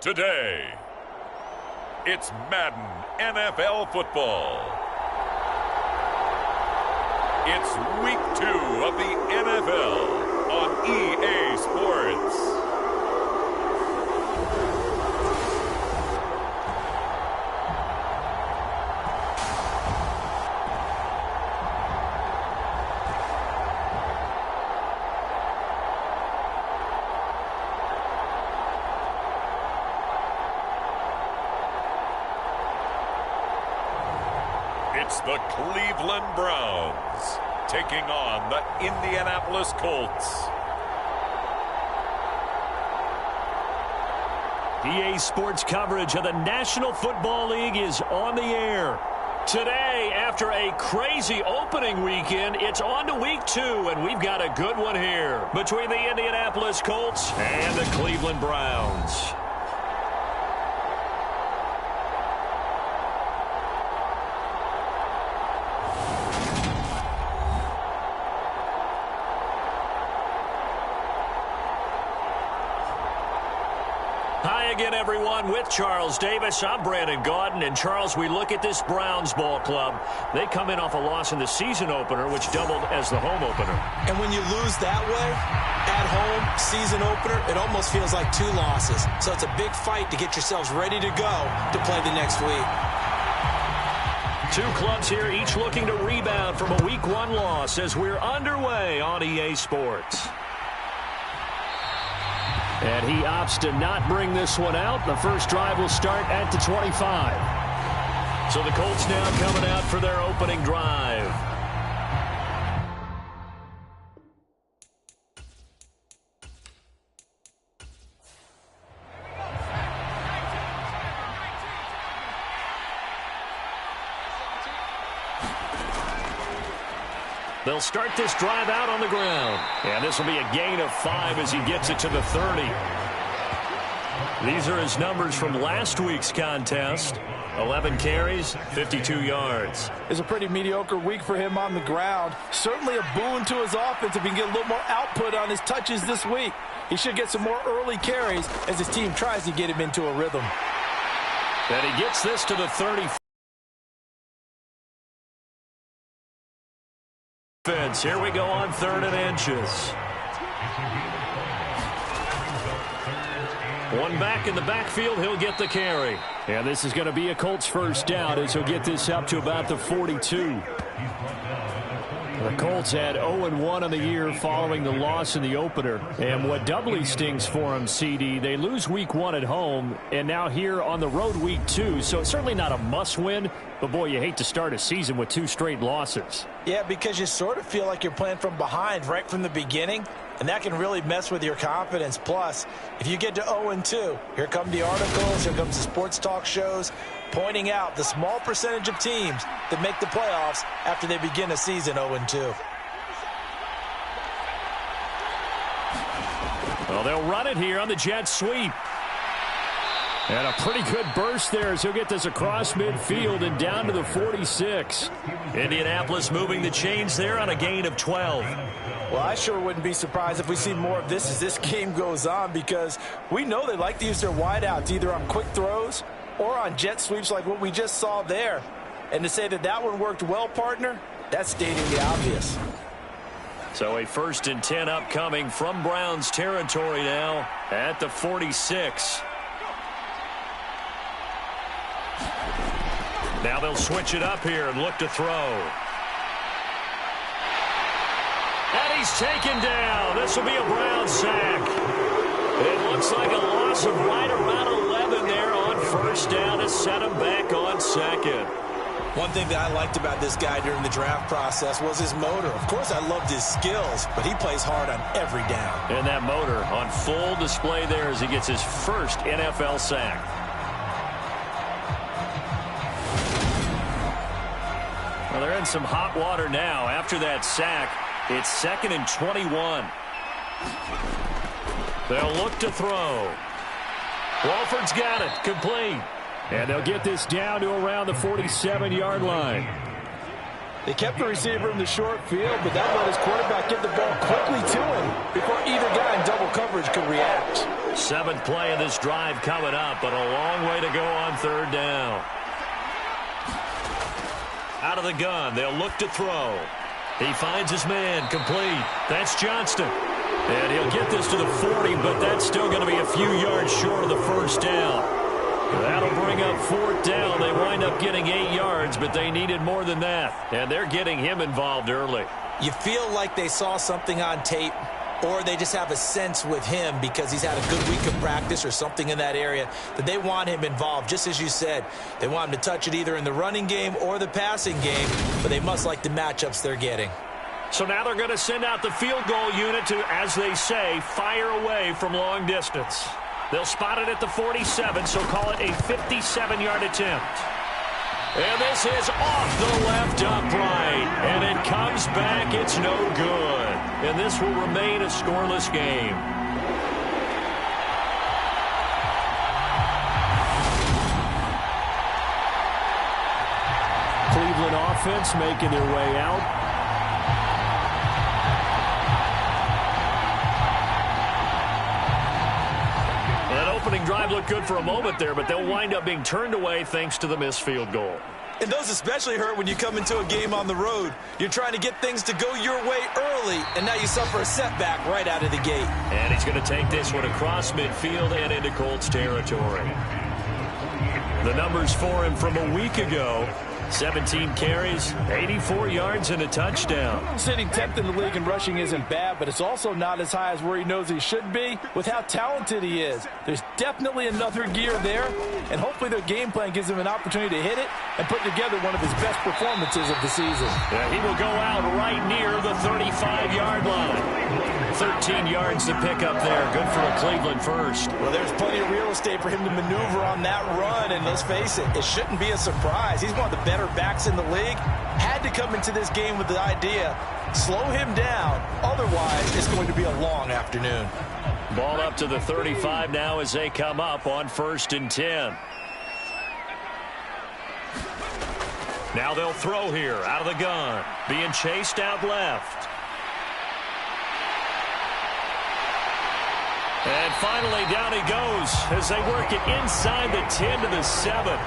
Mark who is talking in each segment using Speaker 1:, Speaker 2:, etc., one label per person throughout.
Speaker 1: Today, it's Madden NFL football. It's week 2 of the NFL on EA Sports. It's the Cleveland Browns taking on the Indianapolis Colts.
Speaker 2: EA Sports coverage of the National Football League is on the air. Today, after a crazy opening weekend, it's on to week 2, and we've got a good one here between the Indianapolis Colts and the Cleveland Browns. Hi again, everyone. With Charles Davis, I'm Brandon Gaudin. And, Charles, we look at this Browns ball club. They come in off a loss in the season opener, which doubled as the home opener.
Speaker 3: And when you lose that way, at home, season opener, it almost feels like 2 losses. So it's a big fight to get yourselves ready to go to play the next week.
Speaker 2: 2 clubs here, each looking to rebound from a Week 1 loss as we're underway on EA Sports. And he opts to not bring this one out. The first drive will start at the 25. So the Colts now coming out for their opening drive. They'll start this drive out on the ground. And this will be a gain of 5 as he gets it to the 30. These are his numbers from last week's contest. 11 carries, 52 yards.
Speaker 4: It's a pretty mediocre week for him on the ground. Certainly a boon to his offense if he can get a little more output on his touches this week. He should get some more early carries as his team tries to get him into a rhythm.
Speaker 2: And he gets this to the 30. Here we go on 3rd and inches. One back in the backfield, he'll get the carry. And this is going to be a Colts first down as he'll get this up to about the 42. The Colts had 0-1 on the year following the loss in the opener. And what doubly stings for them, CD, they lose week 1 at home, and now here on the road week 2. So it's certainly not a must-win, but boy, you hate to start a season with 2 straight losses.
Speaker 3: Yeah, because you sort of feel like you're playing from behind right from the beginning, and that can really mess with your confidence. Plus, if you get to 0-2, here come the articles, here comes the sports talk shows, pointing out the small percentage of teams that make the playoffs after they begin a season 0-2.
Speaker 2: Well, they'll run it here on the jet sweep. And a pretty good burst there as he'll get this across midfield and down to the 46. Indianapolis moving the chains there on a gain of 12.
Speaker 4: Well, I sure wouldn't be surprised if we see more of this as this game goes on, because we know they like to use their wideouts either on quick throws or on jet sweeps like what we just saw there. And to say that that one worked well, partner, that's stating the obvious.
Speaker 2: So a 1st and 10 upcoming from Browns territory now at the 46. Now they'll switch it up here and look to throw. And he's taken down. This will be a Brown sack. It looks like a loss of right around 11 there on 1st down to set him back on 2nd.
Speaker 3: One thing that I liked about this guy during the draft process was his motor. Of course, I loved his skills, but he plays hard on every down.
Speaker 2: And that motor on full display there as he gets his first NFL sack. Well, they're in some hot water now. After that sack, it's 2nd and 21. They'll look to throw. Walford's got it. Complete. And they'll get this down to around the 47-yard line.
Speaker 4: They kept the receiver in the short field, but that let his quarterback get the ball quickly to him before either guy in double coverage could react.
Speaker 2: 7th play of this drive coming up, but a long way to go on 3rd down. Out of the gun, they'll look to throw. He finds his man, complete. That's Johnston. And he'll get this to the 40, but that's still going to be a few yards short of the 1st down. That'll bring up 4th down. They wind up getting 8 yards, but they needed more than that. And they're getting him involved early.
Speaker 3: You feel like they saw something on tape, or they just have a sense with him because he's had a good week of practice or something in that area that they want him involved. Just as you said, they want him to touch it either in the running game or the passing game, but they must like the matchups they're getting.
Speaker 2: So now they're going to send out the field goal unit to, as they say, fire away from long distance. They'll spot it at the 47, so call it a 57-yard attempt. And this is off the left upright, and it comes back. It's no good. And this will remain a scoreless game. Cleveland offense making their way out. Opening drive looked good for a moment there, but they'll wind up being turned away thanks to the missed field goal.
Speaker 4: And those especially hurt when you come into a game on the road. You're trying to get things to go your way early, and now you suffer a setback right out of the gate.
Speaker 2: And he's going to take this one across midfield and into Colts territory. The numbers for him from a week ago: 17 carries, 84 yards, and a touchdown.
Speaker 4: Sitting 10th in the league in rushing isn't bad, but it's also not as high as where he knows he should be with how talented he is. There's definitely another gear there, and hopefully their game plan gives him an opportunity to hit it and put together one of his best performances of the season.
Speaker 2: Yeah, he will go out right near the 35-yard line. 13 yards to pick up there. Good for a Cleveland first.
Speaker 4: Well, there's plenty of real estate for him to maneuver on that run, and let's face it, it shouldn't be a surprise. He's one of the better backs in the league. Had to come into this game with the idea, slow him down, otherwise it's going to be a long afternoon.
Speaker 2: Ball up to the 35 now as they come up on 1st and 10. Now they'll throw here out of the gun, being chased out left. And finally, down he goes as they work it inside the 10 to the 7.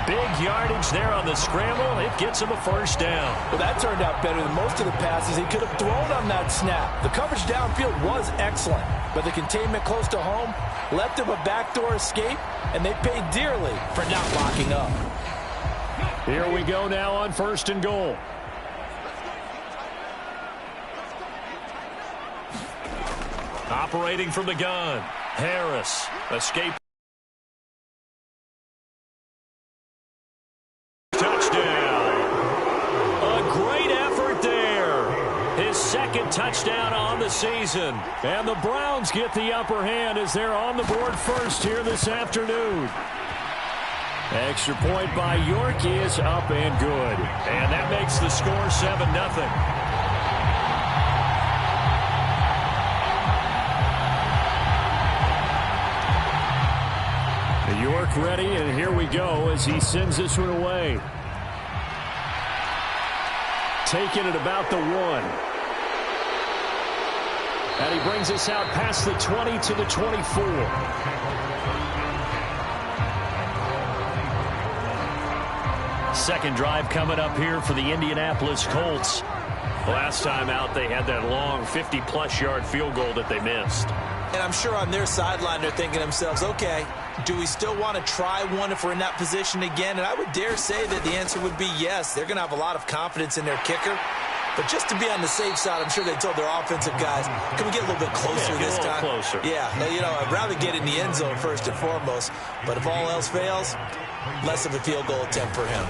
Speaker 2: Big yardage there on the scramble. It gets him a 1st down.
Speaker 4: Well, that turned out better than most of the passes he could have thrown on that snap. The coverage downfield was excellent, but the containment close to home left him a backdoor escape, and they paid dearly for not locking up.
Speaker 2: Here we go now on 1st and goal. Operating from the gun, Harris. Escape. Touchdown. A great effort there. His 2nd touchdown on the season. And the Browns get the upper hand as they're on the board first here this afternoon. Extra point by York is up and good. And that makes the score 7-0. York ready, and here we go as he sends this one away. Taking it about the 1. And he brings us out past the 20 to the 24. Second drive coming up here for the Indianapolis Colts. Last time out, they had that long 50-plus yard field goal that they missed.
Speaker 3: And I'm sure on their sideline they're thinking to themselves, okay, do we still want to try one if we're in that position again? And I would dare say that the answer would be yes. They're going to have a lot of confidence in their kicker. But just to be on the safe side, I'm sure they told their offensive guys, can we get a little bit closer this time?
Speaker 2: Closer.
Speaker 3: Yeah, you know, I'd rather get in the end zone first and foremost. But if all else fails, less of a field goal attempt for him.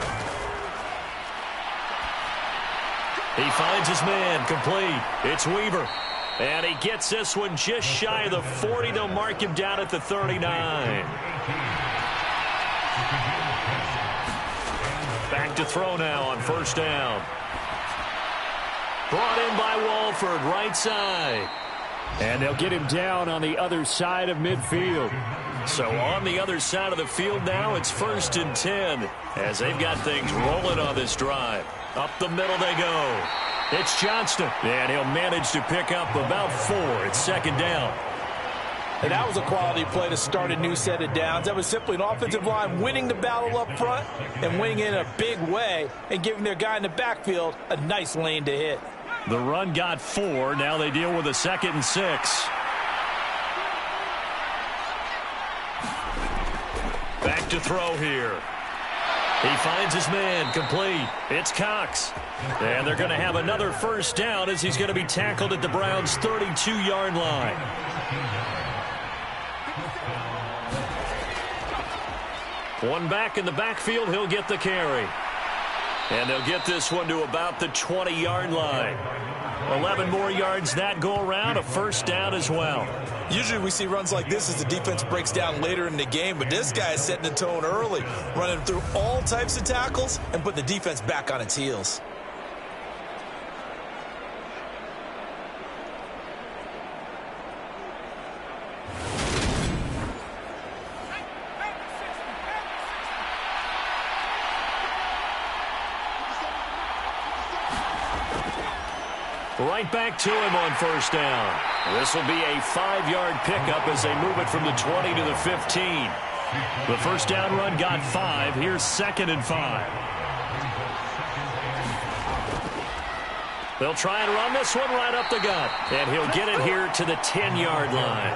Speaker 2: He finds his man, complete. It's Weaver. And he gets this one just shy of the 40. They'll mark him down at the 39. Back to throw now on 1st down. Brought in by Walford, right side. And they'll get him down on the other side of midfield. So on the other side of the field now, it's 1st and 10 as they've got things rolling on this drive. Up the middle they go. It's Johnston, and he'll manage to pick up about 4. It's 2nd down.
Speaker 4: And that was a quality play to start a new set of downs. That was simply an offensive line winning the battle up front and winning in a big way and giving their guy in the backfield a nice lane to hit.
Speaker 2: The run got 4. Now they deal with a 2nd and 6. Back to throw here. He finds his man, complete. It's Cox. And they're going to have another first down as he's going to be tackled at the Browns' 32-yard line. One back in the backfield, he'll get the carry. And they'll get this one to about the 20-yard line. 11 more yards that go around, a first down as well.
Speaker 4: Usually we see runs like this as the defense breaks down later in the game, but this guy is setting the tone early, running through all types of tackles and putting the defense back on its heels.
Speaker 2: Right back to him on first down. This will be a 5-yard pickup as they move it from the 20 to the 15. The first down run got 5. Here's 2nd and 5. They'll try and run this one right up the gut. And he'll get it here to the 10-yard line.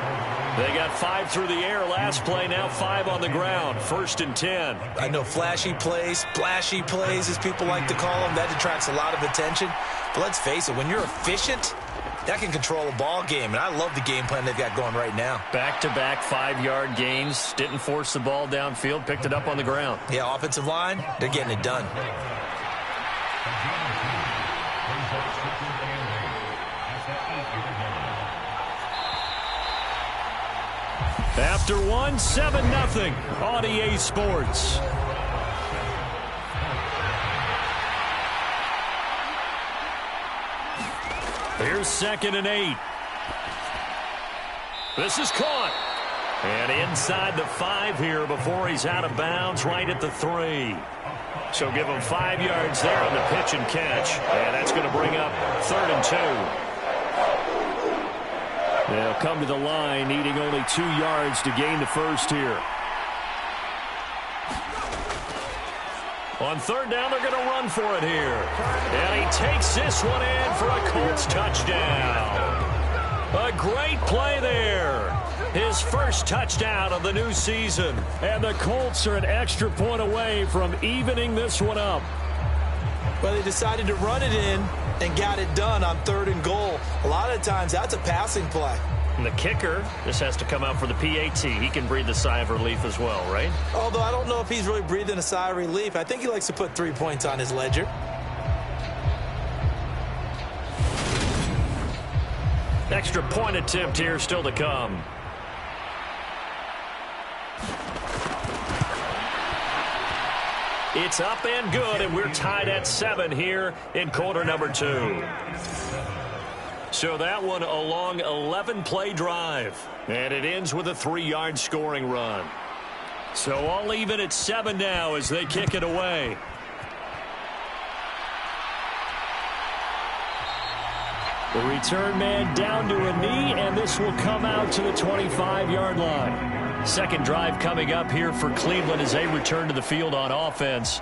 Speaker 2: They got 5 through the air last play, now 5 on the ground. 1st and 10.
Speaker 4: I know flashy plays, splashy plays, as people like to call them, that attracts a lot of attention. But let's face it, when you're efficient, that can control a ball game. And I love the game plan they've got going right now.
Speaker 2: Back-to-back 5-yard gains. Didn't force the ball downfield. Picked it up on the ground.
Speaker 4: Yeah, offensive line, they're getting it done.
Speaker 2: After one, 7-0 on EA Sports. Here's 2nd and 8. This is caught. And inside the 5 here before he's out of bounds, right at the 3. So give him 5 yards there on the pitch and catch. And that's going to bring up 3rd and 2. They'll come to the line, needing only 2 yards to gain the first here. On 3rd down, they're going to run for it here. And he takes this one in for a Colts touchdown. A great play there. His first touchdown of the new season. And the Colts are an extra point away from evening this one up.
Speaker 4: Well, they decided to run it in and got it done on 3rd and goal. A lot of times, that's a passing play.
Speaker 2: And the kicker, this has to come out for the PAT. He can breathe a sigh of relief as well, right?
Speaker 4: Although I don't know if he's really breathing a sigh of relief. I think he likes to put 3 points on his ledger.
Speaker 2: Extra point attempt here still to come. It's up and good, and we're tied at 7 here in quarter number 2. So that one a long 11-play drive, and it ends with a 3-yard scoring run. So all even at 7 now as they kick it away. The return man down to a knee, and this will come out to the 25-yard line. Second drive coming up here for Cleveland as they return to the field on offense.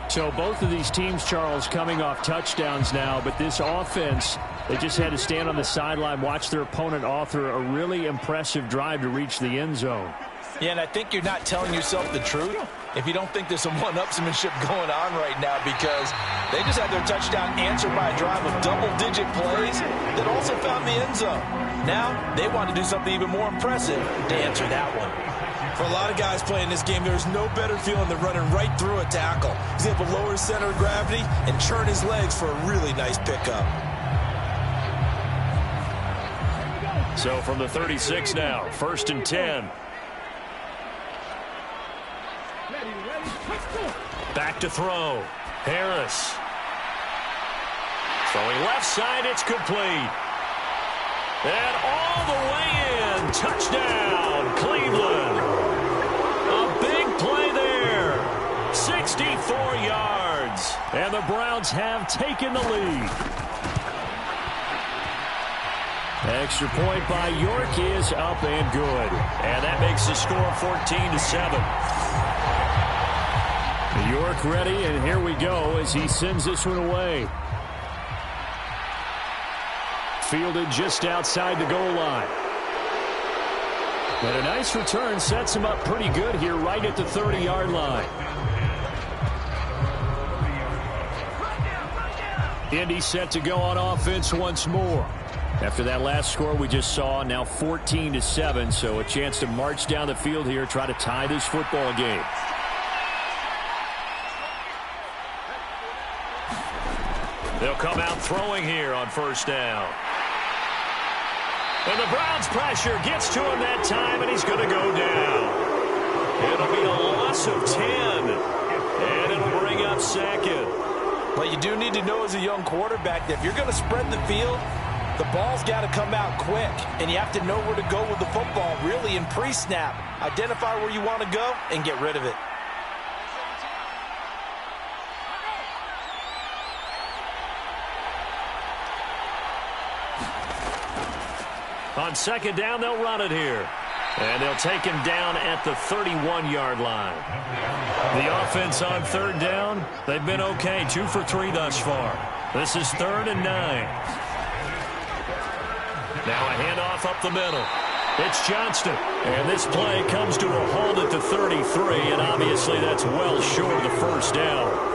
Speaker 2: So both of these teams, Charles, coming off touchdowns now, but this offense, they just had to stand on the sideline, watch their opponent author a really impressive drive to reach the end zone.
Speaker 4: Yeah, and I think you're not telling yourself the truth if you don't think there's some one-upsmanship going on right now, because they just had their touchdown answered by a drive of double-digit plays that also found the end zone. Now they want to do something even more impressive to answer that one. For a lot of guys playing this game, there's no better feeling than running right through a tackle. He's able to lower his center of gravity and churn his legs for a really nice pickup.
Speaker 2: So from the 36 now, 1st and 10. Back to throw. Harris. Throwing left side, it's complete. And all the way in. Touchdown, Cleveland. A big play there. 64 yards. And the Browns have taken the lead. Extra point by York is up and good. And that makes the score 14-7. York ready, and here we go as he sends this one away. Fielded just outside the goal line. And a nice return sets him up pretty good here right at the 30-yard line. Indy set to go on offense once more. After that last score we just saw, now 14-7, so a chance to march down the field here, try to tie this football game. They'll come out throwing here on first down. And the Browns' pressure gets to him that time, and he's going to go down. It'll be a loss of 10, and it'll bring up second.
Speaker 4: Well, you do need to know as a young quarterback that if you're going to spread the field, the ball's got to come out quick, and you have to know where to go with the football, really, in pre-snap. Identify where you want to go and get rid of it.
Speaker 2: On second down, they'll run it here. And they'll take him down at the 31-yard line. The offense on third down, they've been okay. 2 for 3 thus far. This is 3rd and 9. Now a handoff up the middle. It's Johnston. And this play comes to a halt at the 33, and obviously that's well short of the first down.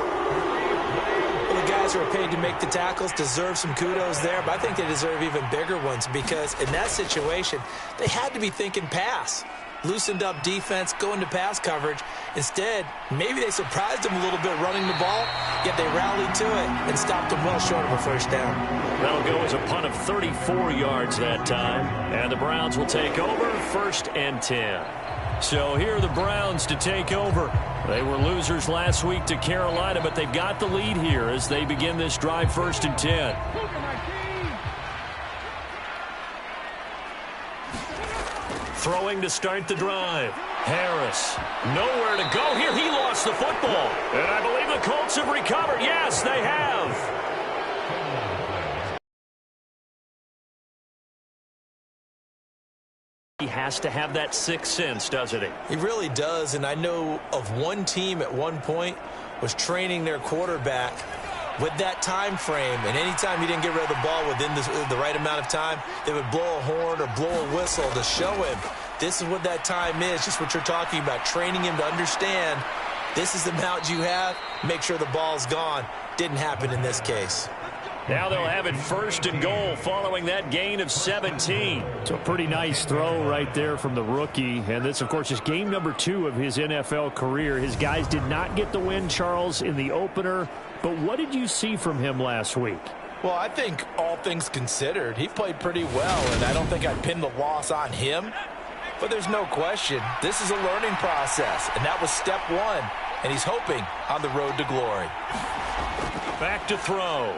Speaker 3: Who are paid to make the tackles deserve some kudos there, but I think they deserve even bigger ones because in that situation, they had to be thinking pass. Loosened up defense, going to pass coverage. Instead, maybe they surprised them a little bit running the ball, yet they rallied to it and stopped them well short of a first down.
Speaker 2: That'll go as a punt of 34 yards that time, and the Browns will take over 1st and 10. So here are the Browns to take over. They were losers last week to Carolina, but they've got the lead here as they begin this drive 1st and 10. Throwing to start the drive. Harris, nowhere to go here. He lost the football. And I believe the Colts have recovered. Yes, they have. He has to have that sixth sense, doesn't he?
Speaker 3: He really does, and I know of one team at one point was training their quarterback with that time frame, and anytime he didn't get rid of the ball within the right amount of time, they would blow a horn or blow a whistle to show him this is what that time is, just what you're talking about, training him to understand this is the amount you have, make sure the ball's gone. Didn't happen in this case.
Speaker 2: Now they'll have it 1st and goal following that gain of 17.
Speaker 5: So a pretty nice throw right there from the rookie. And this, of course, is game number 2 of his NFL career. His guys did not get the win, Charles, in the opener. But what did you see from him last week?
Speaker 4: Well, I think all things considered, he played pretty well, and I don't think I'd pin the loss on him. But there's no question, this is a learning process, and that was step 1. And he's hoping on the road to glory.
Speaker 2: Back to throw.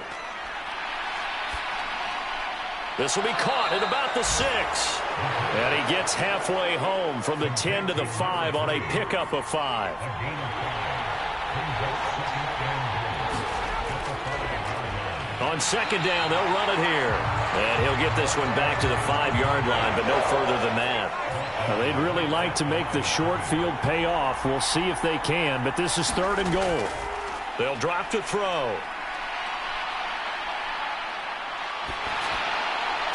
Speaker 2: This will be caught at about the 6. And he gets halfway home from the 10 to the 5 on a pickup of 5. On second down, they'll run it here. And he'll get this one back to the 5-yard line, but no further than that.
Speaker 5: Well, they'd really like to make the short field pay off. We'll see if they can, but this is 3rd and goal.
Speaker 2: They'll drop to throw.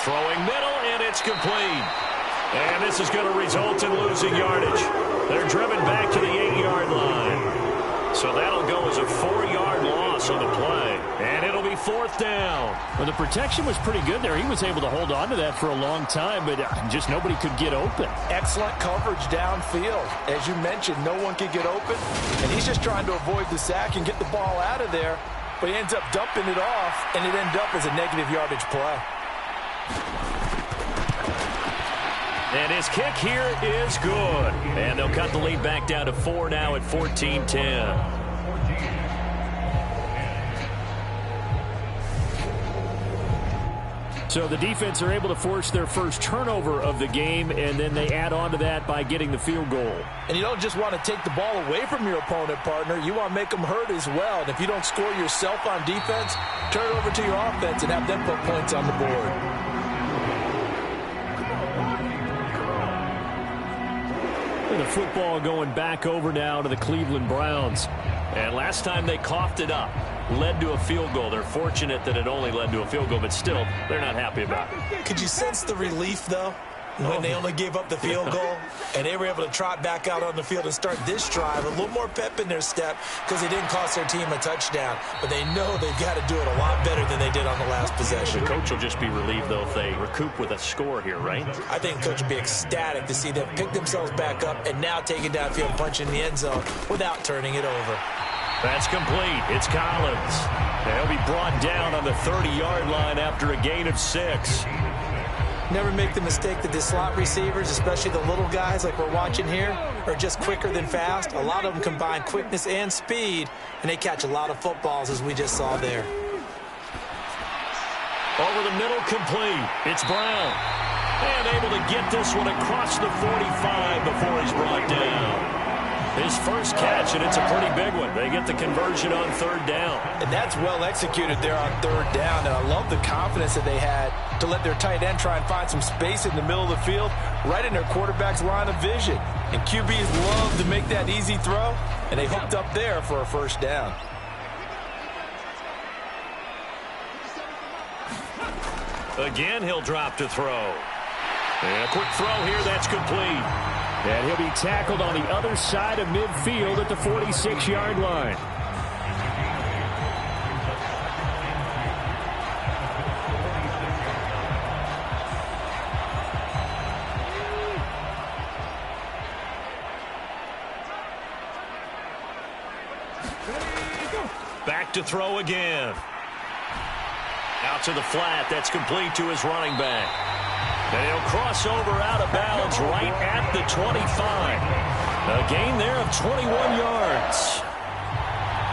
Speaker 2: Throwing middle, and it's complete. And this is going to result in losing yardage. They're driven back to the 8-yard line. So that'll go as a 4-yard loss on the play. And it'll be 4th down.
Speaker 5: Well, the protection was pretty good there. He was able to hold on to that for a long time, but just nobody could get open.
Speaker 4: Excellent coverage downfield. As you mentioned, no one could get open, and he's just trying to avoid the sack and get the ball out of there. But he ends up dumping it off, and it ended up as a negative yardage play.
Speaker 2: And his kick here is good. And they'll cut the lead back down to 4 now at 14-10.
Speaker 5: So the defense are able to force their first turnover of the game, and then they add on to that by getting the field goal.
Speaker 4: And you don't just want to take the ball away from your opponent, partner. You want to make them hurt as well. And if you don't score yourself on defense, turn it over to your offense and have them put points on the board.
Speaker 2: And the football going back over now to the Cleveland Browns.
Speaker 5: And last time they coughed it up, led to a field goal. They're fortunate that it only led to a field goal, but still, they're not happy about it.
Speaker 3: Could you sense the relief, though, when they only gave up the field goal and they were able to trot back out on the field and start this drive? A little more pep in their step because they didn't cost their team a touchdown, but they know they've got to do it a lot better than they did on the last possession.
Speaker 5: The coach will just be relieved, though, if they recoup with a score here, right?
Speaker 3: I think the coach will be ecstatic to see them pick themselves back up and now take it downfield and punch in the end zone without turning it over.
Speaker 5: That's complete. It's Collins. He'll be brought down on the 30-yard line after a gain of 6.
Speaker 3: Never make the mistake that the slot receivers, especially the little guys like we're watching here, are just quicker than fast. A lot of them combine quickness and speed, and they catch a lot of footballs, as we just saw there.
Speaker 5: Over the middle, complete. It's Brown. And able to get this one across the 45 before he's brought down. His first catch, and it's a pretty big one. They get the conversion on 3rd down.
Speaker 4: And that's well executed there on 3rd down. And I love the confidence that they had to let their tight end try and find some space in the middle of the field, right in their quarterback's line of vision. And QBs love to make that easy throw, and they hooked up there for a 1st down.
Speaker 5: Again, he'll drop to throw. And a quick throw here, that's complete.
Speaker 2: And he'll be tackled on the other side of midfield at the 46-yard line.
Speaker 5: Back to throw again. Out to the flat. That's complete to his running back. And he'll cross over out of bounds right at the 25. A gain there of 21 yards.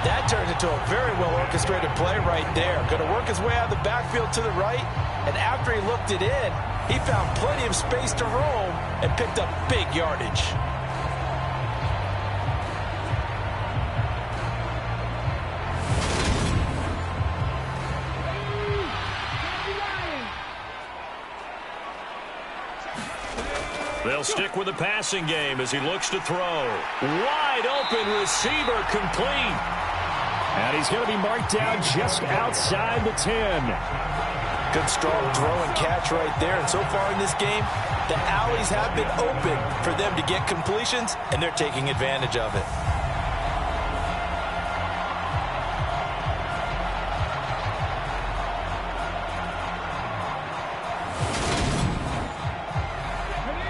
Speaker 4: That turned into a very well-orchestrated play right there. Going to work his way out of the backfield to the right, and after he looked it in, he found plenty of space to roam and picked up big yardage.
Speaker 5: They'll stick with the passing game as he looks to throw. Wide open receiver, complete.
Speaker 2: And he's going to be marked down just outside the 10.
Speaker 4: Good strong throw and catch right there. And so far in this game, the alleys have been open for them to get completions, and they're taking advantage of it.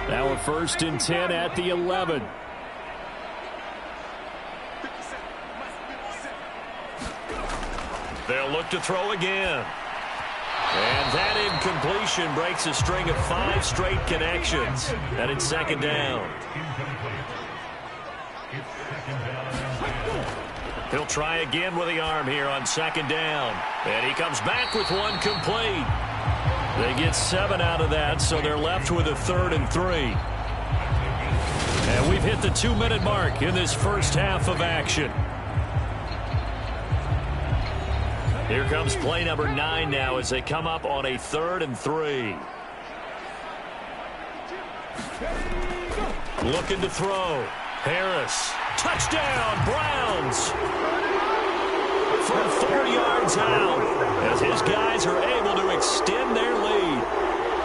Speaker 2: Now a 1st and 10 at the 11.
Speaker 5: They'll look to throw again. And that incompletion breaks a string of 5 straight connections. And it's 2nd down. He'll try again with the arm here on 2nd down. And he comes back with one complete. They get 7 out of that, so they're left with a 3rd and 3. And we've hit the 2-minute mark in this first half of action. Here comes play number 9 now as they come up on a 3rd and 3. Looking to throw. Harris. Touchdown, Browns. From 4 yards out as his guys are able to extend their lead.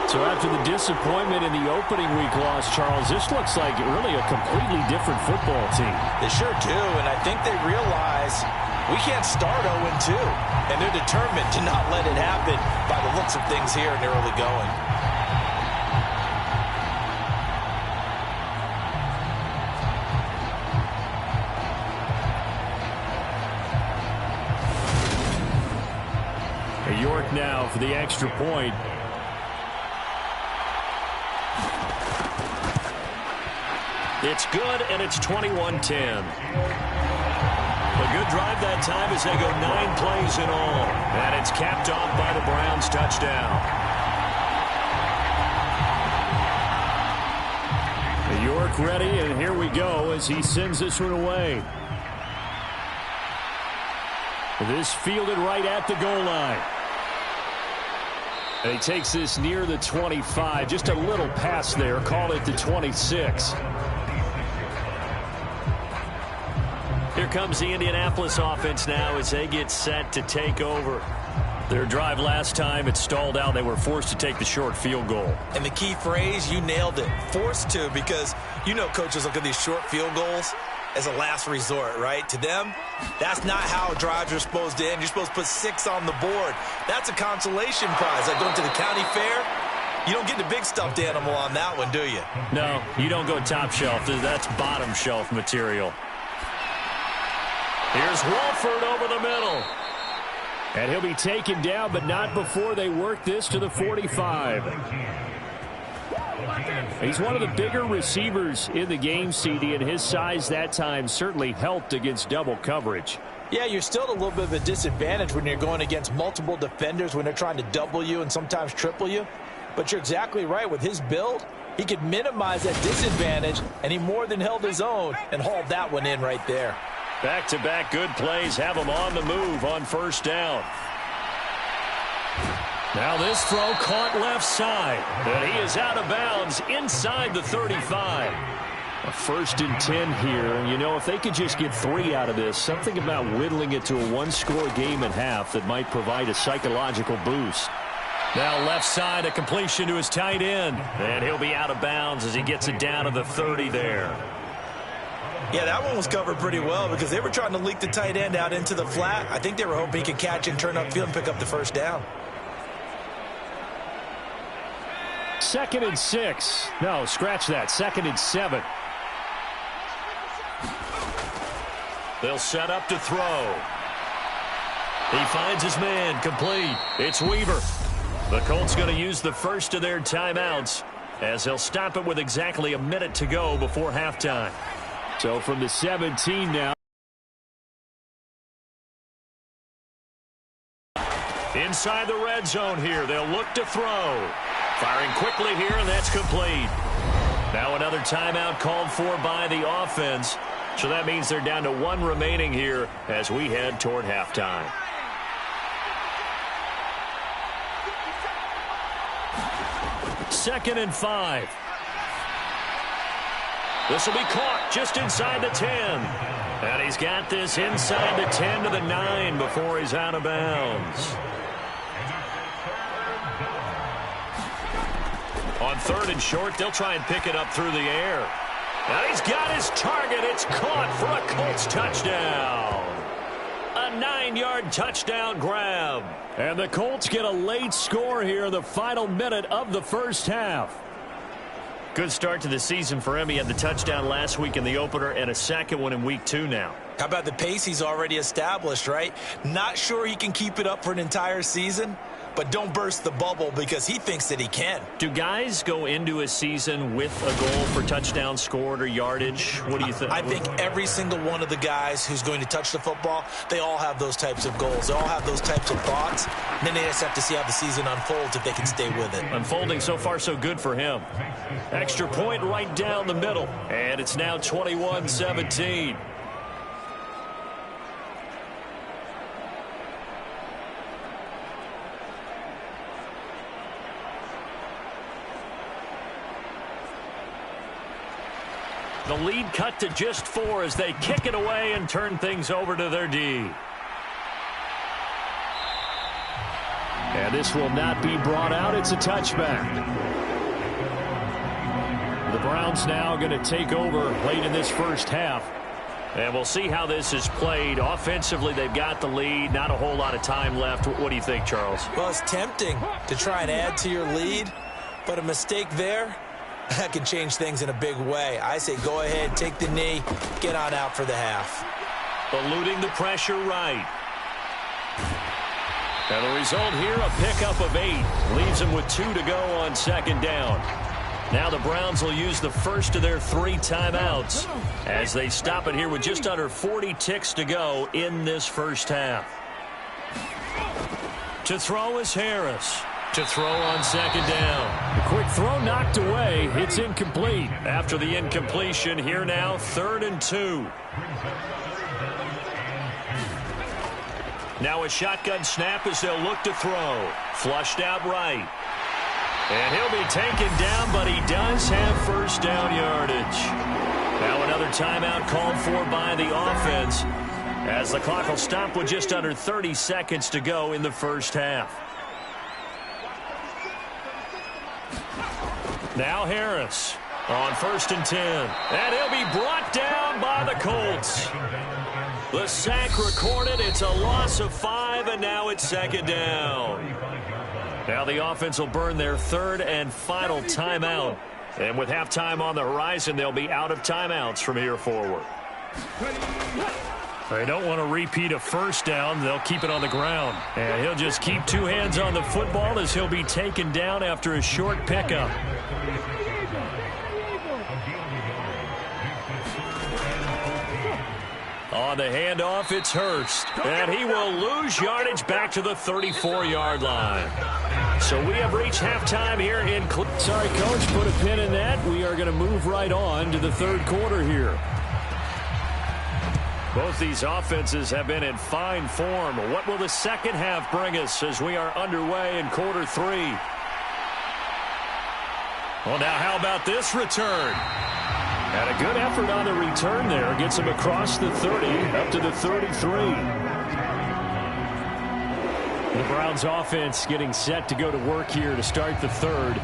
Speaker 2: So after the disappointment in the opening week loss, Charles, this looks like really a completely different football team.
Speaker 4: They sure do, and I think they realize we can't start 0-2, and they're determined to not let it happen by the looks of things here in the early going.
Speaker 2: York now for the extra point.
Speaker 5: It's good, and it's 21-10. A good drive that time as they go 9 plays in all. And it's capped off by the Browns' touchdown.
Speaker 2: York ready, and here we go as he sends this one away. This fielded right at the goal line. And he takes this near the 25. Just a little pass there. Call it the 26. Here comes the Indianapolis offense now as they get set to take over. Their drive last time, it stalled out. They were forced to take the short field goal.
Speaker 4: And the key phrase, you nailed it, forced to, because you know coaches look at these short field goals as a last resort, right? To them, that's not how drives are supposed to end. You're supposed to put 6 on the board. That's a consolation prize. Like going to the county fair, you don't get the big stuffed animal on that one, do you?
Speaker 2: No, you don't go top shelf. That's bottom shelf material. Here's Wolford over the middle.
Speaker 5: And he'll be taken down, but not before they work this to the 45. He's one of the bigger receivers in the game, CD, and his size that time certainly helped against double coverage.
Speaker 3: Yeah, you're still at a little bit of a disadvantage when you're going against multiple defenders, when they're trying to double you and sometimes triple you. But you're exactly right. With his build, he could minimize that disadvantage, and he more than held his own and hauled that one in right there.
Speaker 2: Back-to-back good plays have him on the move on first down. Now this throw caught left side. And he is out of bounds inside the 35.
Speaker 5: A 1st and 10 here. And, you know, if they could just get 3 out of this, something about whittling it to a 1-score game at half that might provide a psychological boost.
Speaker 2: Now left side, a completion to his tight end. And he'll be out of bounds as he gets it down to the 30 there.
Speaker 4: Yeah, that one was covered pretty well because they were trying to leak the tight end out into the flat. I think they were hoping he could catch and turn upfield and pick up the first down.
Speaker 5: 2nd and 6. No, scratch that. 2nd and 7.
Speaker 2: They'll set up to throw. He finds his man, complete. It's Weaver. The Colts going to use the first of their timeouts as they'll stop it with exactly a minute to go before halftime.
Speaker 5: So from the 17 now.
Speaker 2: Inside the red zone here, they'll look to throw. Firing quickly here, and that's complete. Now another timeout called for by the offense. So that means they're down to 1 remaining here as we head toward halftime. Second and 5. This will be caught just inside the 10. And he's got this inside the 10 to the 9 before he's out of bounds. On 3rd and short, they'll try and pick it up through the air. And he's got his target. It's caught for a Colts touchdown. A 9-yard touchdown grab.
Speaker 5: And the Colts get a late score here in the final minute of the first half.
Speaker 2: Good start to the season for him. He had the touchdown last week in the opener and a second one in week 2 now.
Speaker 4: How about the pace he's already established, right? Not sure he can keep it up for an entire season, but don't burst the bubble because he thinks that he can.
Speaker 2: Do guys go into a season with a goal for touchdown scored or yardage? What do you think?
Speaker 4: I think every single one of the guys who's going to touch the football, they all have those types of goals. They all have those types of thoughts. And then they just have to see how the season unfolds if they can stay with it.
Speaker 2: Unfolding so far so good for him. Extra point right down the middle. And it's now 21-17. The lead cut to just 4 as they kick it away and turn things over to their D.
Speaker 5: And this will not be brought out. It's a touchback. The Browns now going to take over late in this first half.
Speaker 2: And we'll see how this is played. Offensively, they've got the lead. Not a whole lot of time left. What do you think, Charles?
Speaker 4: Well, it's tempting to try and add to your lead, but a mistake there, that can change things in a big way. I say go ahead, take the knee, get on out for the half.
Speaker 2: Eluding the pressure right. And the result here, a pickup of 8. Leaves them with 2 to go on 2nd down. Now the Browns will use the first of their 3 timeouts as they stop it here with just under 40 ticks to go in this first half. To throw is Harris. To throw on 2nd down.
Speaker 5: The quick throw knocked away. It's incomplete.
Speaker 2: After the incompletion, here now, 3rd and 2. Now a shotgun snap as they'll look to throw. Flushed out right. And he'll be taken down, but he does have first down yardage. Now another timeout called for by the offense, as the clock will stop with just under 30 seconds to go in the first half. Now Harris on 1st and 10. And he'll be brought down by the Colts. The sack recorded. It's a loss of 5, and now it's 2nd down. Now the offense will burn their 3rd and final timeout. And with halftime on the horizon, they'll be out of timeouts from here forward. They don't want to repeat a first down. They'll keep it on the ground. And he'll just keep 2 hands on the football as he'll be taken down after a short pickup. On the handoff, it's Hurst. And he will lose yardage back to the 34-yard line. So we have reached halftime here in Cleveland.
Speaker 5: Sorry, Coach, put a pin in that. We are going to move right on to the 3rd quarter here.
Speaker 2: Both these offenses have been in fine form. What will the second half bring us as we are underway in quarter 3? Well, now how about this return?
Speaker 5: And a good effort on the return there. Gets him across the 30, up to the 33. The Browns offense getting set to go to work here to start the 3rd.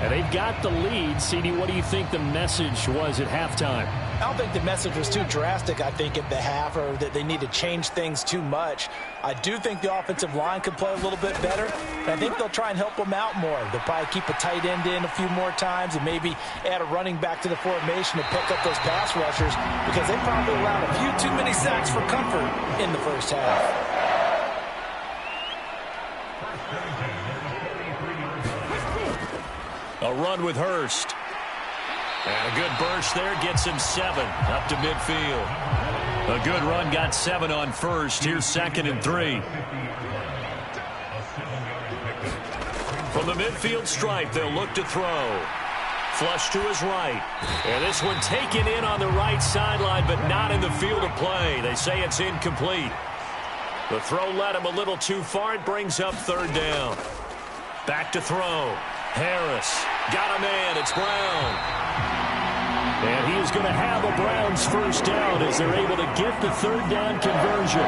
Speaker 5: And they've got the lead. CD, what do you think the message was at halftime?
Speaker 3: I don't think the message was too drastic, I think, at the half, or that they need to change things too much. I do think the offensive line could play a little bit better, and I think they'll try and help them out more. They'll probably keep a tight end in a few more times and maybe add a running back to the formation to pick up those pass rushers, because they probably allowed a few too many sacks for comfort in the first half.
Speaker 2: A run with Hurst. And a good burst there gets him 7 up to midfield. A good run got 7 on first. Here's 2nd and 3. From the midfield stripe, they'll look to throw. Flush to his right. And this one taken in on the right sideline, but not in the field of play. They say it's incomplete. The throw led him a little too far. It brings up 3rd down. Back to throw. Harris got a man. It's Brown.
Speaker 5: And he is going to have a Browns first down as they're able to get the 3rd down conversion.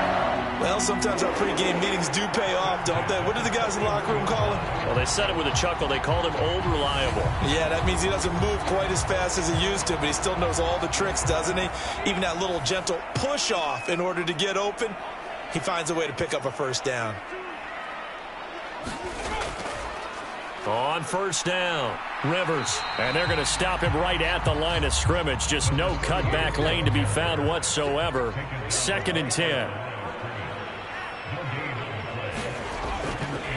Speaker 4: Well, sometimes our pregame meetings do pay off, don't they? What did the guys in the locker room call him?
Speaker 2: Well, they said it with a chuckle. They called him Old Reliable.
Speaker 4: Yeah, that means he doesn't move quite as fast as he used to, but he still knows all the tricks, doesn't he? Even that little gentle push-off in order to get open, he finds a way to pick up a first down.
Speaker 2: On first down, Rivers. And they're going to stop him right at the line of scrimmage. Just no cutback lane to be found whatsoever. 2nd and 10.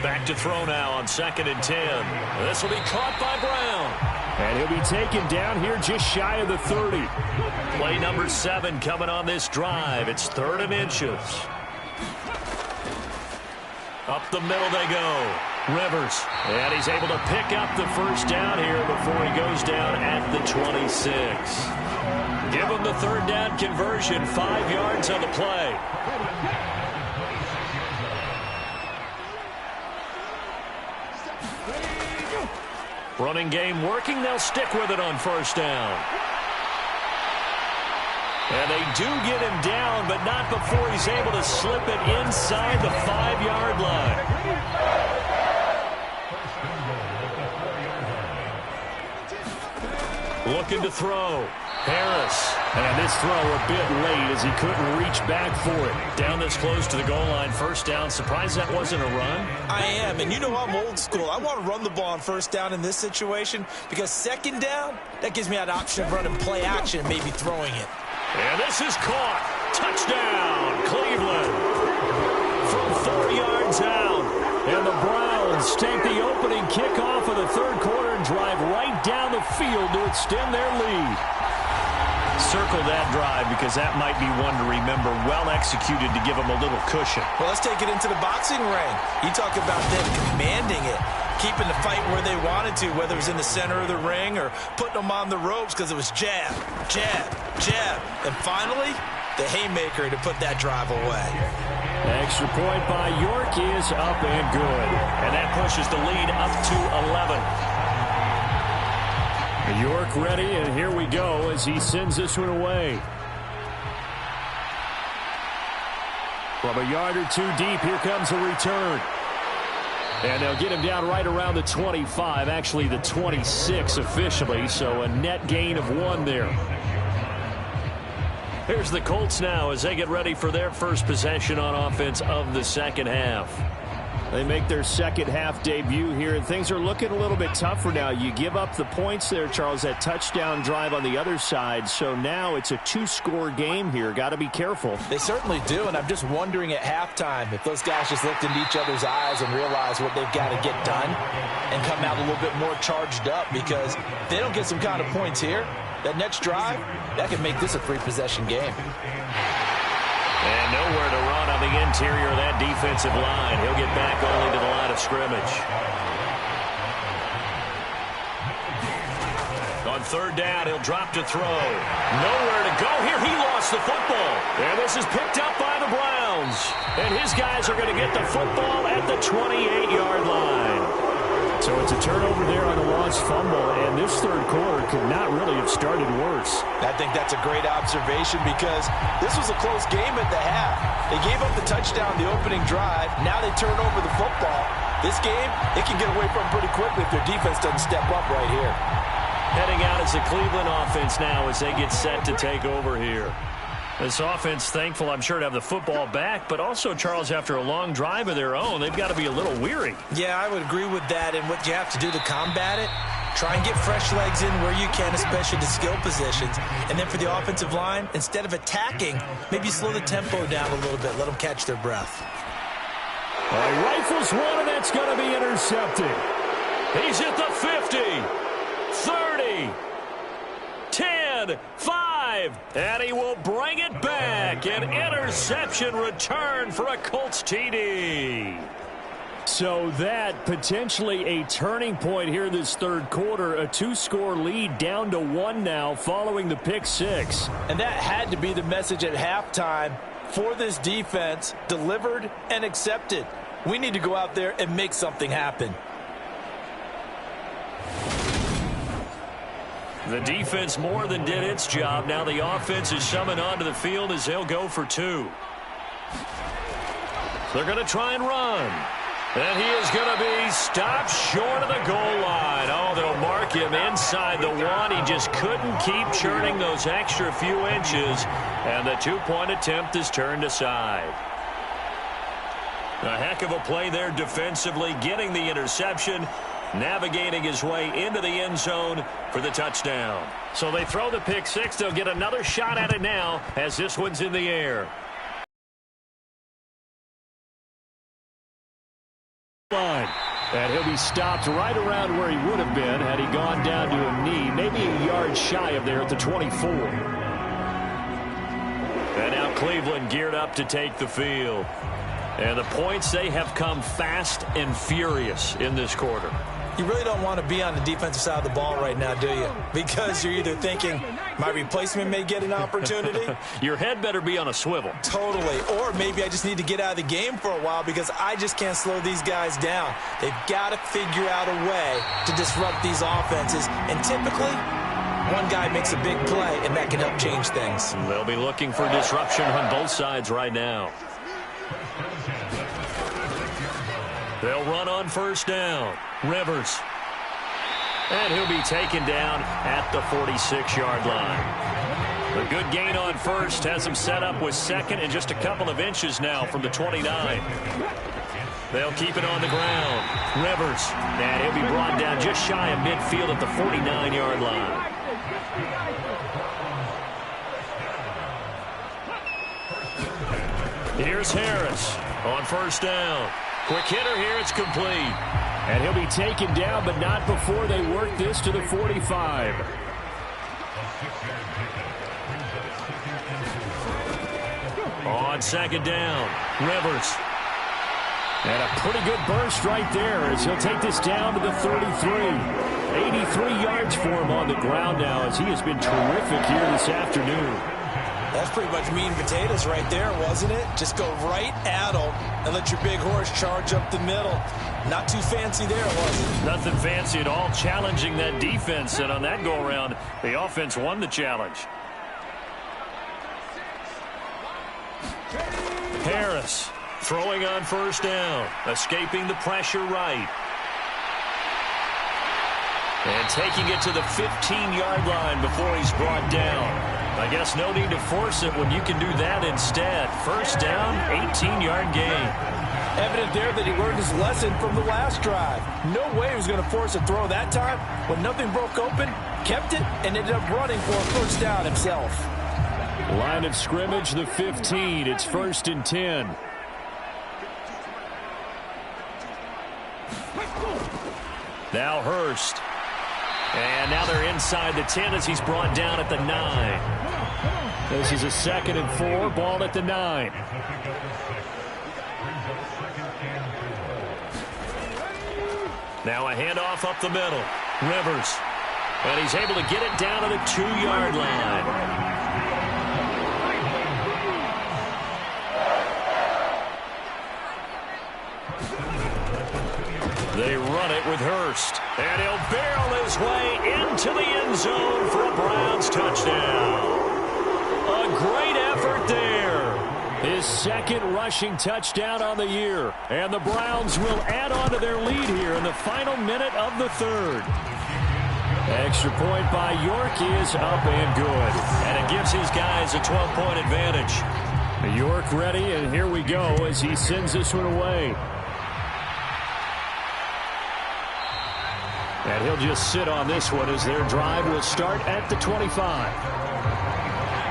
Speaker 2: Back to throw now on 2nd and 10. This will be caught by Brown.
Speaker 5: And he'll be taken down here just shy of the 30.
Speaker 2: Play number 7 coming on this drive. It's 3rd and inches. Up the middle they go. Rivers. And he's able to pick up the first down here before he goes down at the 26. Give him the 3rd down conversion. 5 yards on the play. Running game working. They'll stick with it on first down. And they do get him down, but not before he's able to slip it inside the 5-yard line. Looking to throw. Harris.
Speaker 5: And this throw a bit late as he couldn't reach back for it.
Speaker 2: Down this close to the goal line. First down. Surprised that wasn't a run?
Speaker 4: I am, and you know I'm old school. I want to run the ball on first down in this situation because 2nd down, that gives me an option of running play action and maybe throwing it.
Speaker 2: And this is caught. Touchdown, Cleveland. From 4 yards out.
Speaker 5: And the Browns take the opening kickoff of the 3rd quarter and drive right down the field to extend their lead.
Speaker 2: Circle that drive because that might be one to remember. Well executed to give them a little cushion.
Speaker 4: Well, let's take it into the boxing ring. You talk about them commanding it, keeping the fight where they wanted to, whether it was in the center of the ring or putting them on the ropes because it was jab, jab, jab. And finally, the haymaker to put that drive away.
Speaker 5: Extra point by York is up and good.
Speaker 2: And that pushes the lead up to 11. York ready, and here we go as he sends this one away. From a yard or two deep, here comes a return. And they'll get him down right around the 25, actually the 26 officially, so a net gain of 1 there. Here's the Colts now as they get ready for their first possession on offense of the second half. They make their second half debut here, and things are looking a little bit tougher now. You give up the points there, Charles, that touchdown drive on the other side. So now it's a 2-score game here. Got to be careful.
Speaker 3: They certainly do, and I'm just wondering at halftime if those guys just looked into each other's eyes and realized what they've got to get done and come out a little bit more charged up, because if they don't get some kind of points here, that next drive, that could make this a 3-possession game.
Speaker 2: And nowhere to run on the interior of that defensive line. He'll get back only to the line of scrimmage. On third down, he'll drop to throw. Nowhere to go here. He lost the football. And this is picked up by the Browns. And his guys are going to get the football at the 28-yard line. So it's a turnover there on a lost fumble, and this third quarter could not really have started worse.
Speaker 3: I think that's a great observation, because this was a close game at the half. They gave up the touchdown the opening drive. Now they turn over the football. This game, they can get away from pretty quickly if their defense doesn't step up right here.
Speaker 2: Heading out is the Cleveland offense now as they get set to take over here. This offense, thankful, I'm sure, to have the football back, but also, Charles, after a long drive of their own, they've got to be a little weary.
Speaker 3: Yeah, I would agree with that, and what you have to do to combat it, try and get fresh legs in where you can, especially the skill positions. And then for the offensive line, instead of attacking, maybe slow the tempo down a little bit, let them catch their breath.
Speaker 2: Rifles one, and that's going to be intercepted. He's at the 50, 30, 10, 5, and he will bring it back. An interception return for a Colts TD. So that potentially a turning point here this third quarter. A 2-score lead down to 1 now following the pick 6.
Speaker 3: And that had to be the message at halftime for this defense, delivered and accepted. We need to go out there and make something happen.
Speaker 2: The defense more than did its job. Now the offense is summoned onto the field as they'll go for 2. They're going to try and run. And he is going to be stopped short of the goal line. Oh, they'll mark him inside the 1. He just couldn't keep churning those extra few inches. And the 2-point attempt is turned aside. A heck of a play there defensively, getting the interception, navigating his way into the end zone for the touchdown. So they throw the pick 6. They'll get another shot at it now as this one's in the air. And he'll be stopped right around where he would have been had he gone down to a knee, maybe a yard shy of there at the 24. And now Cleveland geared up to take the field. And the points, they have come fast and furious in this quarter.
Speaker 3: You really don't want to be on the defensive side of the ball right now, do you? Because you're either thinking, my replacement may get an opportunity.
Speaker 2: Your head better be on a swivel.
Speaker 3: Totally. Or maybe I just need to get out of the game for a while because I just can't slow these guys down. They've got to figure out a way to disrupt these offenses. And typically, one guy makes a big play, and that can help change things.
Speaker 2: They'll be looking for disruption on both sides right now. They'll run on first down. Rivers. And he'll be taken down at the 46-yard line. A good gain on first has him set up with second and just a couple of inches now from the 29. They'll keep it on the ground. Rivers. And he'll be brought down just shy of midfield at the 49-yard line. Here's Harris on first down. Quick hitter here, it's complete.
Speaker 5: And he'll be taken down, but not before they work this to the 45.
Speaker 2: On second down, Rivers.
Speaker 5: And a pretty good burst right there as he'll take this down to the 33. 83 yards for him on the ground now as he has been terrific here this afternoon.
Speaker 3: That's pretty much meat and potatoes right there, wasn't it? Just go right at them and let your big horse charge up the middle. Not too fancy there, was it?
Speaker 5: Nothing fancy at all, challenging that defense. And on that go-around, the offense won the challenge. Harris throwing on first down, escaping the pressure right. And taking it to the 15-yard line before he's brought down. I guess no need to force it when you can do that instead. First down, 18-yard gain.
Speaker 4: Evident there that he learned his lesson from the last drive. No way he was going to force a throw that time. When nothing broke open, kept it, and ended up running for a first down himself.
Speaker 2: Line of scrimmage, the 15. It's 1st and 10. Now Hurst. And now they're inside the 10 as he's brought down at the 9. This is a 2nd and 4, ball at the 9.
Speaker 5: Now a handoff up the middle. Rivers. And he's able to get it down to the 2-yard line. They run it with Hurst. And he'll barrel his way into the end zone for a Browns touchdown. A great effort there.
Speaker 2: His 2nd rushing touchdown on the year. And the Browns will add on to their lead here in the final minute of the 3rd. Extra point by York is up and good.
Speaker 5: And it gives his guys a 12-point advantage.
Speaker 2: York ready, and here we go as he sends this one away. And he'll just sit on this one as their drive will start at the 25.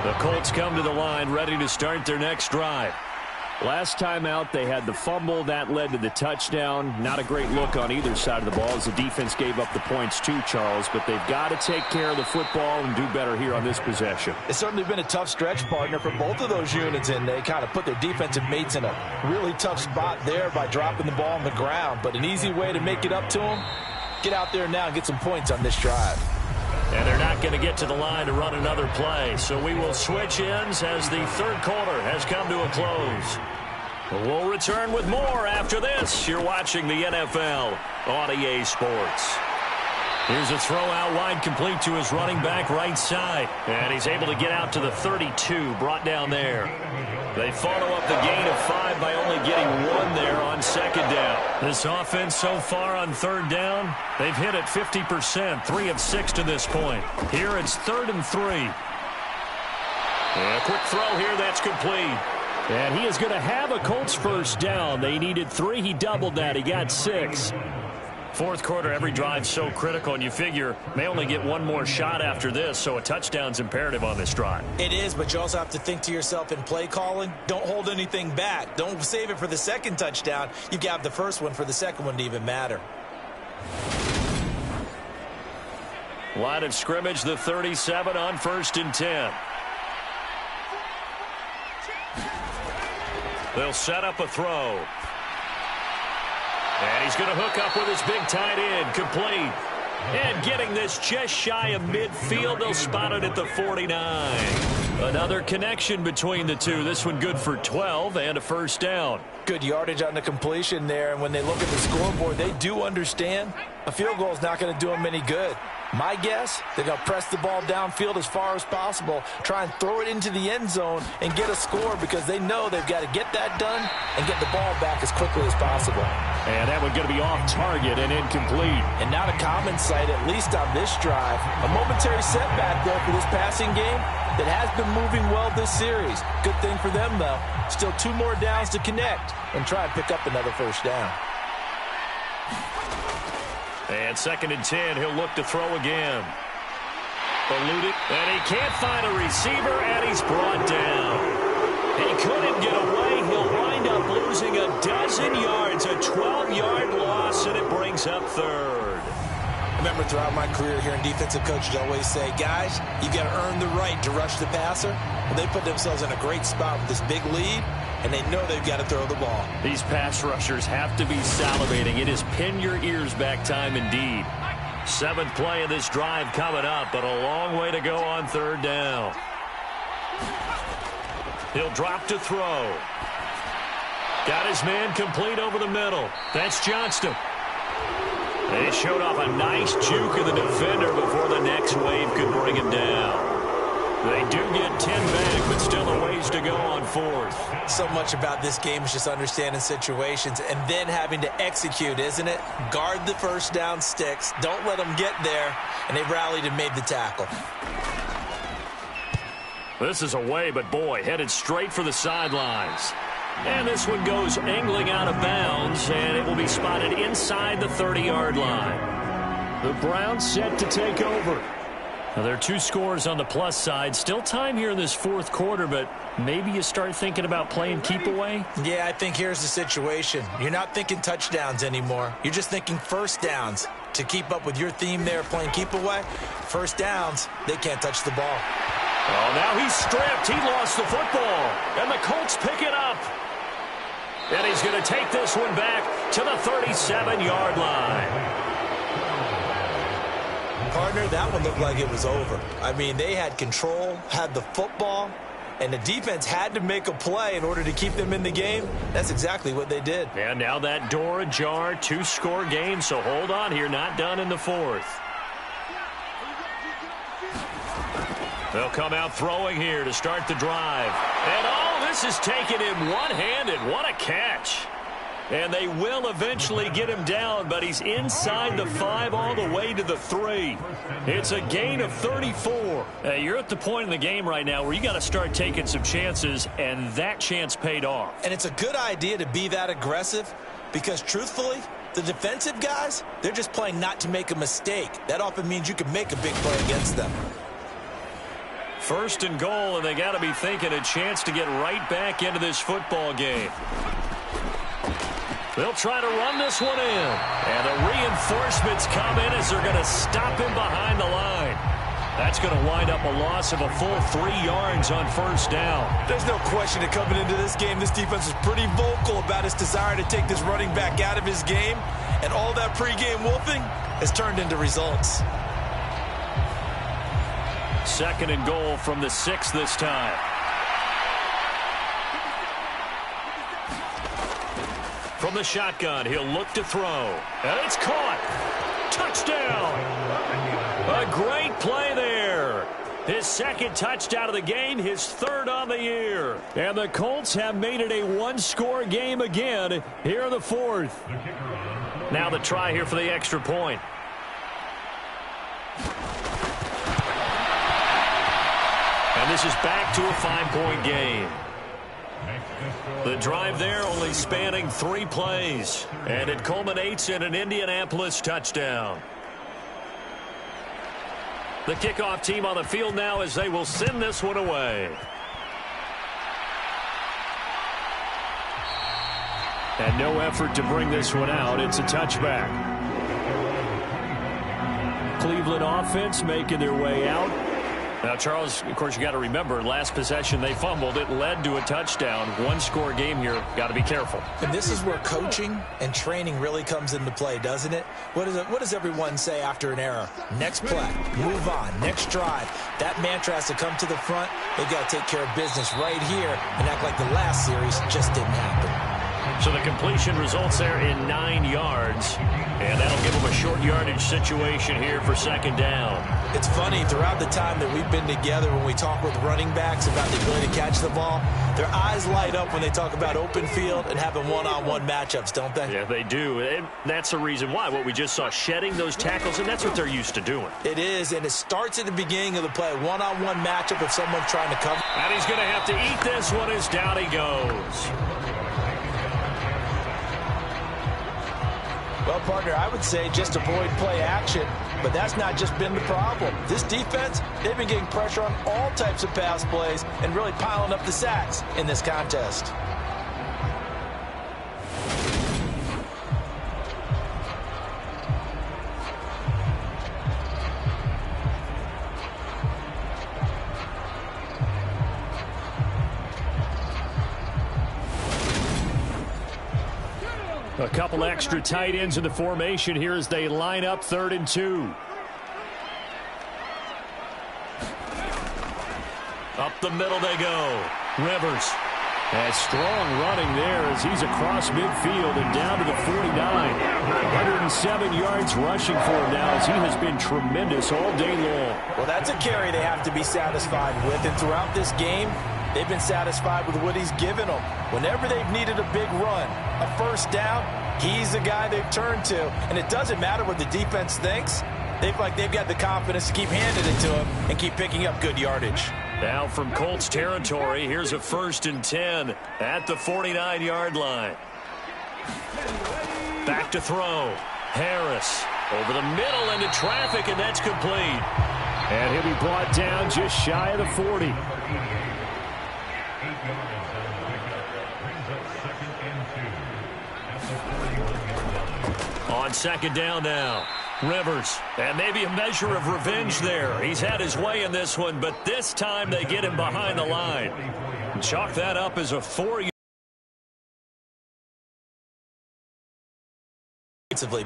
Speaker 5: The Colts come to the line ready to start their next drive.
Speaker 2: Last time out, they had the fumble. That led to the touchdown. Not a great look on either side of the ball as the defense gave up the points too, Charles. But they've got to take care of the football and do better here on this possession.
Speaker 4: It's certainly been a tough stretch, partner, for both of those units, and they kind of put their defensive mates in a really tough spot there by dropping the ball on the ground. But an easy way to make it up to them, get out there now and get some points on this drive.
Speaker 5: And they're not going to get to the line to run another play. So we will switch ends as the 3rd quarter has come to a close. We'll return with more after this. You're watching the NFL on EA Sports. Here's a throw out wide, complete to his running back right side. And he's able to get out to the 32, brought down there. They follow up the gain of 5 by only getting 1 there on 2nd down. This offense so far on 3rd down, they've hit it 50%, 3 of 6 to this point. Here it's 3rd and 3. And a quick throw here, that's complete.
Speaker 2: And he is going to have a Colts first down. They needed 3. He doubled that. He got 6.
Speaker 5: 4th quarter, every drive so critical, and you figure may only get 1 more shot after this, so a touchdown's imperative on this drive.
Speaker 3: It is, but you also have to think to yourself in play calling, don't hold anything back. Don't save it for the 2nd touchdown. You got the 1st one for the 2nd one to even matter.
Speaker 5: Line of scrimmage, the 37 on 1st and 10. They'll set up a throw. And he's going to hook up with his big tight end, complete. And getting this just shy of midfield, they'll spot it at the 49. Another connection between the two. This one good for 12 and a first down.
Speaker 4: Good yardage on the completion there, and when they look at the scoreboard, they do understand a field goal is not going to do them any good. My guess, they're going to press the ball downfield as far as possible, try and throw it into the end zone and get a score because they know they've got to get that done and get the ball back as quickly as possible.
Speaker 2: And that one going to be off target and incomplete.
Speaker 4: And not a common sight, at least on this drive. A momentary setback there for this passing game that has been moving well this series. Good thing for them, though. Still 2 more downs to connect and try and pick up another first down.
Speaker 5: And 2nd and 10, he'll look to throw again. Eluded, and he can't find a receiver, and he's brought down. He couldn't get away. He'll wind up losing a dozen yards, a 12-yard loss, and it brings up 3rd.
Speaker 3: I remember throughout my career here in defensive coaches always say, guys, you got to earn the right to rush the passer. And they put themselves in a great spot with this big lead, and they know they've got to throw the ball.
Speaker 5: These pass rushers have to be salivating. It is pin your ears back time indeed. 7th play of this drive coming up, but a long way to go on 3rd down.
Speaker 2: He'll drop to throw. Got his man complete over the middle. That's Johnston. They showed off a nice juke of the defender before the next wave could bring him down. They do get 10 back, but still a ways to go on fourth.
Speaker 3: So much about this game is just understanding situations and then having to execute, isn't it? Guard the first down sticks. Don't let them get there. And they rallied and made the tackle.
Speaker 2: This is away, but boy, headed straight for the sidelines. And this one goes angling out of bounds, and it will be spotted inside the 30-yard line. The Browns set to take over. Now, there are 2 scores on the plus side. Still time here in this fourth quarter, but maybe you start thinking about playing keep away?
Speaker 3: Yeah, I think here's the situation. You're not thinking touchdowns anymore. You're just thinking first downs. To keep up with your theme there, playing keep away, first downs, they can't touch the ball.
Speaker 2: Oh, now he's stripped. He lost the football. And the Colts pick it up. And he's going to take this one back to the 37-yard line.
Speaker 3: Partner, that one looked like it was over. I mean, they had control, had the football, and the defense had to make a play in order to keep them in the game. That's exactly what they did.
Speaker 2: And now that door ajar, 2-score game, so hold on here, not done in the fourth. They'll come out throwing here to start the drive. And oh, this is taken in one-handed. What a catch. And they will eventually get him down, but he's inside the 5 all the way to the 3. It's a gain of 34. You're at the point in the game right now where you got to start taking some chances, and that chance paid off.
Speaker 3: And it's a good idea to be that aggressive because, truthfully, the defensive guys, they're just playing not to make a mistake. That often means you can make a big play against them.
Speaker 2: First and goal, and they got to be thinking a chance to get right back into this football game. They'll try to run this one in. And the reinforcements come in as they're going to stop him behind the line. That's going to wind up a loss of a full 3 yards on first down.
Speaker 4: There's no question that coming into this game, this defense is pretty vocal about its desire to take this running back out of his game. And all that pregame wolfing has turned into results.
Speaker 2: Second and goal from the 6 this time. From the shotgun, he'll look to throw. And it's caught. Touchdown. A great play there. His second touchdown of the game, his 3rd on the year. And the Colts have made it a 1-score game again here in the 4th. Now the try here for the extra point. And this is back to a 5-point game. The drive there only spanning 3 plays, and it culminates in an Indianapolis touchdown. The kickoff team on the field now as they will send this one away. And no effort to bring this one out. It's a touchback. Cleveland offense making their way out. Now, Charles, of course, you got to remember, last possession they fumbled. It led to a touchdown. 1-score game here. Got to be careful.
Speaker 3: And this is where coaching and training really comes into play, doesn't it? What does everyone say after an error? Next play, move on, next drive. That mantra has to come to the front. They've got to take care of business right here and act like the last series just didn't happen.
Speaker 2: So the completion results there in 9 yards. And that'll give them a short yardage situation here for second down.
Speaker 3: It's funny, throughout the time that we've been together, when we talk with running backs about the ability to catch the ball, their eyes light up when they talk about open field and having one-on-one matchups, don't they?
Speaker 2: Yeah, they do. And that's the reason why. What we just saw, shedding those tackles, and that's what they're used to doing.
Speaker 3: It is, and it starts at the beginning of the play. One-on-one matchup if someone's trying to cover.
Speaker 2: And he's going to have to eat this one as down he goes.
Speaker 3: Well, partner, I would say just avoid play action, but that's not just been the problem. This defense, they've been getting pressure on all types of pass plays and really piling up the sacks in this contest.
Speaker 2: A couple extra tight ends in the formation here as they line up 3rd and 2. 2 Up the middle they go. Rivers.
Speaker 5: And strong running there as he's across midfield and down to the 49. 107 yards rushing for him now as he has been tremendous all day long.
Speaker 3: Well, that's a carry they have to be satisfied with. And throughout this game, they've been satisfied with what he's given them. Whenever they've needed a big run, a first down, he's the guy they've turned to. And it doesn't matter what the defense thinks. They've got the confidence to keep handing it to him and keep picking up good yardage.
Speaker 2: Now from Colts territory, here's a 1st and 10 at the 49-yard line. Back to throw. Harris over the middle into traffic, and that's complete.
Speaker 5: And he'll be brought down just shy of the 40.
Speaker 2: On 2nd down now. Rivers, and maybe a measure of revenge there. He's had his way in this one, but this time they get him behind the line. Chalk that up as a 4-yard.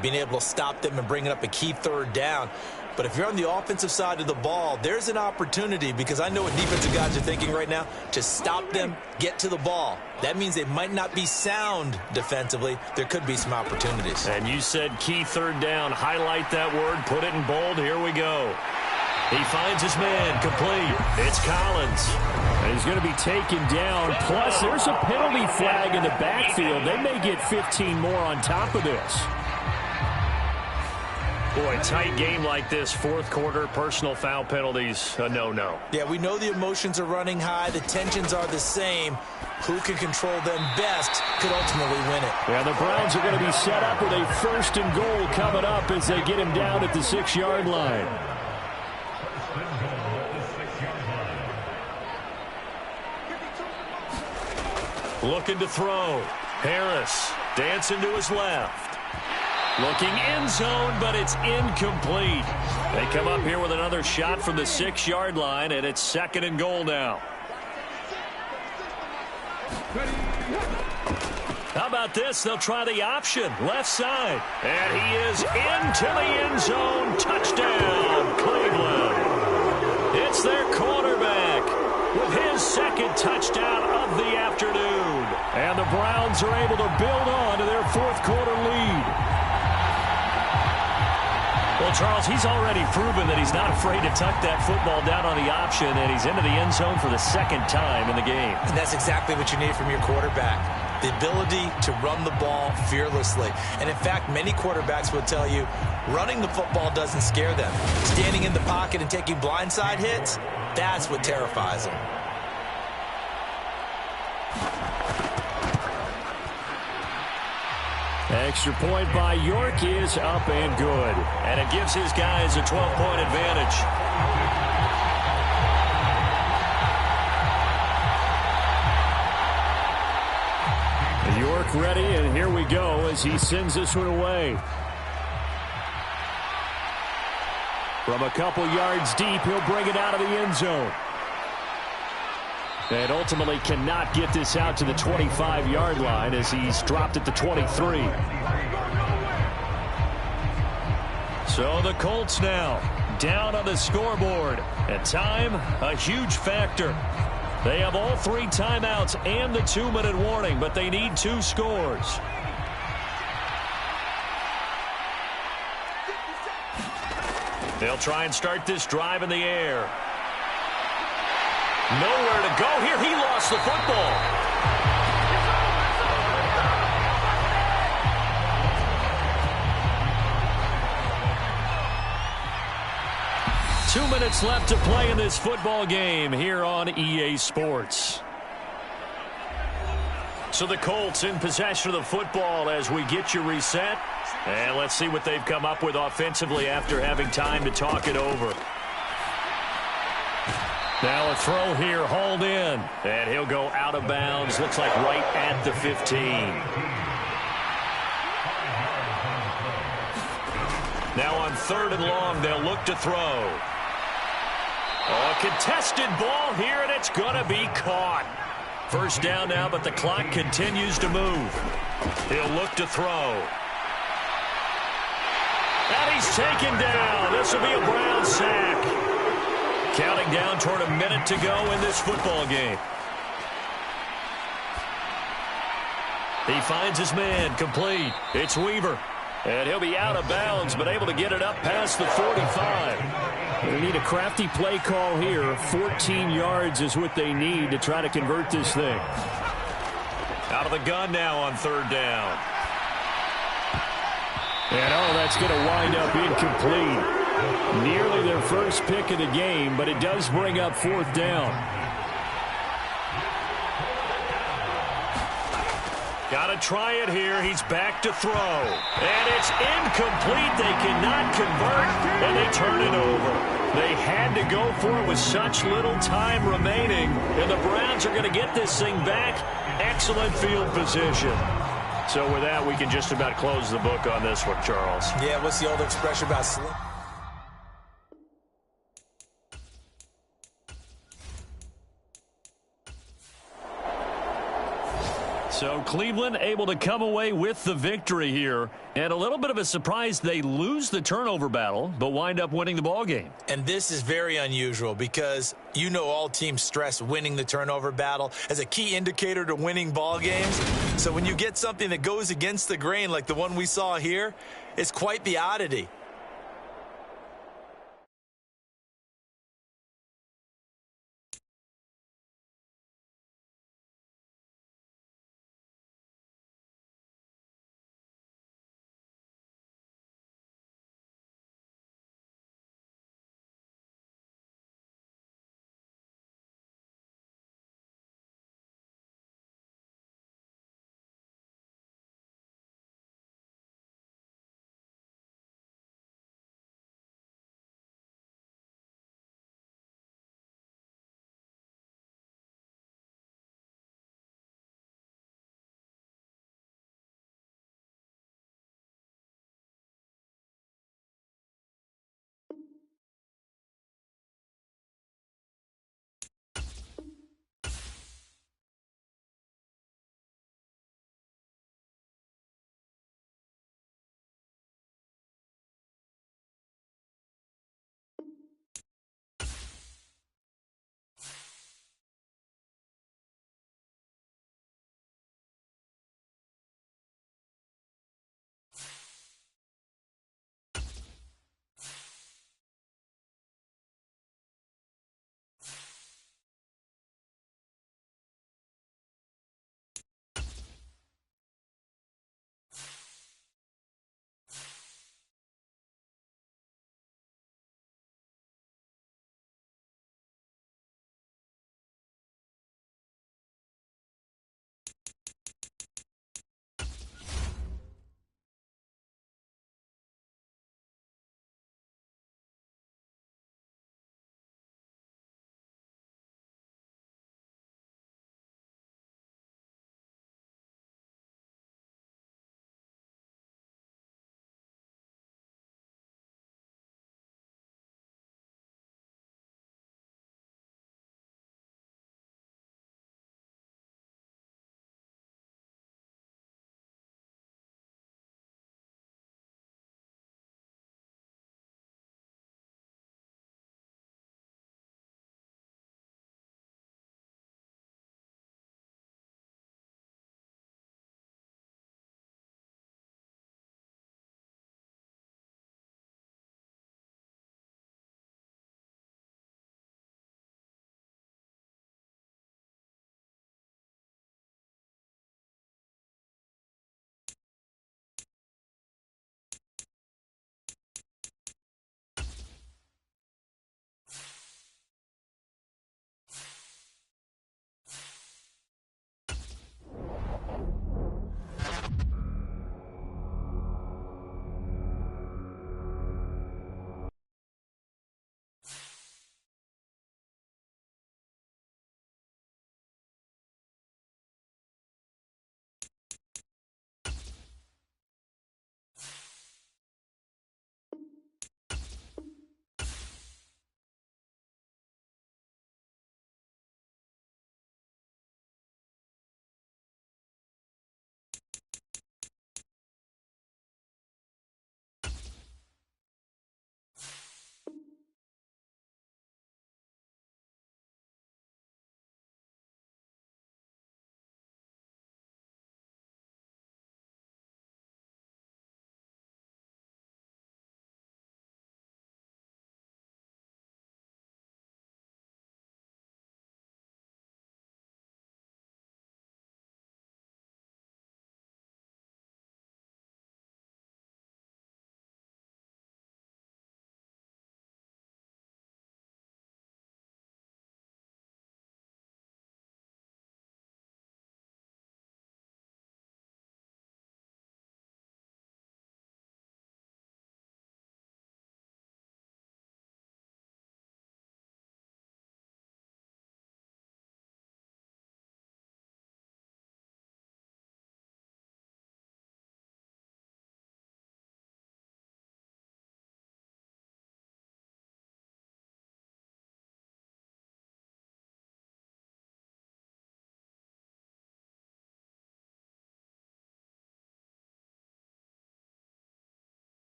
Speaker 3: Being able to stop them and bringing up a key 3rd down. But if you're on the offensive side of the ball, there's an opportunity, because I know what defensive guys are thinking right now, to stop them, get to the ball. That means they might not be sound defensively. There could be some opportunities.
Speaker 2: And you said key 3rd down. Highlight that word. Put it in bold. Here we go. He finds his man. Complete. It's Collins.
Speaker 5: And he's going to be taken down. Plus, there's a penalty flag in the backfield. They may get 15 more on top of this.
Speaker 2: Boy, tight game like this, 4th quarter, personal foul penalties, a no-no.
Speaker 3: Yeah, we know the emotions are running high. The tensions are the same. Who can control them best could ultimately win it.
Speaker 5: Yeah, the Browns are going to be set up with a 1st and goal coming up as they get him down at the 6-yard line.
Speaker 2: Looking to throw. Harris dancing to his left. Looking end zone, but it's incomplete. They come up here with another shot from the 6-yard line, and it's 2nd and goal now. How about this? They'll try the option. Left side. And he is into the end zone. Touchdown, Cleveland. It's their quarterback with his 2nd touchdown of the afternoon.
Speaker 5: And the Browns are able to build on to their 4th quarter lead.
Speaker 2: Well, Charles, he's already proven that he's not afraid to tuck that football down on the option, and he's into the end zone for the 2nd time in the game.
Speaker 3: And that's exactly what you need from your quarterback, the ability to run the ball fearlessly. And, in fact, many quarterbacks will tell you running the football doesn't scare them. Standing in the pocket and taking blindside hits, that's what terrifies them.
Speaker 5: Extra point by York is up and good.
Speaker 2: And it gives his guys a 12-point advantage.
Speaker 5: York ready, and here we go as he sends this one away. From a couple yards deep, he'll bring it out of the end zone. And ultimately cannot get this out to the 25-yard line as he's dropped at the 23.
Speaker 2: So the Colts now down on the scoreboard. And time, a huge factor. They have all 3 timeouts and the 2-minute warning, but they need 2 scores. They'll try and start this drive in the air. Nowhere to go here. He lost the football. Two minutes left to play in this football game here on EA Sports. So the Colts in possession of the football as we get you reset. And let's see what they've come up with offensively after having time to talk it over. Now a throw here, hauled in. And he'll go out of bounds. Looks like right at the 15. Now on 3rd and long, they'll look to throw. Oh, a contested ball here, and it's going to be caught. First down now, but the clock continues to move. He'll look to throw. And he's taken down. This will be a Brown sack. Counting down toward a minute to go in this football game. He finds his man, complete. It's Weaver. And he'll be out of bounds, but able to get it up past the 45. They need a crafty play call here. 14 yards is what they need to try to convert this thing. Out of the gun now on third down. And, that's going to wind up incomplete. Nearly their first pick of the game, but it does bring up fourth down. Got to try it here. He's back to throw. And it's incomplete. They cannot convert, and they turn it over. They had to go for it with such little time remaining, and the Browns are going to get this thing back. Excellent field position. So with that, we can just about close the book on this one, Charles.
Speaker 3: Yeah, what's the old expression about slip?
Speaker 2: So Cleveland able to come away with the victory here. And a little bit of a surprise, they lose the turnover battle, but wind up winning the ball game.
Speaker 3: And this is very unusual because all teams stress winning the turnover battle as a key indicator to winning ball games. So when you get something that goes against the grain like the one we saw here, it's quite the oddity.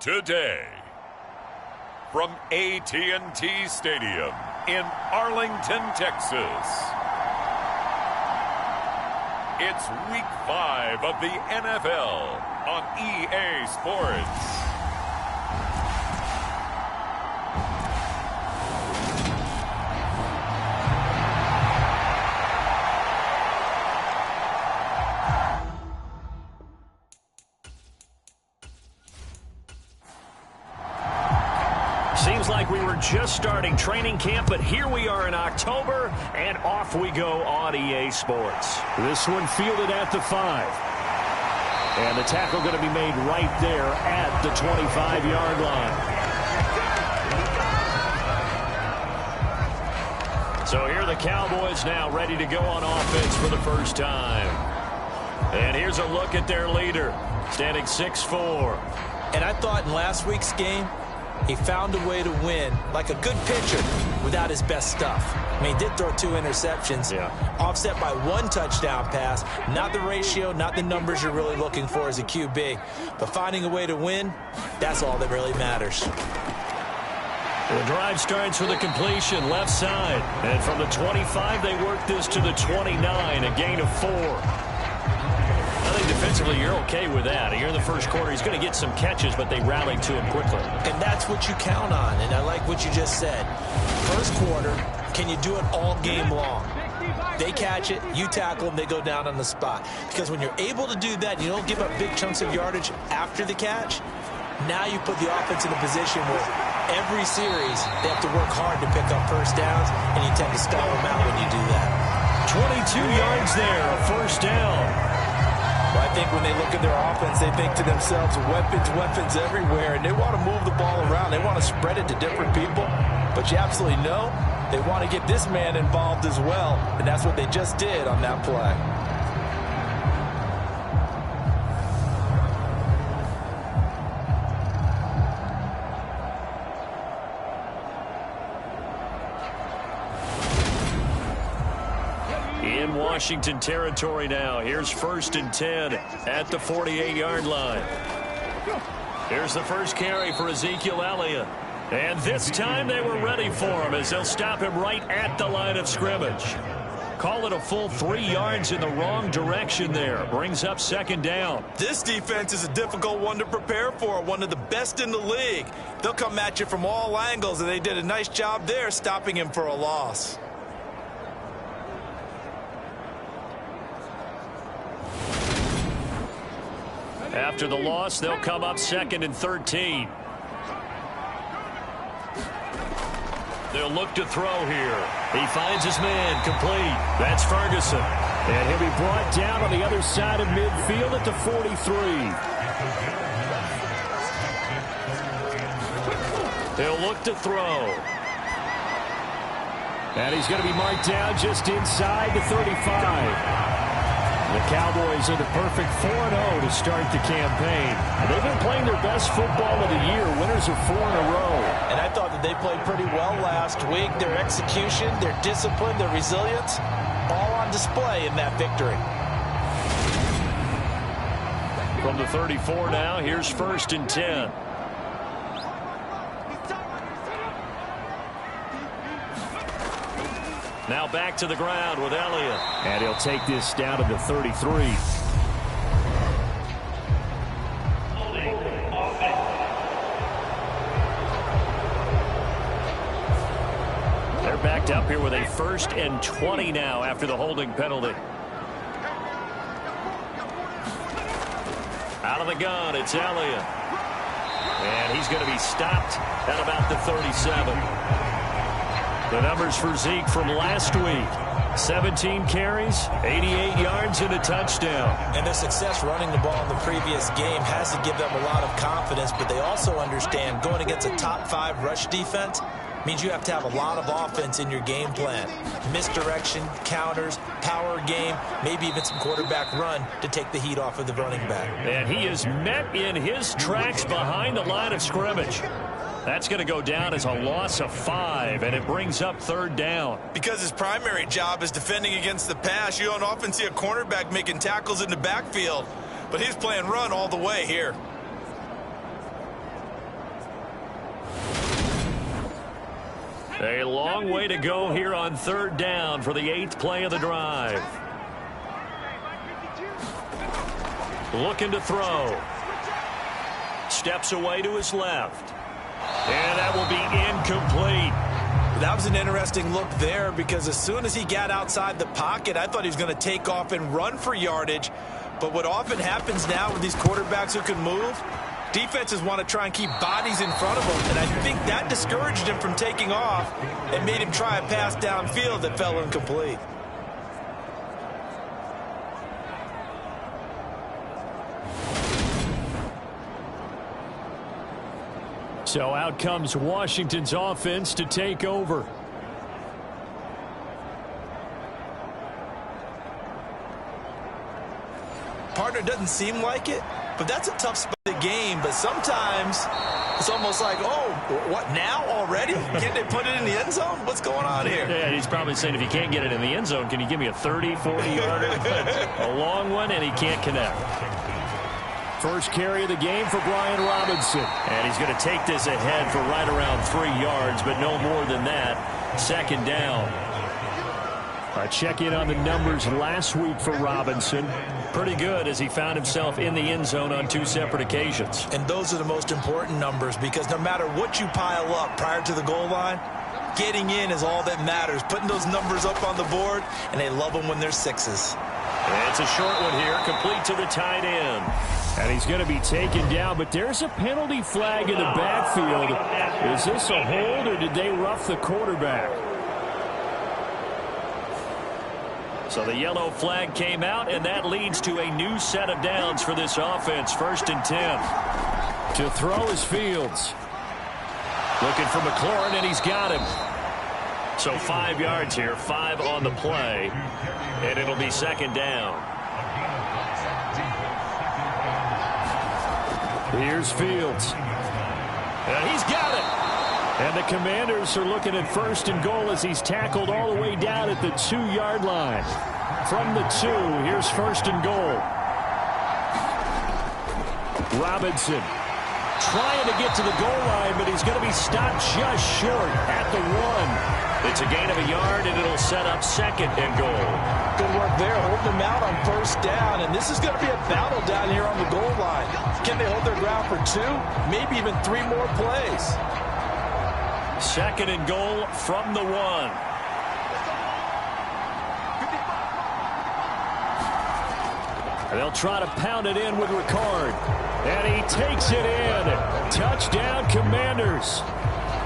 Speaker 1: today. From AT&T Stadium in Arlington, Texas. It's Week 5 of the NFL on EA Sports.
Speaker 2: Seems like we were just starting training camp, but here we are in October, and off we go on EA Sports.
Speaker 5: This one fielded at the 5. And the tackle going to be made right there at the 25-yard line.
Speaker 2: So here are the Cowboys now ready to go on offense for the first time. And here's a look at their leader, standing 6'4".
Speaker 3: And I thought in last week's game, he found a way to win like a good pitcher without his best stuff. I mean, he did throw 2 interceptions, offset by 1 touchdown pass. Not the ratio, not the numbers you're really looking for as a QB. But finding a way to win, that's all that really matters.
Speaker 2: The drive starts with a completion left side. And from the 25, they work this to the 29, a gain of 4. I think defensively you're okay with that. Here in the first quarter, he's going to get some catches, but they rallied to him quickly.
Speaker 3: And that's what you count on, and I like what you just said. First quarter, can you do it all game long? They catch it, you tackle them, they go down on the spot. Because when you're able to do that, you don't give up big chunks of yardage after the catch, now you put the offense in a position where every series they have to work hard to pick up first downs, and you tend to stall them out when you do that.
Speaker 2: 22 yards there, a first down.
Speaker 4: Well, I think when they look at their offense, they think to themselves, weapons everywhere, and they want to move the ball around. They want to spread it to different people, but you absolutely know they want to get this man involved as well, and that's what they just did on that play.
Speaker 2: In Washington territory now. Here's 1st and 10 at the 48-yard line. Here's the first carry for Ezekiel Elliott. And this time they were ready for him as they'll stop him right at the line of scrimmage. Call it a full 3 yards in the wrong direction there. Brings up 2nd down.
Speaker 4: This defense is a difficult one to prepare for, one of the best in the league. They'll come at you from all angles, and they did a nice job there stopping him for a loss.
Speaker 2: After the loss, they'll come up 2nd and 13. They'll look to throw here. He finds his man complete. That's Ferguson.
Speaker 5: And he'll be brought down on the other side of midfield at the 43.
Speaker 2: They'll look to throw.
Speaker 5: And he's going to be marked down just inside the 35. The Cowboys are the perfect 4-0 to start the campaign. They've been playing their best football of the year. Winners of 4 in a row.
Speaker 3: And I thought that they played pretty well last week. Their execution, their discipline, their resilience, all on display in that victory.
Speaker 2: From the 34 now, here's 1st and 10. Now back to the ground with Elliott.
Speaker 5: And he'll take this down to the 33.
Speaker 2: They're backed up here with a 1st and 20 now after the holding penalty. Out of the gun, it's Elliott. And he's going to be stopped at about the 37. The numbers for Zeke from last week. 17 carries, 88 yards, and a touchdown.
Speaker 3: And their success running the ball in the previous game has to give them a lot of confidence, but they also understand going against a top 5 rush defense means you have to have a lot of offense in your game plan. Misdirection, counters, power game, maybe even some quarterback run to take the heat off of the running back.
Speaker 2: And he is met in his tracks behind the line of scrimmage. That's going to go down as a loss of 5, and it brings up 3rd down.
Speaker 4: Because his primary job is defending against the pass, you don't often see a cornerback making tackles in the backfield. But he's playing run all the way here.
Speaker 2: A long way to go here on third down for the 8th play of the drive. Looking to throw. Steps away to his left. And that will be incomplete.
Speaker 4: That was an interesting look there because as soon as he got outside the pocket, I thought he was going to take off and run for yardage. But what often happens now with these quarterbacks who can move, defenses want to try and keep bodies in front of them. And I think that discouraged him from taking off and made him try a pass downfield that fell incomplete.
Speaker 2: So out comes Washington's offense to take over.
Speaker 4: Partner doesn't seem like it, but that's a tough spot in the game. But sometimes it's almost like, oh, what now already? Can't they put it in the end zone? What's going on here?
Speaker 2: Yeah, he's probably saying if you can't get it in the end zone, can you give me a 30, 40-yarder? A long one, and he can't connect. First carry of the game for Brian Robinson. And he's going to take this ahead for right around 3 yards, but no more than that. Second down. A check-in on the numbers last week for Robinson. Pretty good as he found himself in the end zone on 2 separate occasions.
Speaker 4: And those are the most important numbers because no matter what you pile up prior to the goal line, getting in is all that matters. Putting those numbers up on the board, and they love them when they're 6s.
Speaker 2: And it's a short one here, complete to the tight end. And he's going to be taken down, but there's a penalty flag in the backfield. Is this a hold, or did they rough the quarterback? So the yellow flag came out, and that leads to a new set of downs for this offense. 1st and 10. To throw is Fields. Looking for McLaurin, and he's got him. So 5 yards here, 5 on the play, and it'll be second down. Here's Fields. And he's got it. And the Commanders are looking at 1st and goal as he's tackled all the way down at the 2-yard line. From the 2, here's 1st and goal. Robinson trying to get to the goal line, but he's going to be stopped just short at the 1. It's a gain of a yard, and it'll set up 2nd and goal.
Speaker 4: Good work there, holding them out on 1st down, and this is going to be a battle down here on the goal line. Can they hold their ground for 2, maybe even 3 more plays?
Speaker 2: 2nd and goal from the 1. And they'll try to pound it in with Ricard. And he takes it in. Touchdown, Commanders.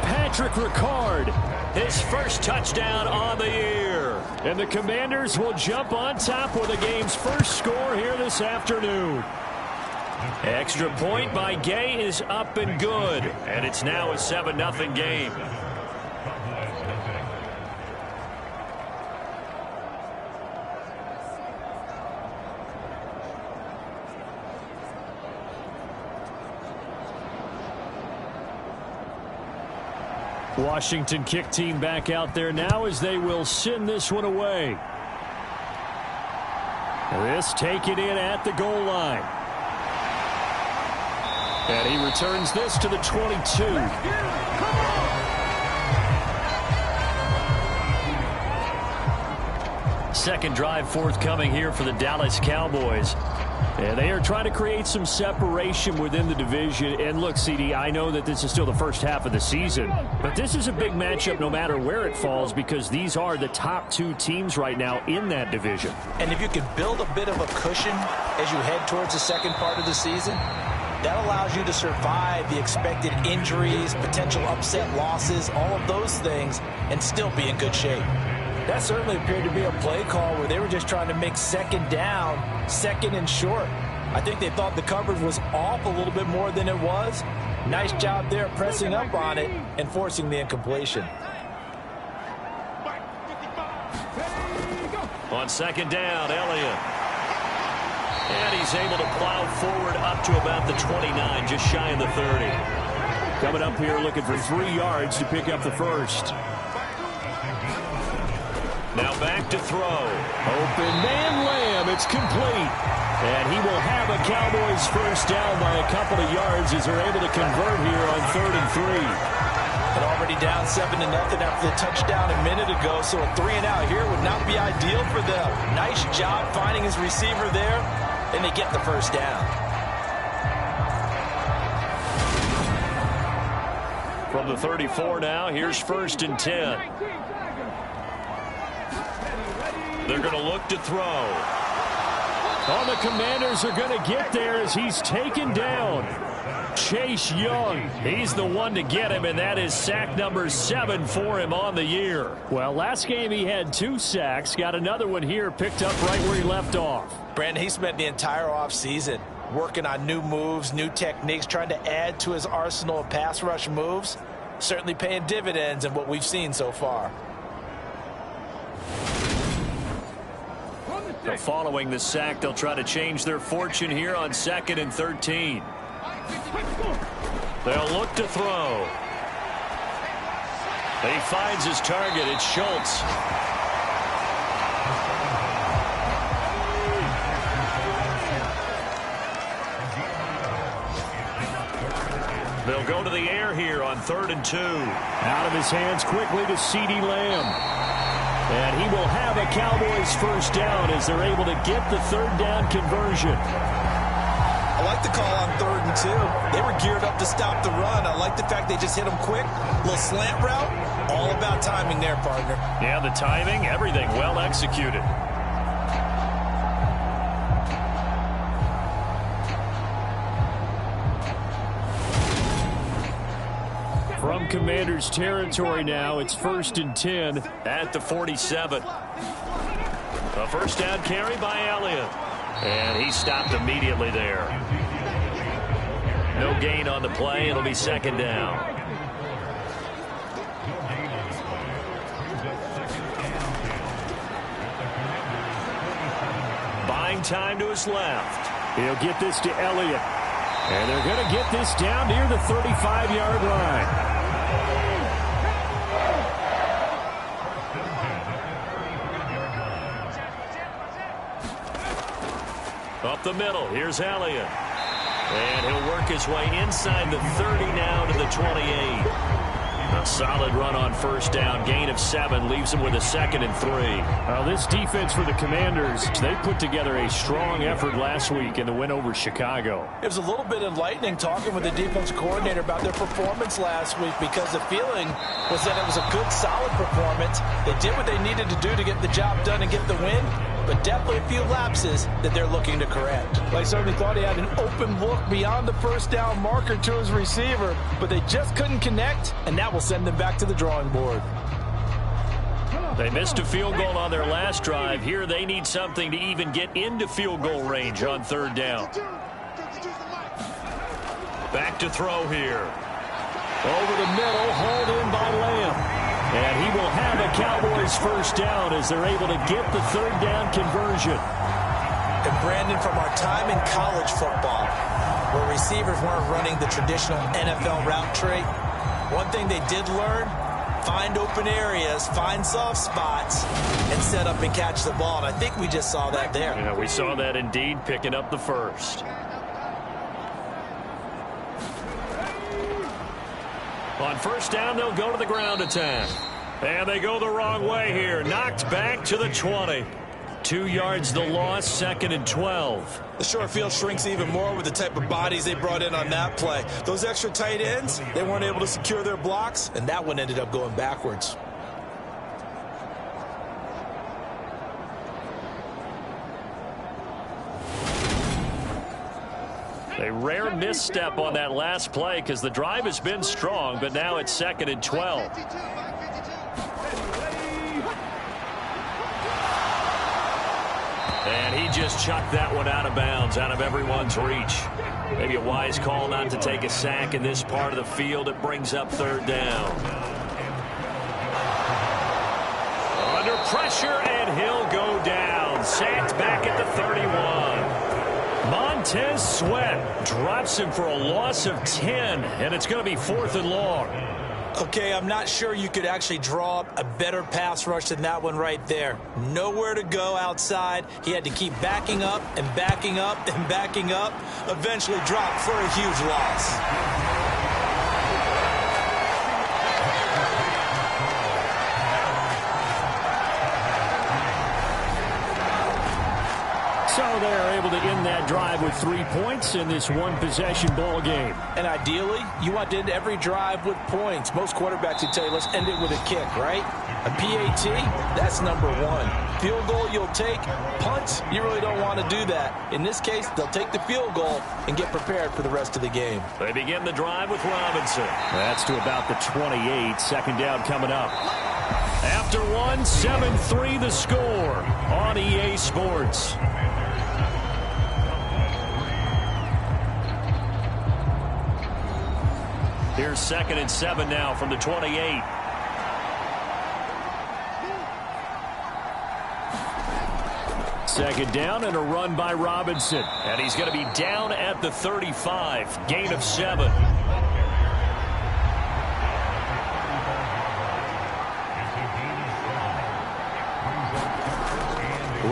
Speaker 2: Patrick Ricard, his first touchdown on the year. And the Commanders will jump on top with the game's first score here this afternoon. Extra point by Gay is up and good. And it's now a 7-0 game. Washington kick team back out there now as they will send this one away. This taken in at the goal line. And he returns this to the 22. Second drive forthcoming here for the Dallas Cowboys. And they are trying to create some separation within the division. And look, CD, I know that this is still the first half of the season, but this is a big matchup no matter where it falls because these are the top 2 teams right now in that division.
Speaker 4: And if you can build a bit of a cushion as you head towards the second part of the season, that allows you to survive the expected injuries, potential upset losses, all of those things, and still be in good shape. That certainly appeared to be a play call where they were just trying to make 2nd down, 2nd and short. I think they thought the coverage was off a little bit more than it was. Nice job there pressing up on it and forcing the incompletion.
Speaker 2: On 2nd down, Elliott. And he's able to plow forward up to about the 29, just shy of the 30. Coming up here looking for 3 yards to pick up the first. Now back to throw. Open man, Lamb. It's complete. And he will have a Cowboys first down by a couple of yards as they're able to convert here on 3rd and 3.
Speaker 4: And already down 7-0 after the touchdown a minute ago, so a 3-and-out here would not be ideal for them. Nice job finding his receiver there, and they get the first down.
Speaker 2: From the 34 now, here's 1st and 10. They're going to look to throw.
Speaker 5: Oh, the Commanders are going to get there as he's taken down. Chase Young, he's the one to get him, and that is sack number 7 for him on the year. Well, last game he had 2 sacks. Got another one here, picked up right where he left off.
Speaker 3: Brandon, he spent the entire offseason working on new moves, new techniques, trying to add to his arsenal of pass rush moves. Certainly paying dividends in what we've seen so far.
Speaker 2: So following the sack, they'll try to change their fortune here on 2nd and 13. They'll look to throw. He finds his target. It's Schultz. They'll go to the air here on 3rd and 2.
Speaker 5: Out of his hands quickly to CeeDee Lamb. And he will have a Cowboys first down as they're able to get the 3rd down conversion.
Speaker 4: I like the call on 3rd and 2. They were geared up to stop the run. I like the fact they just hit them quick. Little slant route. All about timing there, partner.
Speaker 2: Yeah, the timing, everything well executed.
Speaker 5: From Commanders territory now, it's 1st and 10
Speaker 2: at the 47. A first down carry by Elliott. And he stopped immediately there. No gain on the play. It'll be 2nd down. Buying time to his left.
Speaker 5: He'll get this to Elliott. And they're going to get this down near the 35-yard line.
Speaker 2: Up the middle, here's Elliott. And he'll work his way inside the 30 now to the 28. A solid run on first down. Gain of 7 leaves him with a 2nd and 3.
Speaker 5: Well, this defense for the Commanders, they put together a strong effort last week in the win over Chicago.
Speaker 3: It was a little bit enlightening talking with the defensive coordinator about their performance last week because the feeling was that it was a good, solid performance. They did what they needed to do to get the job done and get the win, but definitely a few lapses that they're looking to correct.
Speaker 4: I certainly thought he had an open look beyond the first down marker to his receiver, but they just couldn't connect, and that will send them back to the drawing board.
Speaker 2: They missed a field goal on their last drive. Here they need something to even get into field goal range on 3rd down. Back to throw here.
Speaker 5: Over the middle, hauled in by Lamb. And he will have a Cowboys first down as they're able to get the 3rd down conversion.
Speaker 3: And Brandon, from our time in college football, where receivers weren't running the traditional NFL route tree, one thing they did learn, find open areas, find soft spots, and set up and catch the ball. And I think we just saw that there.
Speaker 2: Yeah, we saw that indeed, picking up the first. On first down, they'll go to the ground attack. And they go the wrong way here. Knocked back to the 20. 2 yards the loss, 2nd and 12.
Speaker 4: The short field shrinks even more with the type of bodies they brought in on that play. Those extra tight ends, they weren't able to secure their blocks,
Speaker 3: and that one ended up going backwards.
Speaker 2: A rare misstep on that last play because the drive has been strong, but now it's 2nd and 12. And he just chucked that one out of bounds, out of everyone's reach. Maybe a wise call not to take a sack in this part of the field. It brings up 3rd down. Under pressure, and he'll go down. Sacked back at the 31. Montez Sweat drops him for a loss of 10, and it's going to be 4th and long.
Speaker 3: Okay, I'm not sure you could actually draw up a better pass rush than that one right there. Nowhere to go outside. He had to keep backing up and backing up and backing up. Eventually dropped for a huge loss.
Speaker 2: So they're able to end that drive with 3 points in this one-possession ball game.
Speaker 3: And ideally, you want to end every drive with points. Most quarterbacks would tell you, let's end it with a kick, right? A PAT, that's number one. Field goal you'll take. Punts, you really don't want to do that. In this case, they'll take the field goal and get prepared for the rest of the game.
Speaker 2: They begin the drive with Robinson. That's to about the 28. Second down coming up. After one, 7-3 the score on EA Sports. Here's 2nd and 7 now from the 28. Second down and a run by Robinson. And he's going to be down at the 35. Gain of 7.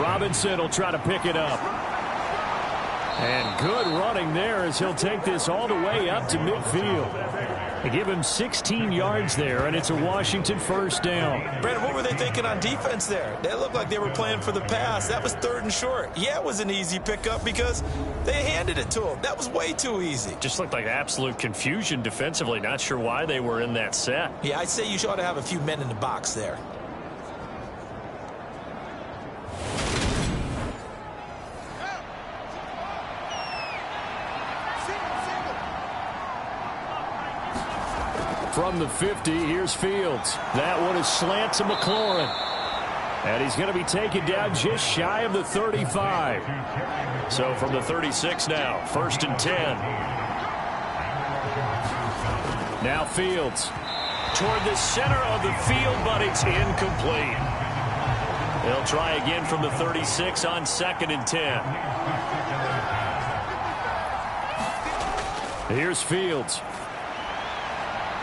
Speaker 2: Robinson will try to pick it up. And good running there as he'll take this all the way up to midfield. They give him 16 yards there, and it's a Washington first down.
Speaker 3: Brandon, what were they thinking on defense there? They looked like they were playing for the pass. That was 3rd and short. Yeah, it was an easy pickup because they handed it to him. That was way too easy.
Speaker 2: Just looked like absolute confusion defensively. Not sure why they were in that set.
Speaker 3: Yeah, I'd say you ought to have a few men in the box there.
Speaker 2: From the 50, here's Fields. That one is slant to McLaurin. And he's going to be taken down just shy of the 35. So from the 36 now, 1st and 10. Now Fields toward the center of the field, but it's incomplete. They'll try again from the 36 on 2nd and 10. Here's Fields.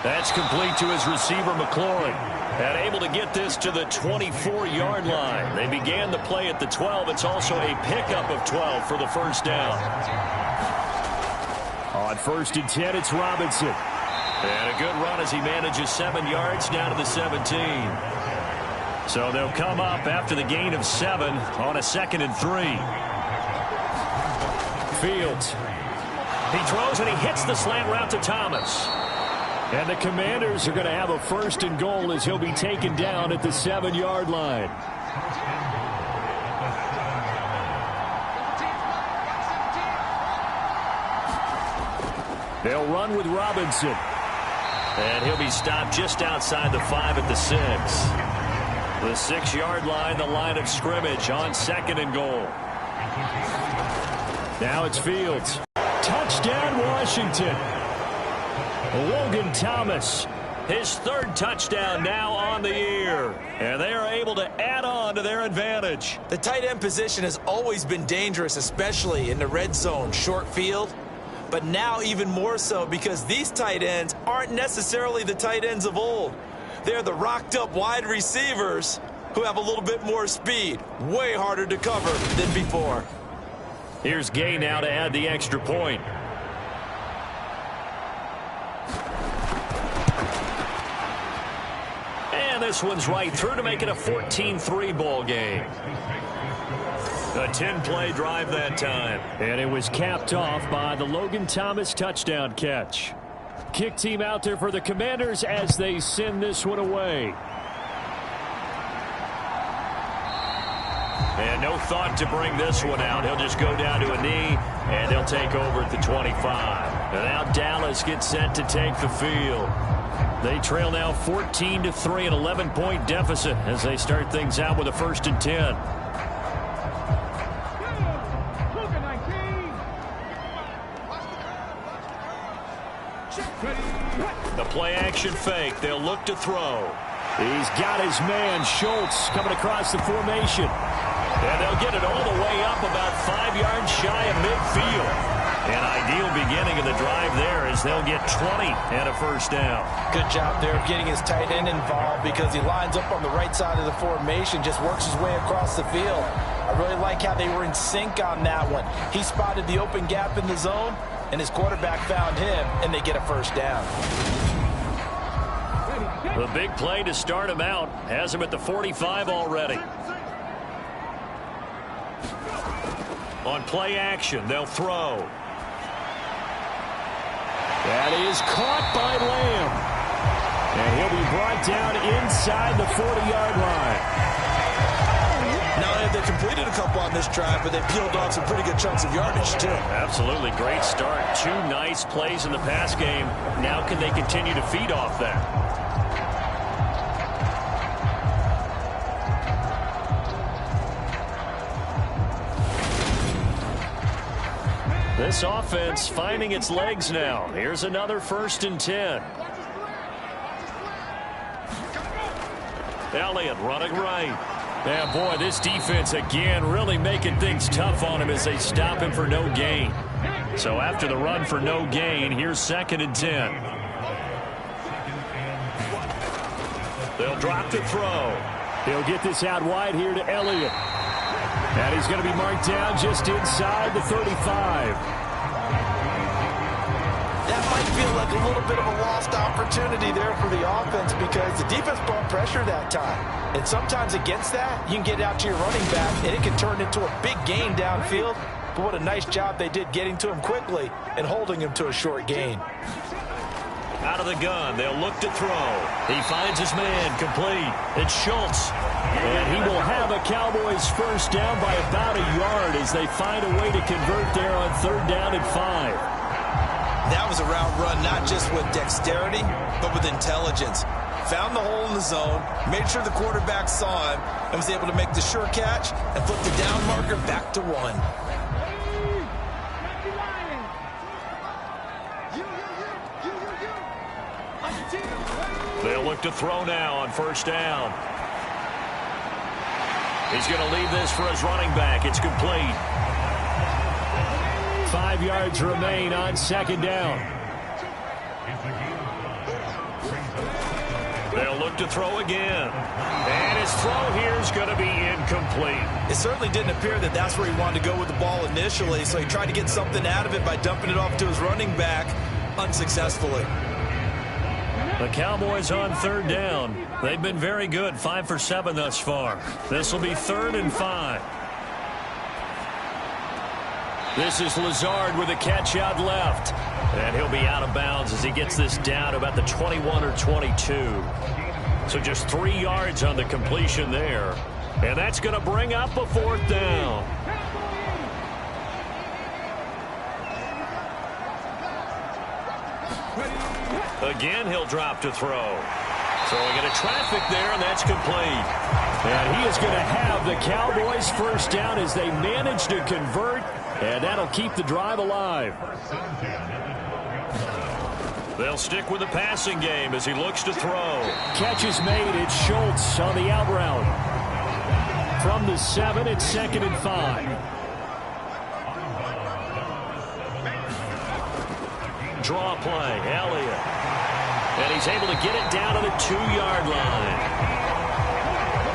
Speaker 2: That's complete to his receiver, McLaurin. And able to get this to the 24-yard line. They began the play at the 12. It's also a pickup of 12 for the first down. On 1st and 10, it's Robinson. And a good run as he manages 7 yards down to the 17. So they'll come up after the gain of 7 on a 2nd and 3. Fields. He throws and he hits the slant route to Thomas. And the Commanders are going to have a 1st and goal as he'll be taken down at the 7-yard line. They'll run with Robinson. And he'll be stopped just outside the 5 at the 6. The 6-yard line, the line of scrimmage on 2nd and goal. Now it's Fields. Touchdown, Washington. Logan Thomas, his 3rd touchdown now on the year. And they are able to add on to their advantage.
Speaker 3: The tight end position has always been dangerous, especially in the red zone, short field. But now even more so because these tight ends aren't necessarily the tight ends of old. They're the rocked-up wide receivers who have a little bit more speed. Way harder to cover than before.
Speaker 2: Here's Gay now to add the extra point. This one's right through to make it a 14-3 ball game. A 10-play drive that time. And it was capped off by the Logan Thomas touchdown catch. Kick team out there for the Commanders as they send this one away. And no thought to bring this one out. He'll just go down to a knee, and they'll take over at the 25. And now Dallas gets set to take the field. They trail now 14-3, an 11-point deficit as they start things out with a 1st and 10. The play action fake. They'll look to throw. He's got his man, Schultz, coming across the formation. And they'll get it all the way up about 5 yards shy of midfield. An ideal beginning of the drive there as they'll get 20 and a 1st down.
Speaker 3: Good job there of getting his tight end involved because he lines up on the right side of the formation, just works his way across the field. I really like how they were in sync on that one. He spotted the open gap in the zone, and his quarterback found him, and they get a 1st down.
Speaker 2: The big play to start him out has him at the 45 already. On play action, they'll throw. That is caught by Lamb. And he'll be brought down inside the 40-yard line.
Speaker 4: Not only have they completed a couple on this drive, but they've peeled off some pretty good chunks of yardage, too.
Speaker 2: Absolutely. Great start. 2 nice plays in the pass game. Now can they continue to feed off that? This offense finding its legs now. Here's another 1st and 10. Elliott running right. Yeah, boy, this defense again really making things tough on him as they stop him for no gain. So after the run for no gain, here's 2nd and 10. They'll drop to throw.
Speaker 5: He'll get this out wide here to Elliott. And he's going to be marked down just inside the 35.
Speaker 4: That might feel like a little bit of a lost opportunity there for the offense because the defense brought pressure that time. And sometimes against that, you can get out to your running back, and it can turn into a big gain downfield. But what a nice job they did getting to him quickly and holding him to a short gain.
Speaker 2: Out of the gun, they'll look to throw. He finds his man, complete. It's Schultz.
Speaker 5: And he will have a Cowboys first down by about a yard as they find a way to convert there on 3rd down and 5.
Speaker 4: That was a route run not just with dexterity, but with intelligence. Found the hole in the zone, made sure the quarterback saw him, and was able to make the sure catch and flip the down marker back to 1.
Speaker 2: They'll look to throw now on 1st down. He's going to leave this for his running back. It's complete.
Speaker 5: 5 yards remain on 2nd down.
Speaker 2: They'll look to throw again. And his throw here is going to be incomplete.
Speaker 4: It certainly didn't appear that that's where he wanted to go with the ball initially, so he tried to get something out of it by dumping it off to his running back unsuccessfully.
Speaker 2: The Cowboys on 3rd down. They've been very good, 5 for 7 thus far. This will be 3rd and 5. This is Lazard with a catch out left. And he'll be out of bounds as he gets this down about the 21 or 22. So just 3 yards on the completion there. And that's going to bring up a 4th down. Again, he'll drop to throw. Throwing into traffic there, and that's complete.
Speaker 5: And he is going to have the Cowboys first down as they manage to convert, and that'll keep the drive alive.
Speaker 2: They'll stick with the passing game as he looks to throw.
Speaker 5: Catch is made. It's Schultz on the out route. From the 7, it's 2nd and 5.
Speaker 2: Draw play, Elliott. And he's able to get it down to the 2-yard line.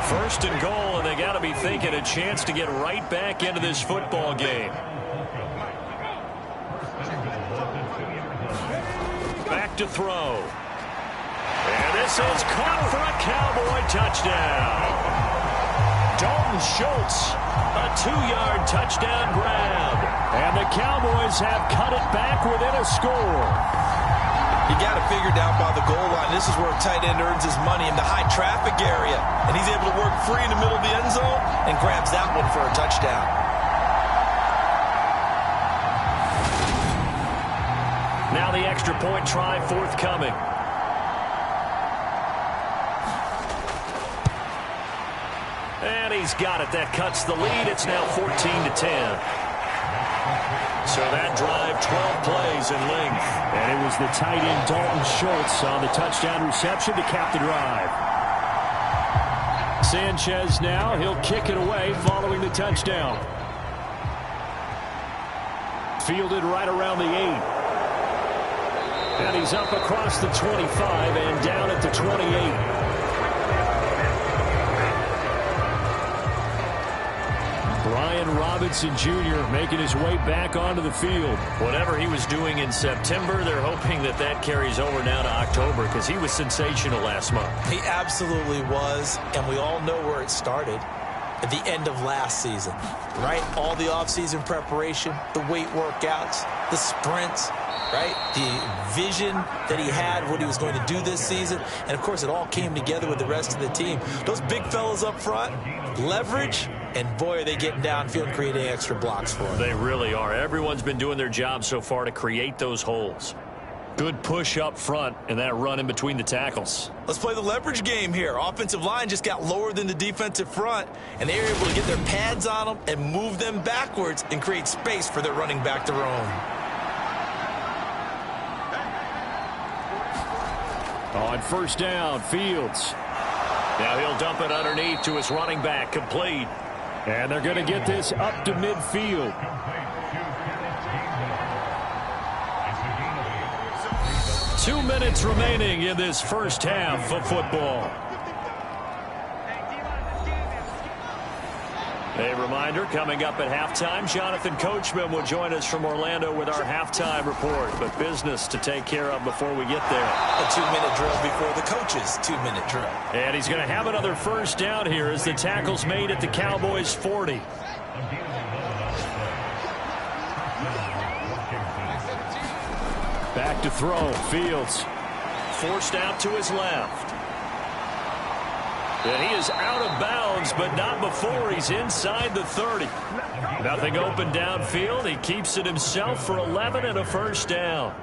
Speaker 2: 1st and goal, and they got to be thinking a chance to get right back into this football game. Back to throw. And this is caught for a Cowboy touchdown. Dalton Schultz, a 2-yard touchdown grab.
Speaker 5: And the Cowboys have cut it back within a score.
Speaker 4: You got to figure down by the goal line, this is where a tight end earns his money in the high traffic area. And he's able to work free in the middle of the end zone and grabs that one for a touchdown.
Speaker 2: Now the extra point try forthcoming. And he's got it. That cuts the lead. It's now 14-10. So that drive, 12 plays in length.
Speaker 5: And it was the tight end Dalton Schultz on the touchdown reception to cap the drive. Sanchez now, he'll kick it away following the touchdown. Fielded right around the 8. And he's up across the 25 and down at the 28. Brian Robinson Jr. making his way back onto the field.
Speaker 2: Whatever he was doing in September, they're hoping that that carries over now to October because he was sensational last month.
Speaker 4: He absolutely was, and we all know where it started.
Speaker 3: at the end of last season, right? All the offseason preparation, the weight workouts, the sprints, right? The vision that he had, what he was going to do this season. And, of course, it all came together with the rest of the team. Those big fellas up front, leverage, and, boy, are they getting downfield and creating extra blocks for him.
Speaker 2: They really are. Everyone's been doing their job so far to create those holes. Good push up front and that run in between the tackles.
Speaker 3: Let's play the leverage game here. Offensive line just got lower than the defensive front, and they were able to get their pads on them and move them backwards and create space for their running back to roam.
Speaker 2: On first down, Fields. Now he'll dump it underneath to his running back, complete. And they're going to get this up to midfield. Two minutes remaining in this first half of football. A reminder, coming up at halftime, Jonathan Coachman will join us from Orlando with our halftime report. But business to take care of before we get there.
Speaker 3: A 2-minute drill before the coach's 2-minute drill.
Speaker 2: And he's going to have another first down here as the tackle's made at the Cowboys' 40. Back to throw, Fields. Forced out to his left. And he is out of bounds, but not before he's inside the 30. Nothing open downfield. He keeps it himself for 11 and a first down.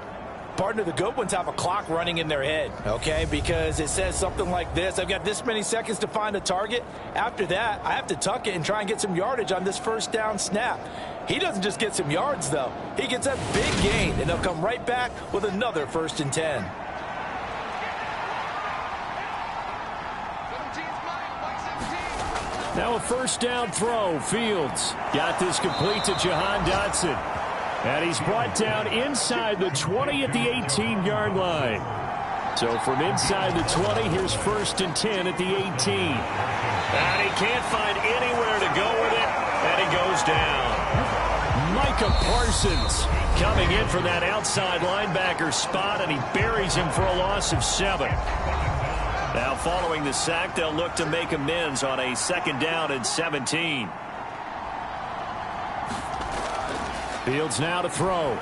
Speaker 4: Partner, the good ones have a clock running in their head, okay? Because it says something like this. I've got this many seconds to find a target. After that, I have to tuck it and try and get some yardage on this first down snap. He doesn't just get some yards, though. He gets a big gain, and they'll come right back with another 1st and 10.
Speaker 2: Now a first down throw. Fields got this complete to Jahan Dotson. And he's brought down inside the 20 at the 18-yard line. So from inside the 20, here's 1st and 10 at the 18. And he can't find anywhere to go with it, and he goes down. Micah Parsons coming in for that outside linebacker spot, and he buries him for a loss of 7. Now following the sack, they'll look to make amends on a 2nd down and 17. Fields now to throw.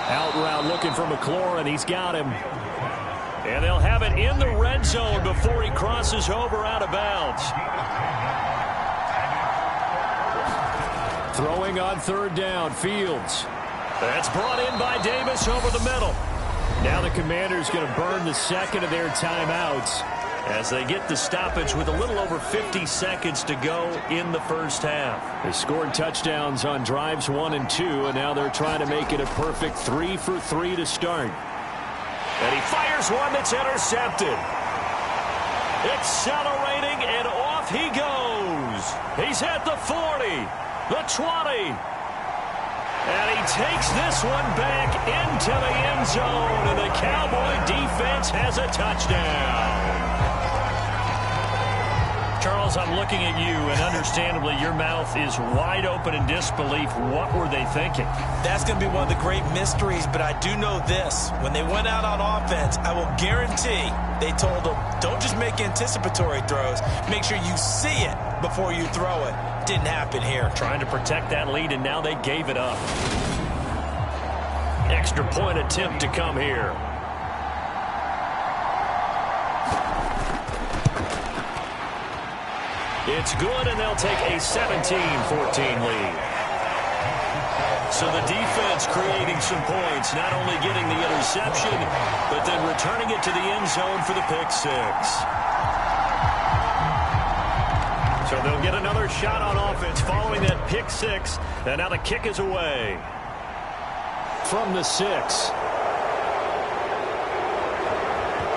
Speaker 2: Out route looking for McLaurin. He's got him. And they'll have it in the red zone before he crosses over out of bounds. Throwing on 3rd down, Fields. That's brought in by Davis over the middle. Now the Commanders going to burn the 2nd of their timeouts as they get the stoppage with a little over 50 seconds to go in the first half. They scored touchdowns on drives 1 and 2, and now they're trying to make it a perfect 3 for 3 to start. And he fires one that's intercepted. Accelerating, and off he goes. He's at the 40, the 20. And he takes this one back into the end zone, and the Cowboy defense has a touchdown. Charles, I'm looking at you, and understandably, your mouth is wide open in disbelief. What were they thinking?
Speaker 3: That's going to be one of the great mysteries, but I do know this. When they went out on offense, I will guarantee they told them, don't just make anticipatory throws. Make sure you see it before you throw it. Didn't happen here.
Speaker 2: Trying to protect that lead, and now they gave it up. Extra point attempt to come here. It's good, and they'll take a 17-14 lead. So the defense creating some points, not only getting the interception, but then returning it to the end zone for the pick 6. So they'll get another shot on offense following that pick 6, and now the kick is away. From the 6.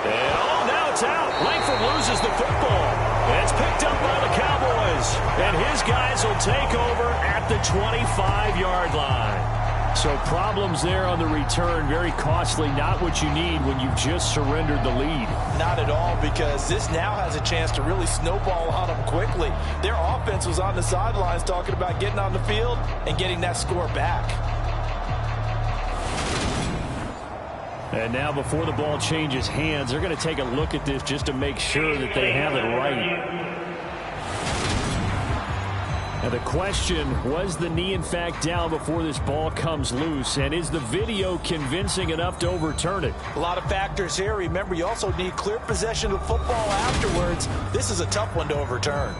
Speaker 2: And now it's out. Langford loses the football. It's picked up by the Cowboys, and his guys will take over at the 25-yard line. So problems there on the return, very costly, not what you need when you've just surrendered the lead.
Speaker 4: Not at all, because this now has a chance to really snowball on them quickly. Their offense was on the sidelines talking about getting on the field and getting that score back.
Speaker 2: And now before the ball changes hands, they're going to take a look at this just to make sure that they have it right. And the question, was the knee in fact down before this ball comes loose? And is the video convincing enough to overturn it?
Speaker 3: A lot of factors here. Remember, you also need clear possession of football afterwards. This is a tough one to overturn.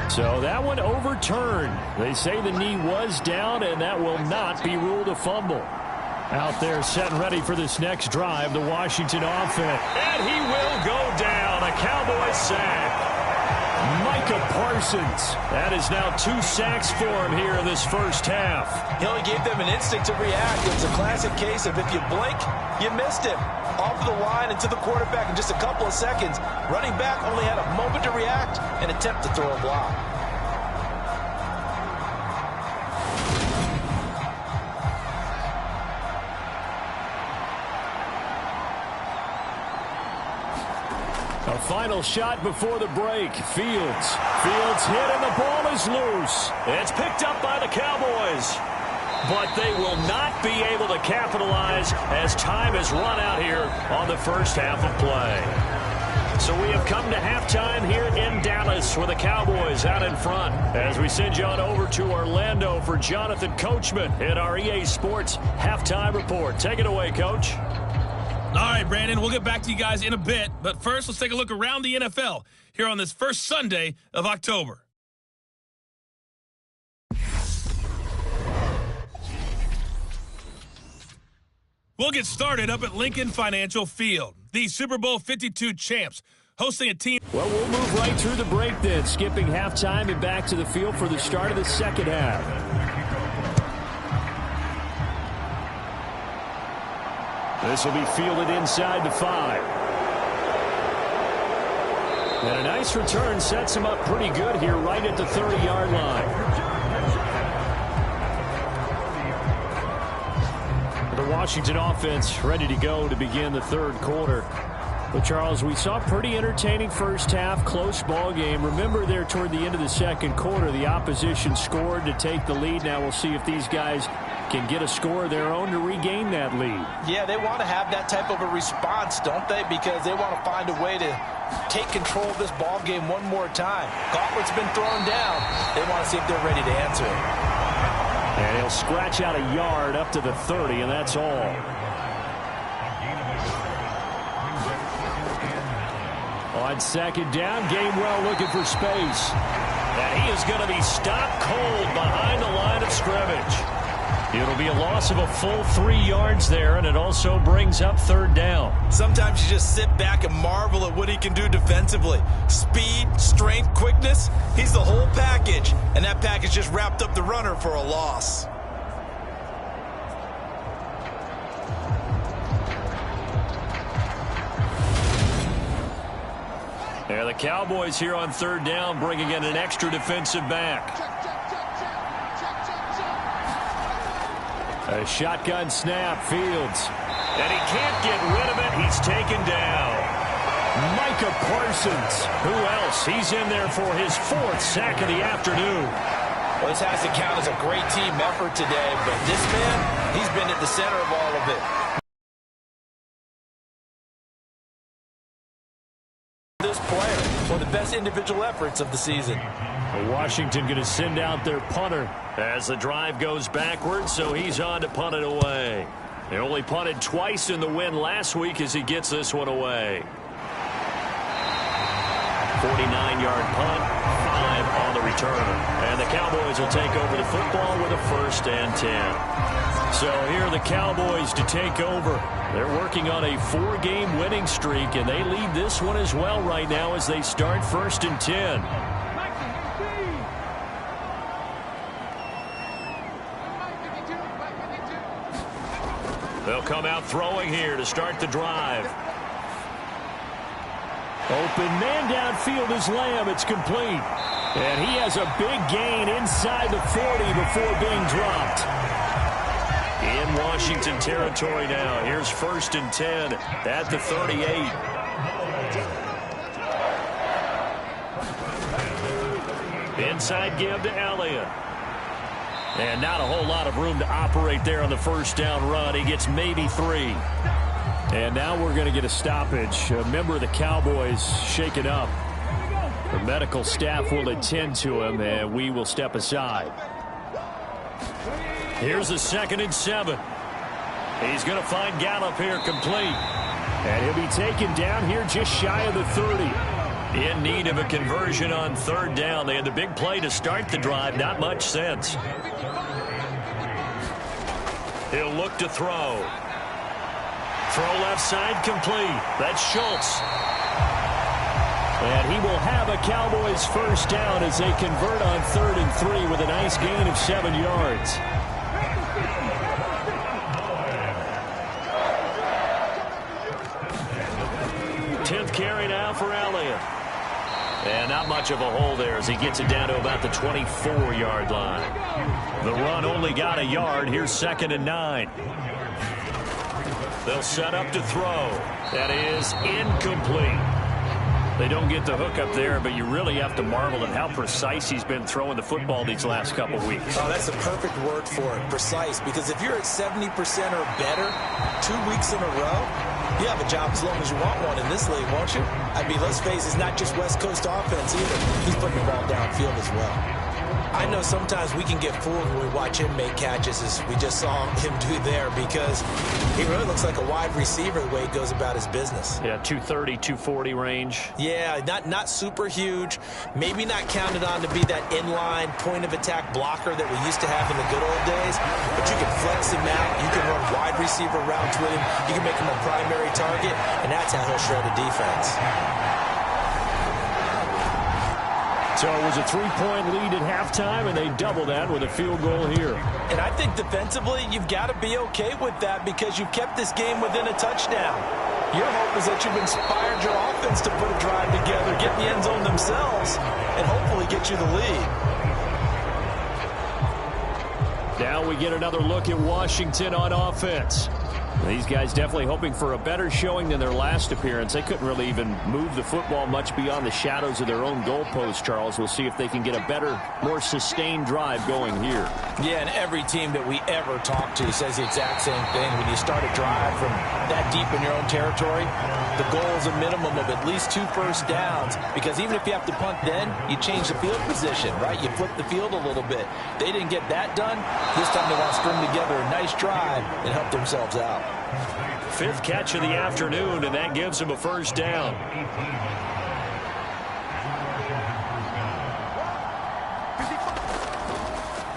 Speaker 2: So that one overturned. They say the knee was down, and that will not be ruled a fumble. Out there set and ready for this next drive, the Washington offense. And he will go down. A Cowboys sack. Micah Parsons. That is now 2 sacks for him here in this first half.
Speaker 3: He only gave them an instinct to react. It's a classic case of if you blink, you missed him. Off the line and to the quarterback in just a couple of seconds. Running back only had a moment to react and attempt to throw a block.
Speaker 2: A final shot before the break. Fields hit and the ball is loose. It's picked up by the Cowboys. But they will not be able to capitalize as time has run out here on the first half of play. So we have come to halftime here in Dallas with the Cowboys out in front as we send you on over to Orlando for Jonathan Coachman in our EA Sports Halftime Report. Take it away, Coach.
Speaker 6: All right, Brandon, we'll get back to you guys in a bit. But first, let's take a look around the NFL here on this first Sunday of October. We'll get started up at Lincoln Financial Field. The Super Bowl 52 champs hosting a team.
Speaker 2: Well, we'll move right through the break then, skipping halftime and back to the field for the start of the second half. This will be fielded inside the 5. And a nice return sets him up pretty good here right at the 30-yard line. The Washington offense ready to go to begin the third quarter. But, Charles, we saw a pretty entertaining first half, close ball game. Remember there toward the end of the second quarter, the opposition scored to take the lead. Now we'll see if these guys can get a score of their own to regain that lead.
Speaker 3: Yeah, they want to have that type of a response, don't they? Because they want to find a way to take control of this ball game one more time. Gauntlet's been thrown down. They want to see if they're ready to answer it.
Speaker 2: And he'll scratch out a yard up to the 30, and that's all. On second down, Gainwell looking for space. And he is going to be stopped cold behind the line of scrimmage. It'll be a loss of a full 3 yards there, and it also brings up third down.
Speaker 3: Sometimes you just sit back and marvel at what he can do defensively. Speed, strength, quickness, he's the whole package. And that package just wrapped up the runner for a loss.
Speaker 2: Yeah, the Cowboys here on third down bringing in an extra defensive back. A shotgun snap, Fields. And he can't get rid of it. He's taken down. Micah Parsons. Who else? He's in there for his 4th sack of the afternoon.
Speaker 3: Well, this has to count as a great team effort today, but this man, he's been at the center of all of it. This player, one of the best individual efforts of the season.
Speaker 2: Washington going to send out their punter as the drive goes backwards, so he's on to punt it away. They only punted twice in the win last week as he gets this one away. 49-yard punt, 5 on the return. And the Cowboys will take over the football with a 1st and 10. So here are the Cowboys to take over. They're working on a 4-game winning streak, and they lead this one as well right now as they start 1st and 10. They'll come out throwing here to start the drive. Open man downfield is Lamb. It's complete. And he has a big gain inside the 40 before being dropped. In Washington territory now. Here's 1st and 10 at the 38. Inside give to Elliott. And not a whole lot of room to operate there on the first down run. He gets maybe 3. And now we're going to get a stoppage. A member of the Cowboys shaken up. The medical staff will attend to him, and we will step aside. Here's a 2nd and 7. He's going to find Gallup here complete. And he'll be taken down here just shy of the 30. In need of a conversion on 3rd down. They had the big play to start the drive. Not much sense. He'll look to throw. Throw left side complete. That's Schultz. And he will have a Cowboys 1st down as they convert on 3rd and 3 with a nice gain of 7 yards. Tenth carry now for Elliott. And not much of a hole there as he gets it down to about the 24-yard line. The run only got a yard. Here's 2nd and 9. They'll set up to throw. That is incomplete. They don't get the hook up there, but you really have to marvel at how precise he's been throwing the football these last couple weeks.
Speaker 3: Oh, that's a perfect word for it, precise, because if you're at 70% or better 2 weeks in a row, you have a job as long as you want one in this league, won't you? I mean, let's face it, it's not just West Coast offense either. He's putting the ball downfield as well. I know sometimes we can get fooled when we watch him make catches, as we just saw him do there, because he really looks like a wide receiver the way he goes about his business.
Speaker 2: Yeah, 230, 240 range.
Speaker 3: Yeah, not super huge. Maybe not counted on to be that inline point-of-attack blocker that we used to have in the good old days, but you can flex him out. You can run wide receiver routes with him. You can make him a primary target, and that's how he'll shred a defense.
Speaker 2: So it was a 3-point lead at halftime, and they double that with a field goal here.
Speaker 3: And I think defensively, you've got to be okay with that because you've kept this game within a touchdown. Your hope is that you've inspired your offense to put a drive together, get in the end zone themselves, and hopefully get you the lead.
Speaker 2: Now we get another look at Washington on offense. These guys definitely hoping for a better showing than their last appearance. They couldn't really even move the football much beyond the shadows of their own goalpost, Charles. We'll see if they can get a better, more sustained drive going here.
Speaker 3: Yeah, and every team that we ever talk to says the exact same thing. When you start a drive from that deep in your own territory, the goal is a minimum of at least 2 first downs, because even if you have to punt then, you change the field position, right? You flip the field a little bit. They didn't get that done. This time they want to string together a nice drive and help themselves out.
Speaker 2: 5th catch of the afternoon, and that gives him a 1st down.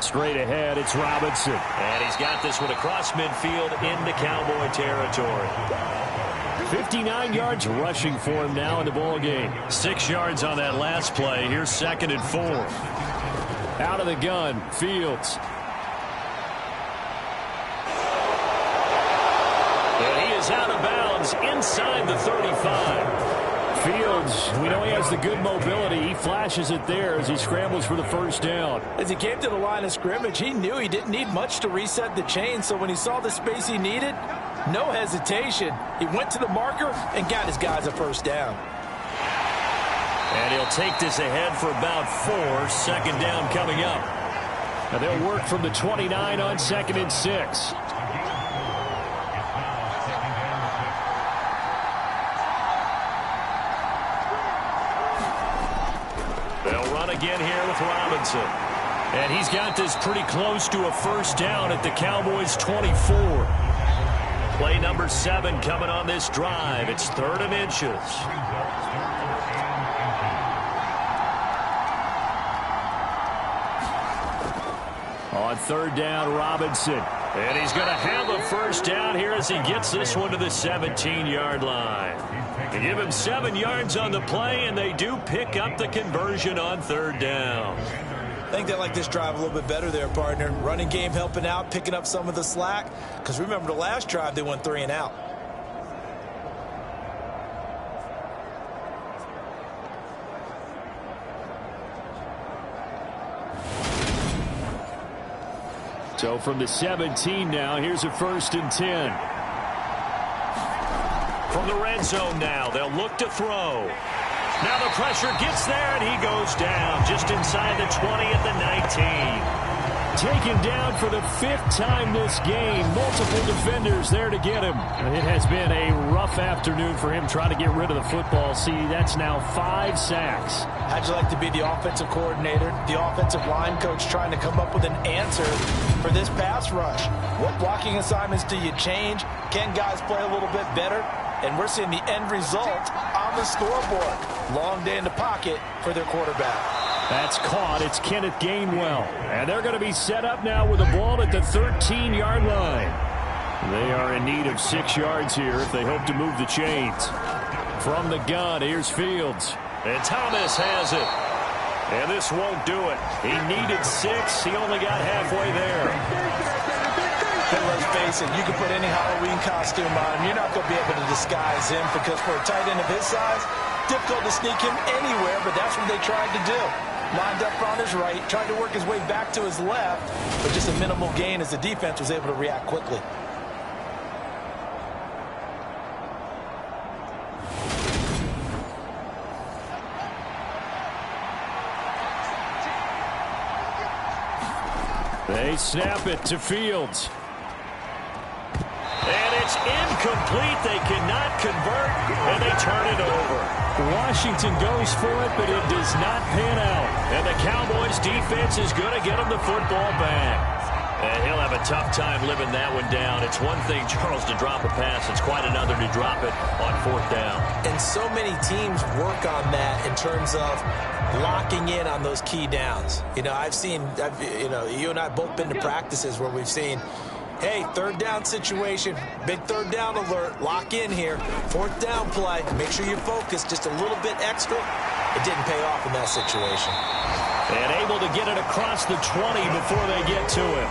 Speaker 2: Straight ahead, it's Robinson. And he's got this one across midfield into Cowboy territory. 59 yards rushing for him now in the ball game. 6 yards on that last play. Here's 2nd and 4. Out of the gun, Fields. Out of bounds inside the 35. Fields, we know he has the good mobility. He flashes it there as he scrambles for the 1st down.
Speaker 3: As he came to the line of scrimmage, he knew he didn't need much to reset the chain, so when he saw the space he needed, no hesitation. He went to the marker and got his guys a 1st down.
Speaker 2: And he'll take this ahead for about 4. 2nd down coming up. And they'll work from the 29 on 2nd and 6. Again here with Robinson. And he's got this pretty close to a 1st down at the Cowboys' 24. Play number 7 coming on this drive. It's 3rd and inches. On 3rd down, Robinson. And he's going to have a 1st down here as he gets this one to the 17-yard line. They give him 7 yards on the play, and they do pick up the conversion on 3rd down.
Speaker 3: I think they like this drive a little bit better there, partner. Running game helping out, picking up some of the slack. Because remember the last drive, they went 3 and out.
Speaker 2: So from the 17 now, here's a 1st and 10. From the red zone now, they'll look to throw. Now the pressure gets there, and he goes down just inside the 20 at the 19. Taken down for the 5th time this game. Multiple defenders there to get him. It has been a rough afternoon for him trying to get rid of the football. See, that's now 5 sacks.
Speaker 3: How'd you like to be the offensive coordinator, the offensive line coach trying to come up with an answer for this pass rush? What blocking assignments do you change? Can guys play a little bit better? And we're seeing the end result on the scoreboard. Long day in the pocket for their quarterback.
Speaker 2: That's caught. It's Kenneth Gainwell. And they're going to be set up now with the ball at the 13-yard line. They are in need of 6 yards here if they hope to move the chains. From the gun, here's Fields. And Thomas has it. And this won't do it. He needed 6. He only got halfway there.
Speaker 3: But let's face it, you can put any Halloween costume on. You're not going to be able to disguise him because for a tight end of his size, difficult to sneak him anywhere, but that's what they tried to do. Lined up on his right, tried to work his way back to his left, but just a minimal gain as the defense was able to react quickly.
Speaker 2: They snap it to Fields. And it's incomplete. They cannot convert, and they turn it over. Washington goes for it, but it does not pan out. And the Cowboys' defense is going to get them the football back. And he'll have a tough time living that one down. It's one thing, Charles, to drop a pass. It's quite another to drop it on 4th down.
Speaker 3: And so many teams work on that in terms of locking in on those key downs. You know, you and I have both been to practices where we've seen, hey, 3rd down situation, big 3rd down alert, lock in here, 4th down play, make sure you focus just a little bit extra. It didn't pay off in that situation.
Speaker 2: And able to get it across the 20 before they get to him.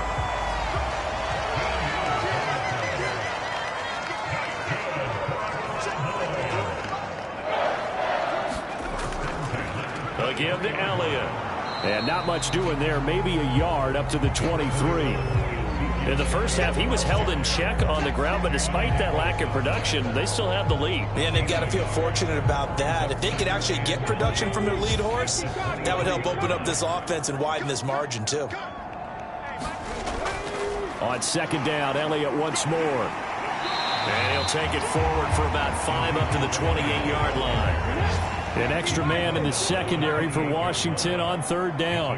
Speaker 2: Again to Elliott. And not much doing there, maybe a yard up to the 23. In the first half, he was held in check on the ground, but despite that lack of production, they still have the lead.
Speaker 3: And they've got to feel fortunate about that. If they could actually get production from their lead horse, that would help open up this offense and widen this margin, too.
Speaker 2: On 2nd down, Elliott once more. And he'll take it forward for about 5 up to the 28-yard line. An extra man in the secondary for Washington on 3rd down.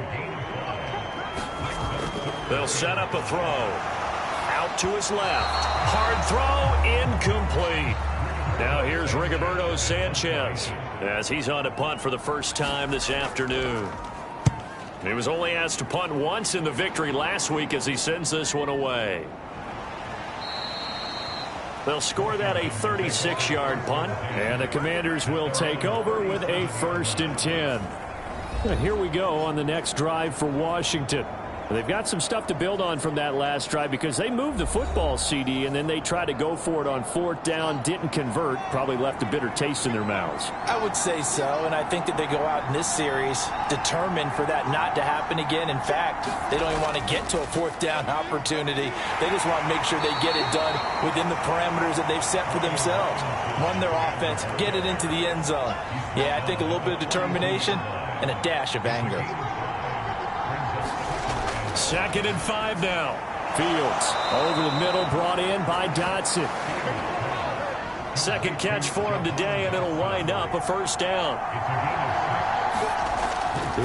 Speaker 2: They'll set up a throw. Out to his left. Hard throw, incomplete. Now here's Rigoberto Sanchez as he's on a punt for the first time this afternoon. He was only asked to punt once in the victory last week as he sends this one away. They'll score that a 36-yard punt, and the Commanders will take over with a 1st and 10. Here we go on the next drive for Washington. They've got some stuff to build on from that last drive because they moved the football, CD, and then they tried to go for it on 4th down, didn't convert, probably left a bitter taste in their mouths.
Speaker 3: I would say so, and I think that they go out in this series determined for that not to happen again. In fact, they don't even want to get to a 4th down opportunity. They just want to make sure they get it done within the parameters that they've set for themselves. Run their offense, get it into the end zone. Yeah, I think a little bit of determination and a dash of anger.
Speaker 2: 2nd and 5 now. Fields over the middle, brought in by Dotson. 2nd catch for him today, and it'll wind up a 1st down.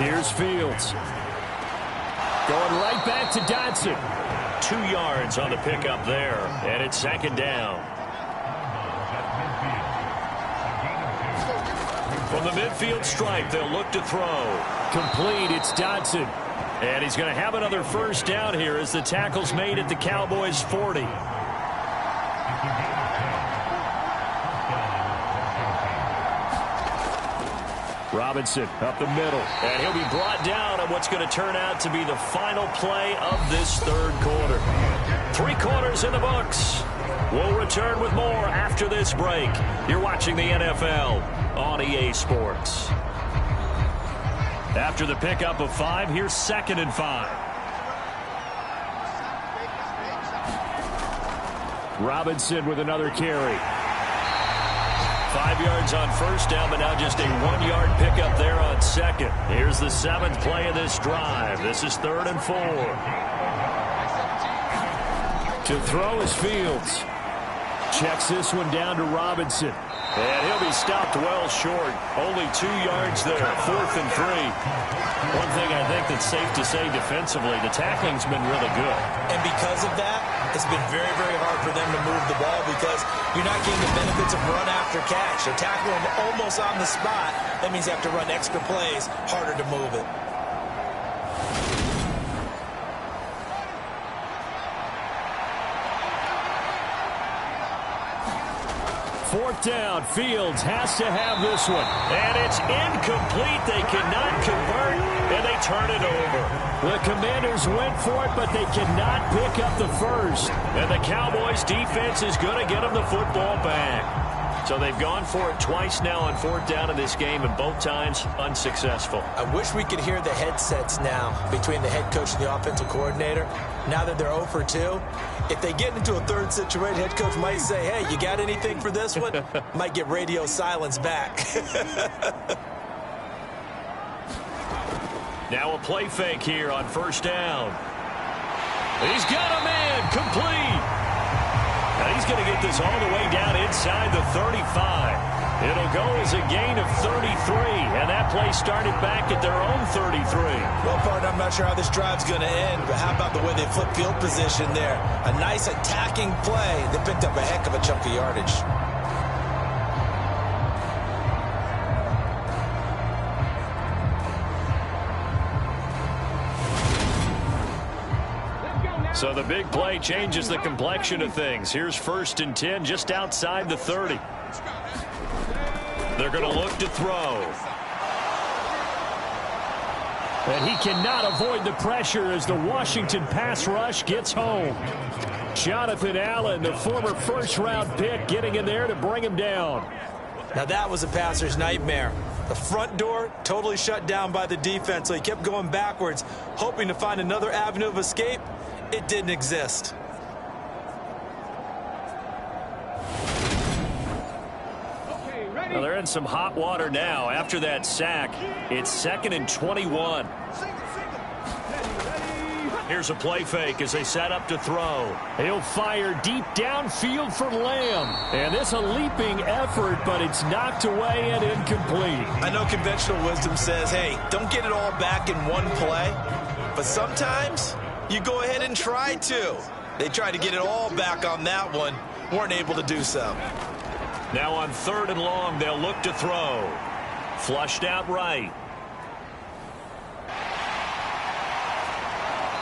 Speaker 2: Here's Fields. Going right back to Dotson. 2 yards on the pickup there, and it's 2nd down. From the midfield stripe, they'll look to throw. Complete, it's Dotson. And he's going to have another 1st down here as the tackle's made at the Cowboys' 40. Robinson up the middle. And he'll be brought down on what's going to turn out to be the final play of this 3rd quarter. 3 quarters in the books. We'll return with more after this break. You're watching the NFL on EA Sports. After the pickup of 5, here's 2nd and 5. Robinson with another carry. 5 yards on first down, but now just a 1-yard pickup there on second. Here's the 7th play of this drive. This is 3rd and 4. To throw is Fields. Checks this one down to Robinson. And he'll be stopped well short. Only 2 yards there. 4th and 3. One thing I think that's safe to say defensively, the tackling's been really good.
Speaker 3: And because of that, it's been very, very hard for them to move the ball because you're not getting the benefits of run after catch. They're tackling them almost on the spot. That means you have to run extra plays, harder to move it.
Speaker 2: 4th down. Fields has to have this one. And it's incomplete. They cannot convert, and they turn it over. The Commanders went for it, but they cannot pick up the first. And the Cowboys' defense is going to get them the football back. So they've gone for it twice now on 4th down in this game, and both times unsuccessful.
Speaker 3: I wish we could hear the headsets now between the head coach and the offensive coordinator. Now that they're 0 for 2, if they get into a third situation, head coach might say, hey, you got anything for this one? Might get radio silence back.
Speaker 2: Now a play fake here on 1st down. He's got a man complete. Now he's going to get this all the way down inside the 35. It'll go as a gain of 33, and that play started back at their own 33.
Speaker 3: Well, partner, I'm not sure how this drive's going to end, but how about the way they flip field position there? A nice attacking play. They picked up a heck of a chunk of yardage.
Speaker 2: So the big play changes the complexion of things. Here's 1st and 10 just outside the 30. They're going to look to throw.
Speaker 5: And he cannot avoid the pressure as the Washington pass rush gets home. Jonathan Allen, the former first-round pick, getting in there to bring him down.
Speaker 3: Now that was a passer's nightmare. The front door totally shut down by the defense, so he kept going backwards, hoping to find another avenue of escape. It didn't exist.
Speaker 2: Well, they're in some hot water now. After that sack, it's 2nd and 21. Here's a play fake as they set up to throw.
Speaker 5: He'll fire deep downfield for Lamb. And this a leaping effort, but it's knocked away and incomplete.
Speaker 3: I know conventional wisdom says, hey, don't get it all back in one play. But sometimes you go ahead and try to. They tried to get it all back on that one. Weren't able to do so.
Speaker 2: Now on 3rd and long, they'll look to throw. Flushed out right.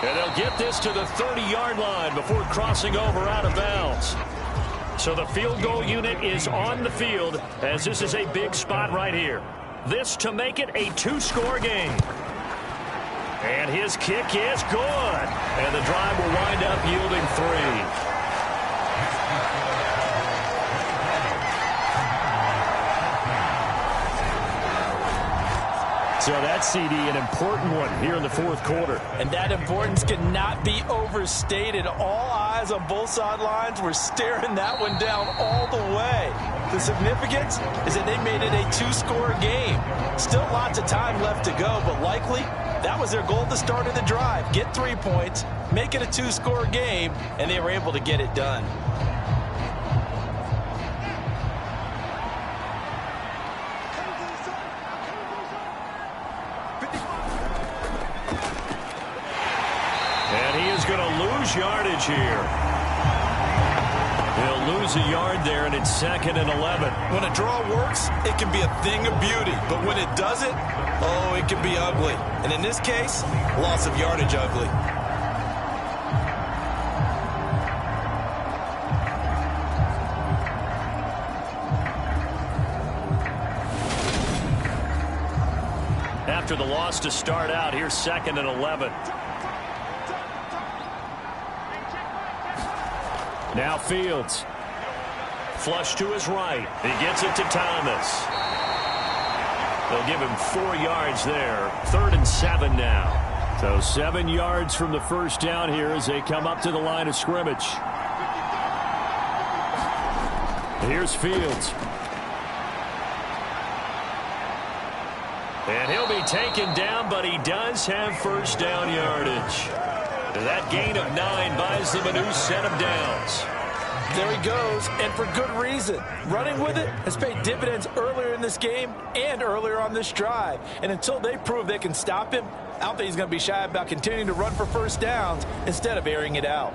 Speaker 2: And they'll get this to the 30-yard line before crossing over out of bounds. So the field goal unit is on the field as this is a big spot right here. This to make it a 2-score game. And his kick is good. And the drive will wind up yielding 3.
Speaker 5: So that CD, an important one here in the 4th quarter.
Speaker 3: And that importance cannot be overstated. All eyes on both sidelines were staring that one down all the way. The significance is that they made it a 2-score game. Still lots of time left to go, but likely that was their goal at the start of the drive. Get 3 points, make it a 2-score game, and they were able to get it done.
Speaker 2: Going to lose yardage here. He'll lose a yard there, and it's 2nd and 11.
Speaker 3: When a draw works, it can be a thing of beauty. But when it doesn't, oh, it can be ugly. And in this case, loss of yardage ugly.
Speaker 2: After the loss to start out, here's 2nd and 11.
Speaker 5: Now Fields.
Speaker 2: Flush to his right. He gets it to Thomas. They'll give him 4 yards there. 3rd and 7 now.
Speaker 5: So 7 yards from the 1st down here as they come up to the line of scrimmage. Here's Fields.
Speaker 2: And he'll be taken down, but he does have first down yardage. That gain of 9 buys them a new set of downs.
Speaker 4: There he goes, and for good reason. Running with it has paid dividends earlier in this game and earlier on this drive. And until they prove they can stop him, I don't think he's going to be shy about continuing to run for first downs instead of airing it out.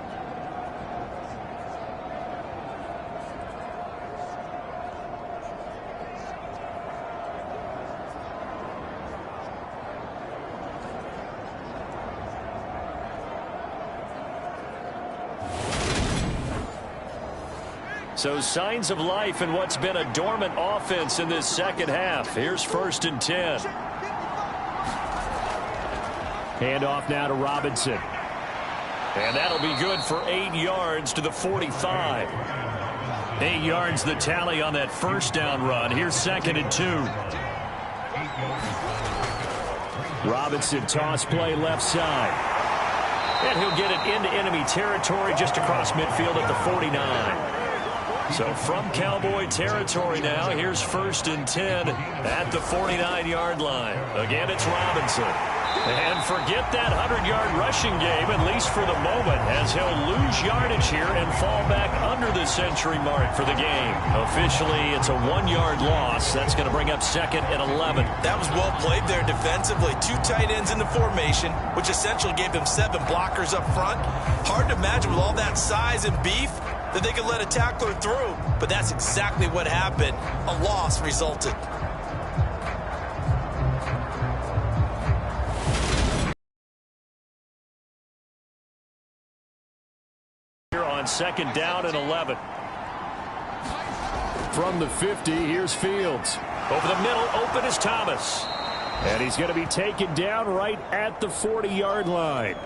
Speaker 2: So signs of life in what's been a dormant offense in this second half. Here's 1st and 10.
Speaker 5: Handoff now to Robinson.
Speaker 2: And that'll be good for 8 yards to the 45. 8 yards the tally on that first down run. Here's 2nd and 2.
Speaker 5: Robinson toss play left side.
Speaker 2: And he'll get it into enemy territory just across midfield at the 49. So from Cowboy territory now, here's 1st and 10 at the 49-yard line. Again, it's Robinson. And forget that 100-yard rushing game, at least for the moment, as he'll lose yardage here and fall back under the century mark for the game. Officially, it's a 1-yard loss. That's going to bring up 2nd and 11.
Speaker 4: That was well played there defensively. 2 tight ends in the formation, which essentially gave them 7 blockers up front. Hard to imagine with all that size and beef that they could let a tackler through, but that's exactly what happened. A loss resulted.
Speaker 2: Here on 2nd down and 11.
Speaker 5: From the 50, here's Fields.
Speaker 2: Over the middle, open is Thomas.
Speaker 5: And he's going to be taken down right at the 40-yard line.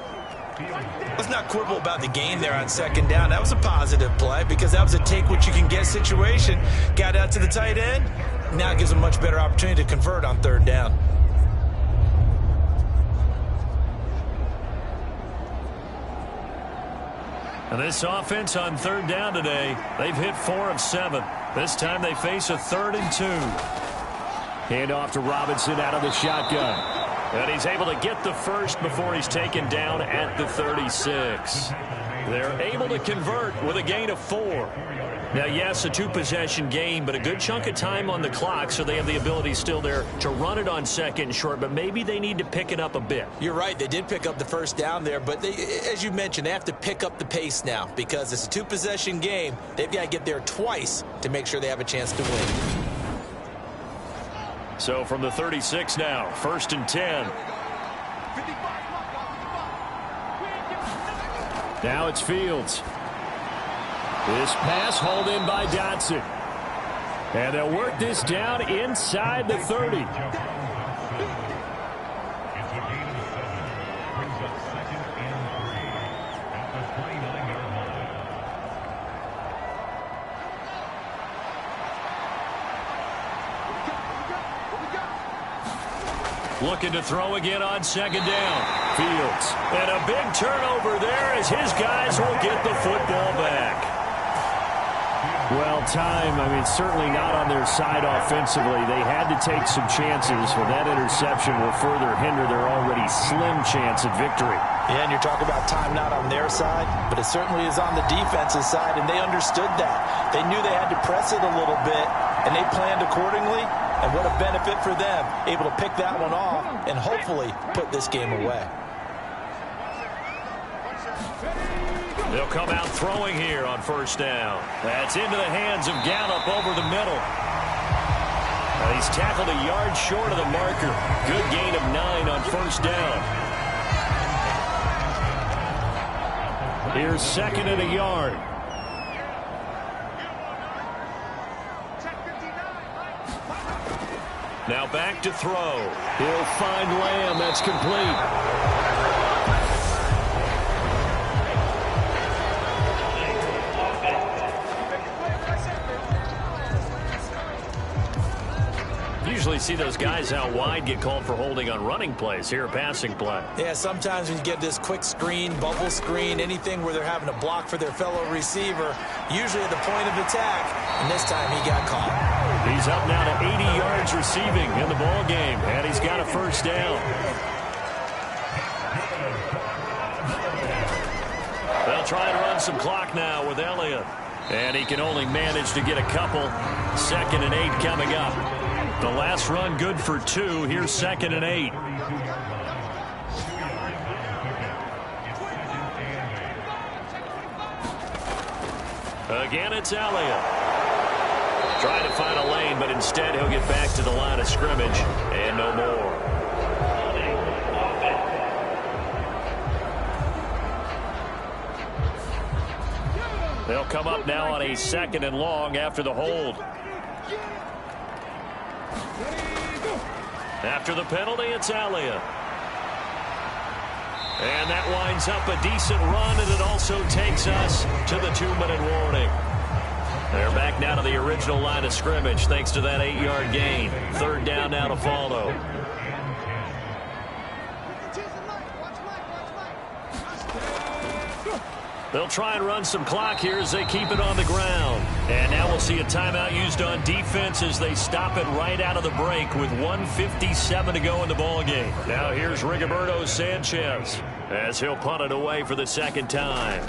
Speaker 4: Let's not quibble about the gain there on 2nd down. That was a positive play because that was a take-what-you-can-get situation. Got out to the tight end. Now it gives them a much better opportunity to convert on 3rd down.
Speaker 2: And this offense on 3rd down today, they've hit 4 of 7. This time they face a 3rd and 2.
Speaker 5: Hand off to Robinson out of the shotgun.
Speaker 2: And he's able to get the first before he's taken down at the 36. They're able to convert with a gain of 4. Now, yes, a 2-possession game, but a good chunk of time on the clock, so they have the ability still there to run it on 2nd and short, but maybe they need to pick it up a bit.
Speaker 4: You're right. They did pick up the first down there, but they, as you mentioned, they have to pick up the pace now because it's a 2-possession game. They've got to get there twice to make sure they have a chance to win.
Speaker 2: So from the 36 now, 1st and 10.
Speaker 5: Now it's Fields. This pass hauled in by Dotson. And they'll work this down inside the 30.
Speaker 2: Looking to throw again on 2nd down.
Speaker 5: Fields.
Speaker 2: And a big turnover there as his guys will get the football back.
Speaker 5: Well, time, certainly not on their side offensively. They had to take some chances, but that interception will further hinder their already slim chance at victory.
Speaker 3: Yeah, and you're talking about time not on their side, but it certainly is on the defense's side, and they understood that. They knew they had to press it a little bit, and they planned accordingly, and what a benefit for them, able to pick that one off and hopefully put this game away.
Speaker 2: They'll come out throwing here on 1st down. That's into the hands of Gallup over the middle. He's tackled a yard short of the marker. Good gain of 9 on 1st down.
Speaker 5: Here's 2nd and a yard.
Speaker 2: Now back to throw.
Speaker 5: He'll find Lamb. That's complete. usually see those guys out wide get called for holding on running plays. Here, a passing play.
Speaker 3: Yeah, sometimes when you get this quick screen, bubble screen, anything where they're having to block for their fellow receiver, usually at the point of attack, and this time he got caught.
Speaker 5: He's up now to 80 yards receiving in the ball game, and he's got a first down. They'll try and run some clock now with Elliott. And he can only manage to get a couple. 2nd and 8 coming up. The last run good for 2. Here's 2nd and 8. Again, it's Elliott. Trying to find a lane, but instead he'll get back to the line of scrimmage and no more. They'll come up now on a 2nd and long after the hold. After the penalty, it's Elliott. And that winds up a decent run, and it also takes us to the 2-minute warning. They're back now to the original line of scrimmage thanks to that 8-yard gain. 3rd down now to follow. They'll try and run some clock here as they keep it on the ground. And now we'll see a timeout used on defense as they stop it right out of the break with 1:57 to go in the ballgame. Now here's Rigoberto Sanchez as he'll punt it away for the 2nd time.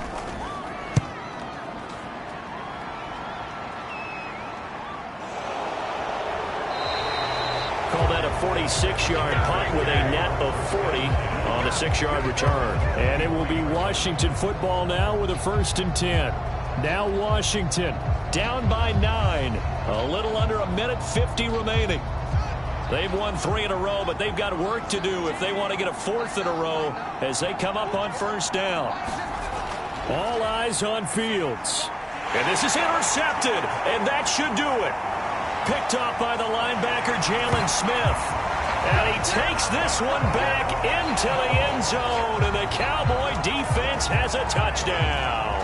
Speaker 5: Call that a 46-yard punt with a net of 40 on the 6-yard return.
Speaker 2: And it will be Washington football now with a 1st and 10. Now Washington down by 9. A little under 1:50 remaining. They've won 3 in a row, but they've got work to do if they want to get a 4th in a row as they come up on 1st down. All eyes on Fields.
Speaker 5: And this is intercepted, and that should do it. Picked off by the linebacker, Jalen Smith. And he takes this one back into the end zone, and the Cowboy defense has a touchdown.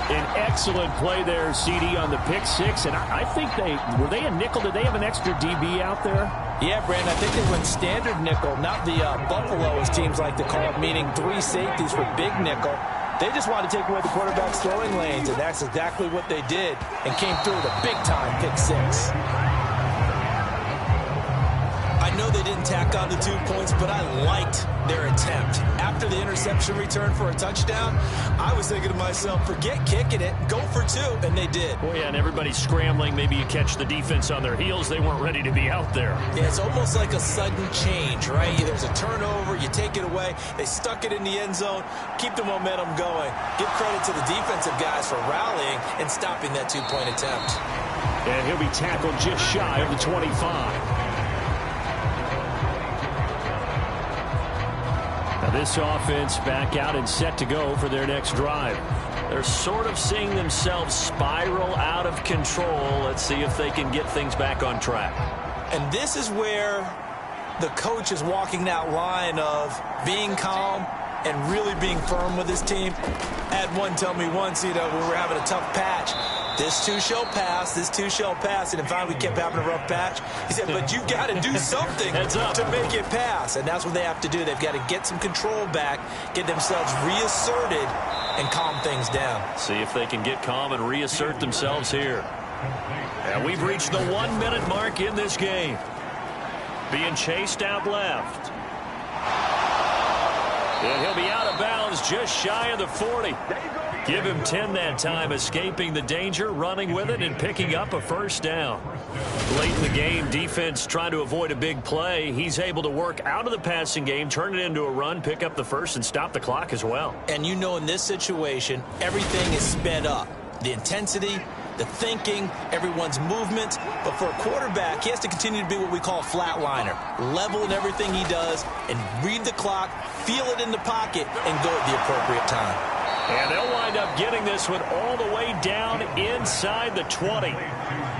Speaker 2: An excellent play there, CD, on the pick 6. And I think were they a nickel? Did they have an extra DB out there?
Speaker 3: Yeah, Brandon, I think they went standard nickel, not the Buffalo, as teams like to call it, meaning 3 safeties for big nickel. They just wanted to take away the quarterback's throwing lanes, and that's exactly what they did and came through with a big-time pick 6. I know they didn't tack on the 2 points, but I liked their attempt. After the interception return for a touchdown, I was thinking to myself, forget kicking it, go for 2, and they did.
Speaker 5: Well, yeah, and everybody's scrambling. Maybe you catch the defense on their heels. They weren't ready to be out there.
Speaker 3: Yeah, it's almost like a sudden change, right? There's a turnover, you take it away, they stuck it in the end zone, keep the momentum going. Give credit to the defensive guys for rallying and stopping that 2-point attempt.
Speaker 2: And he'll be tackled just shy of the 25. This offense back out and set to go for their next drive.
Speaker 5: They're sort of seeing themselves spiral out of control. Let's see if they can get things back on track.
Speaker 3: And this is where the coach is walking that line of being calm and really being firm with his team. I had one tell me once, when we were having a tough patch, this too shall pass, this too shall pass. And finally we kept having a rough patch. He said, but you got to do something to make it pass. And that's what they have to do. They've got to get some control back, get themselves reasserted, and calm things down.
Speaker 5: See if they can get calm and reassert themselves here. And we've reached the 1-minute mark in this game. Being chased out left. And he'll be out of bounds just shy of the 40. Give him 10 that time, escaping the danger, running with it, and picking up a 1st down. Late in the game, defense trying to avoid a big play. He's able to work out of the passing game, turn it into a run, pick up the 1st, and stop the clock as well.
Speaker 3: And in this situation, everything is sped up. The intensity, the thinking, everyone's movement. But for a quarterback, he has to continue to be what we call a flatliner. Level in everything he does and read the clock, feel it in the pocket, and go at the appropriate time.
Speaker 5: And they'll wind up getting this one all the way down inside the 20.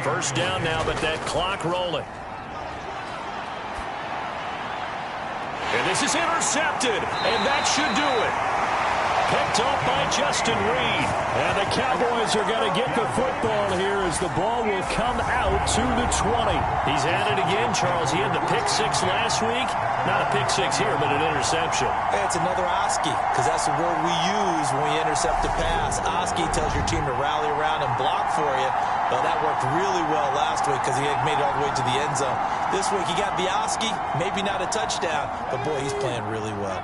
Speaker 5: 1st down now, but that clock rolling. And this is intercepted, and that should do it.
Speaker 2: Picked up by Justin Reed. And the Cowboys are going to get the football here as the ball will come out to the 20.
Speaker 5: He's at it again, Charles. He had the pick six last week. Not a pick six here, but an interception.
Speaker 3: Hey, it's another Oski, because that's the word we use when we intercept a pass. Oski tells your team to rally around and block for you. But that worked really well last week because he had made it all the way to the end zone. This week he got the Oski, maybe not a touchdown, but boy, he's playing really well.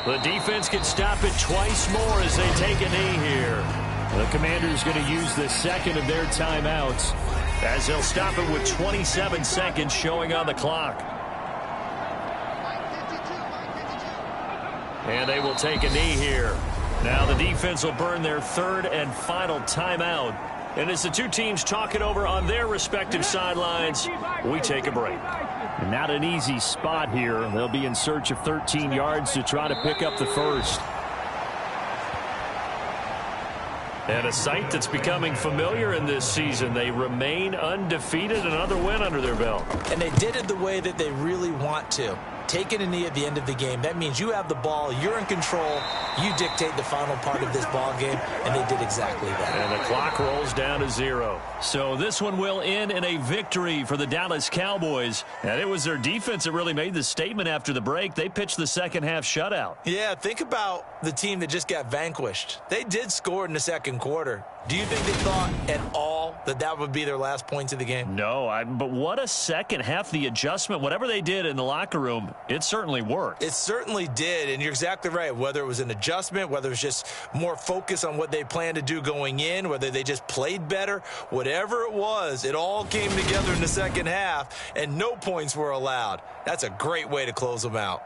Speaker 2: The defense can stop it twice more as they take a knee here. The Commanders going to use the second of their timeouts as they'll stop it with 27 seconds showing on the clock. And they will take a knee here. Now the defense will burn their third and final timeout. And as the two teams talk it over on their respective sidelines, we take a break.
Speaker 5: Not an easy spot here. They'll be in search of 13 yards to try to pick up the first.
Speaker 2: And a sight that's becoming familiar in this season. They remain undefeated, another win under their belt.
Speaker 3: And they did it the way that they really want to. Taking a knee at the end of the game. That means you have the ball, you're in control, you dictate the final part of this ball game, and they did exactly that.
Speaker 2: And the clock rolls down to 0. So this one will end in a victory for the Dallas Cowboys. And it was their defense that really made the statement after the break. They pitched the second half shutout.
Speaker 3: Yeah, think about the team that just got vanquished. They did score in the second quarter. Do you think they thought at all that that would be their last points of the game?
Speaker 2: No, but what a second half. The adjustment, whatever they did in the locker room, it certainly worked.
Speaker 3: It certainly did, and you're exactly right. Whether it was an adjustment, whether it was just more focus on what they planned to do going in, whether they just played better, whatever it was, it all came together in the second half, and no points were allowed. That's a great way to close them out.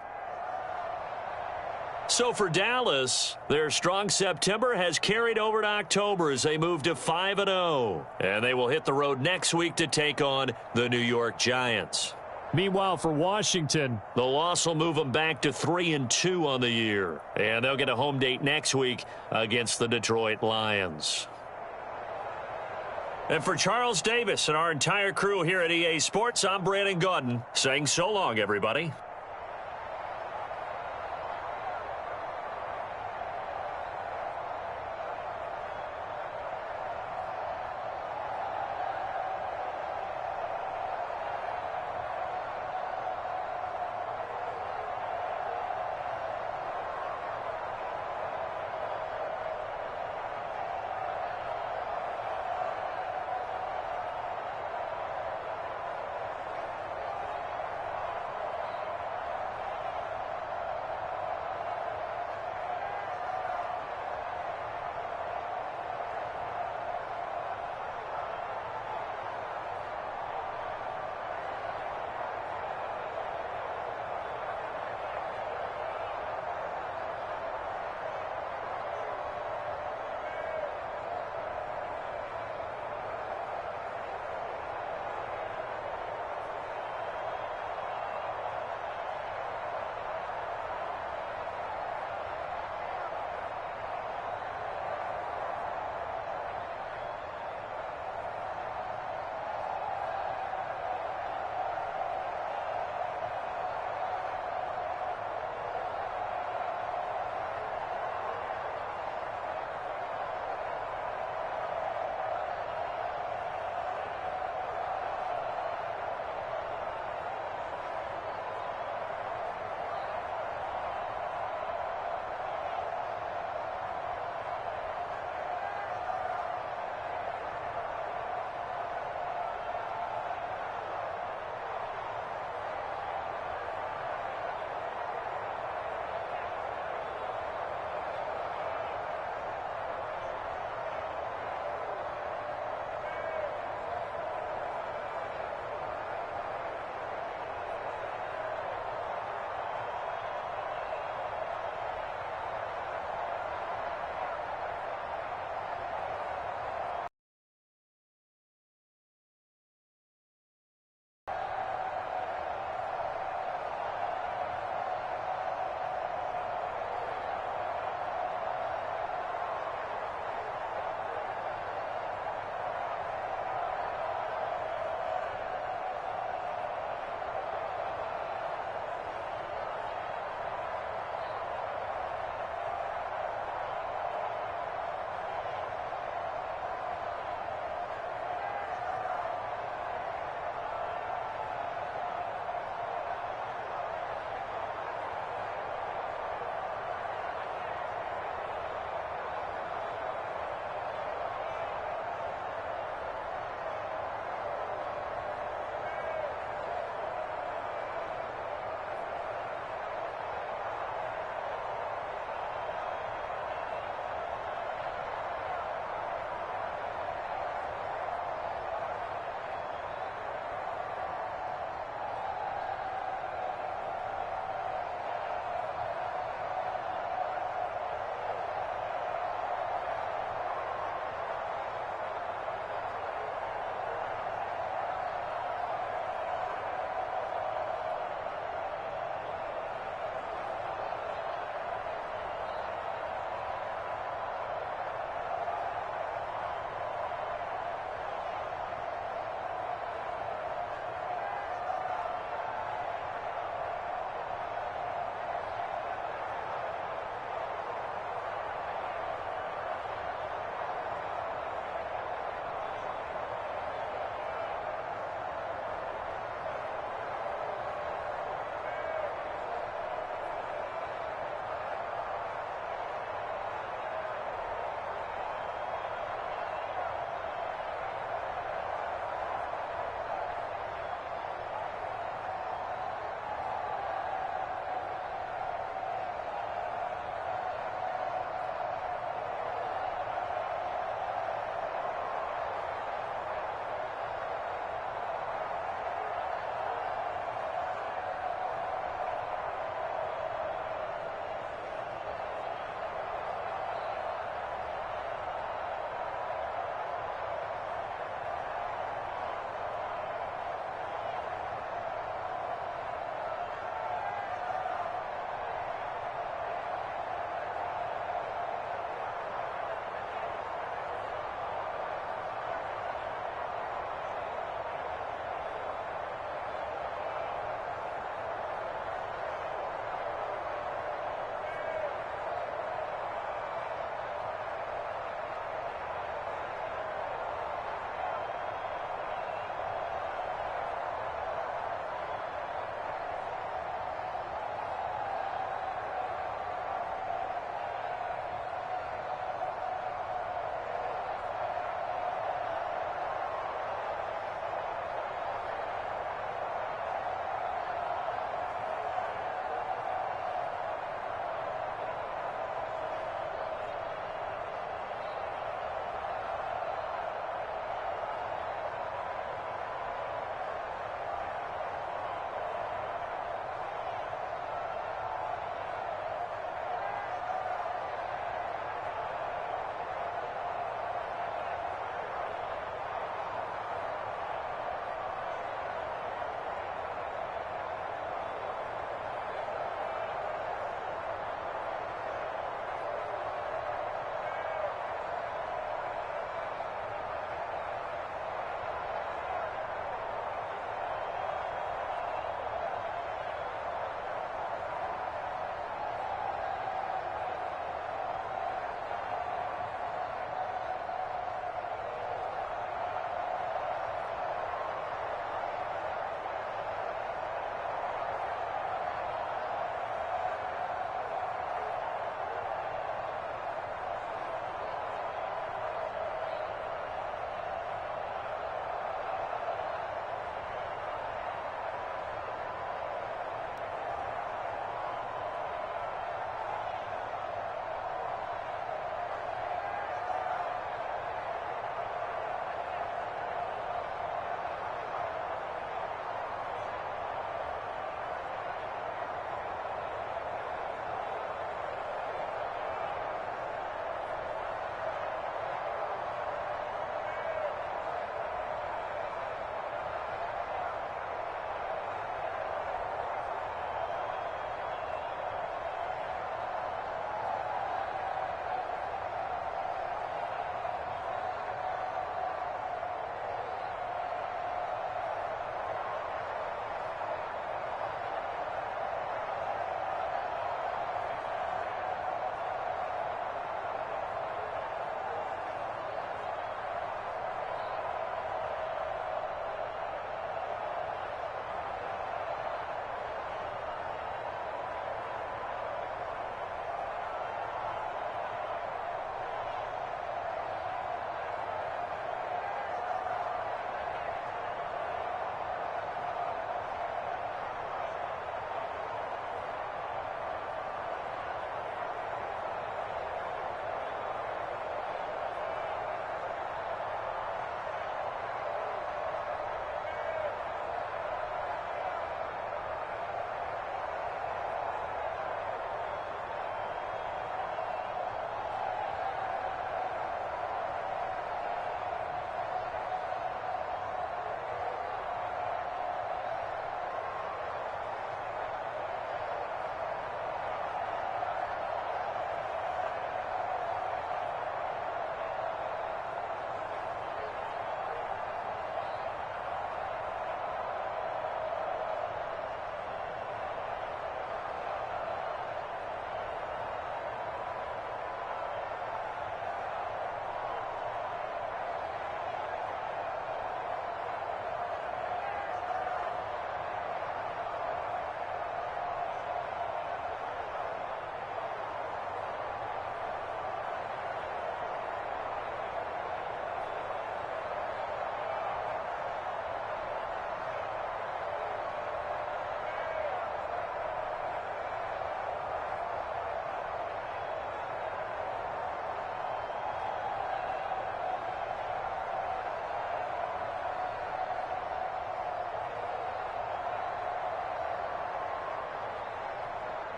Speaker 2: So for Dallas, their strong September has carried over to October as they move to 5-0. And they will hit the road next week to take on the New York Giants.
Speaker 5: Meanwhile, for Washington,
Speaker 2: the loss will move them back to 3-2 on the year. And they'll get a home date next week against the Detroit Lions. And for Charles Davis and our entire crew here at EA Sports, I'm Brandon Gaudin saying so long, everybody.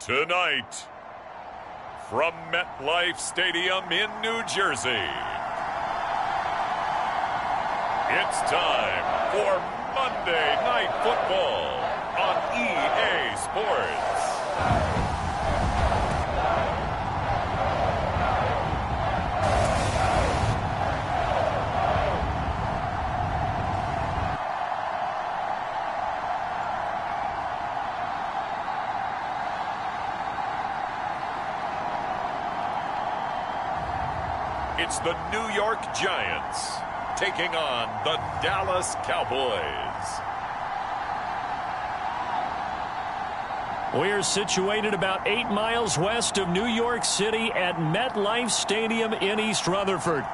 Speaker 1: Tonight, from MetLife Stadium in New Jersey, it's time for Monday Night Football on EA Sports. It's the New York Giants taking on the Dallas Cowboys.
Speaker 2: We're situated about 8 miles west of New York City at MetLife Stadium in East Rutherford.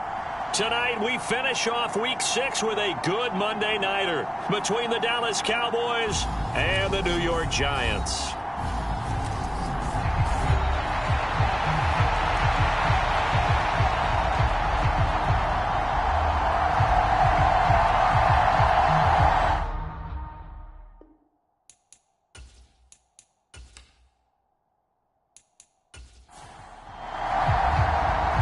Speaker 2: Tonight, we finish off Week 6 with a good Monday nighter between the Dallas Cowboys and the New York Giants.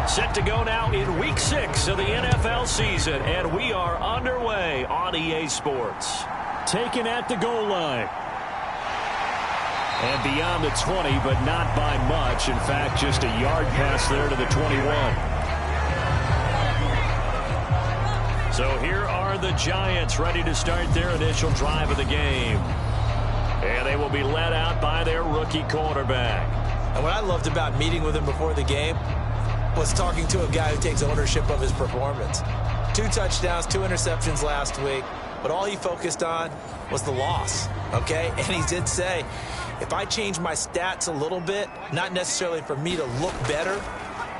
Speaker 2: Set to go now in Week 6 of the NFL season, and we are underway on EA Sports. Taken at the goal line. And beyond the 20, but not by much. In fact, just a yard pass there to the 21. So here are the Giants ready to start their initial drive of the game. And they will be led out by their rookie quarterback.
Speaker 3: And what I loved about meeting with him before the game was talking to a guy who takes ownership of his performance. 2 touchdowns, 2 interceptions last week, but all he focused on was the loss, okay? And he did say, if I change my stats a little bit, not necessarily for me to look better,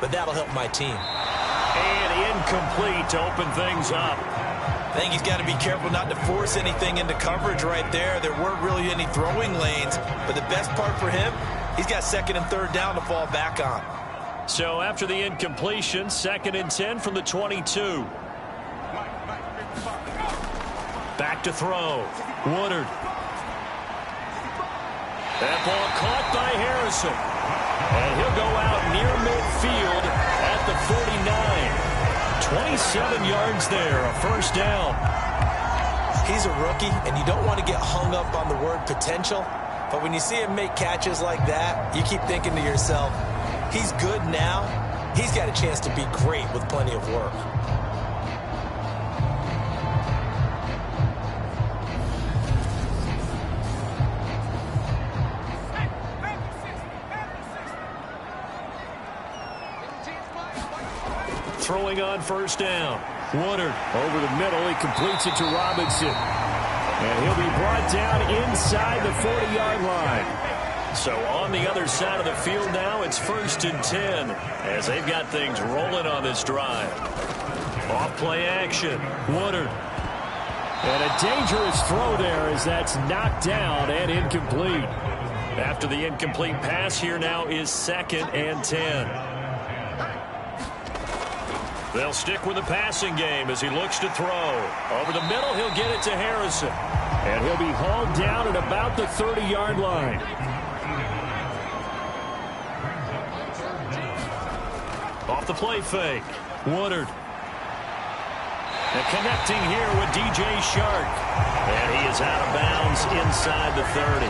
Speaker 3: but that'll help my team.
Speaker 2: And incomplete to open things up.
Speaker 3: I think he's got to be careful not to force anything into coverage right there. There weren't really any throwing lanes, but the best part for him, he's got 2nd and 3rd down to fall back on.
Speaker 2: So after the incompletion, 2nd and 10 from the 22. Back to throw. Woodard. That ball caught by Harrison. And he'll go out near midfield at the 49. 27 yards there, a 1st down.
Speaker 3: He's a rookie, and you don't want to get hung up on the word potential. But when you see him make catches like that, you keep thinking to yourself, he's good now. He's got a chance to be great with plenty of work.
Speaker 2: Throwing on 1st down. Woodard over the middle. He completes it to Robinson. And he'll be brought down inside the 40-yard line. So on the other side of the field now, it's 1st and 10 as they've got things rolling on this drive. Off play action. Woodard. And a dangerous throw there as that's knocked down and incomplete. After the incomplete pass, here now is 2nd and 10. They'll stick with the passing game as he looks to throw. Over the middle, he'll get it to Harrison. And he'll be hauled down at about the 30-yard line. Off the play fake. Woodard. And connecting here with DJ Shark. And he is out of bounds inside the 30.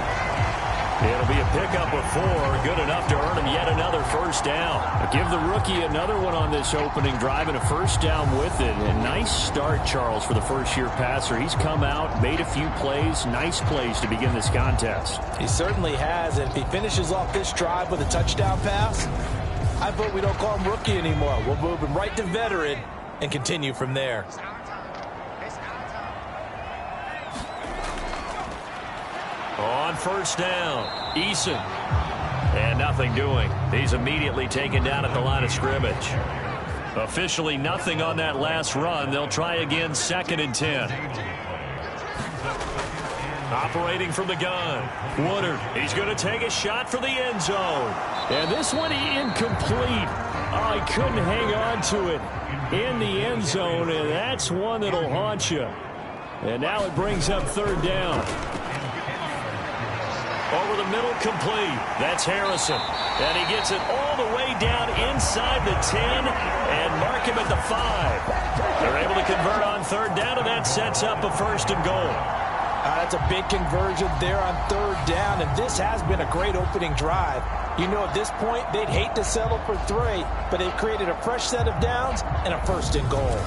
Speaker 2: It'll be a pickup of 4, good enough to earn him yet another 1st down. Give the rookie another one on this opening drive and a 1st down with it. A nice start, Charles, for the first-year passer. He's come out, made a few plays, nice plays to begin this contest.
Speaker 3: He certainly has, and if he finishes off this drive with a touchdown pass, I vote we don't call him rookie anymore. We'll move him right to veteran and continue from there.
Speaker 2: On 1st down, Eason. And nothing doing. He's immediately taken down at the line of scrimmage. Officially nothing on that last run. They'll try again, 2nd and 10. Operating from the gun. Woodard. He's going to take a shot for the end zone. And this one incomplete. Oh, he couldn't hang on to it in the end zone, and that's one that'll haunt you. And now it brings up 3rd down. Over the middle, complete. That's Harrison. And he gets it all the way down inside the 10 and mark him at the 5. They're able to convert on third down, and that sets up a 1st and goal.
Speaker 3: That's a big conversion there on third down, and this has been a great opening drive. You know, at this point, they'd hate to settle for 3, but they've created a fresh set of downs and a 1st and goal.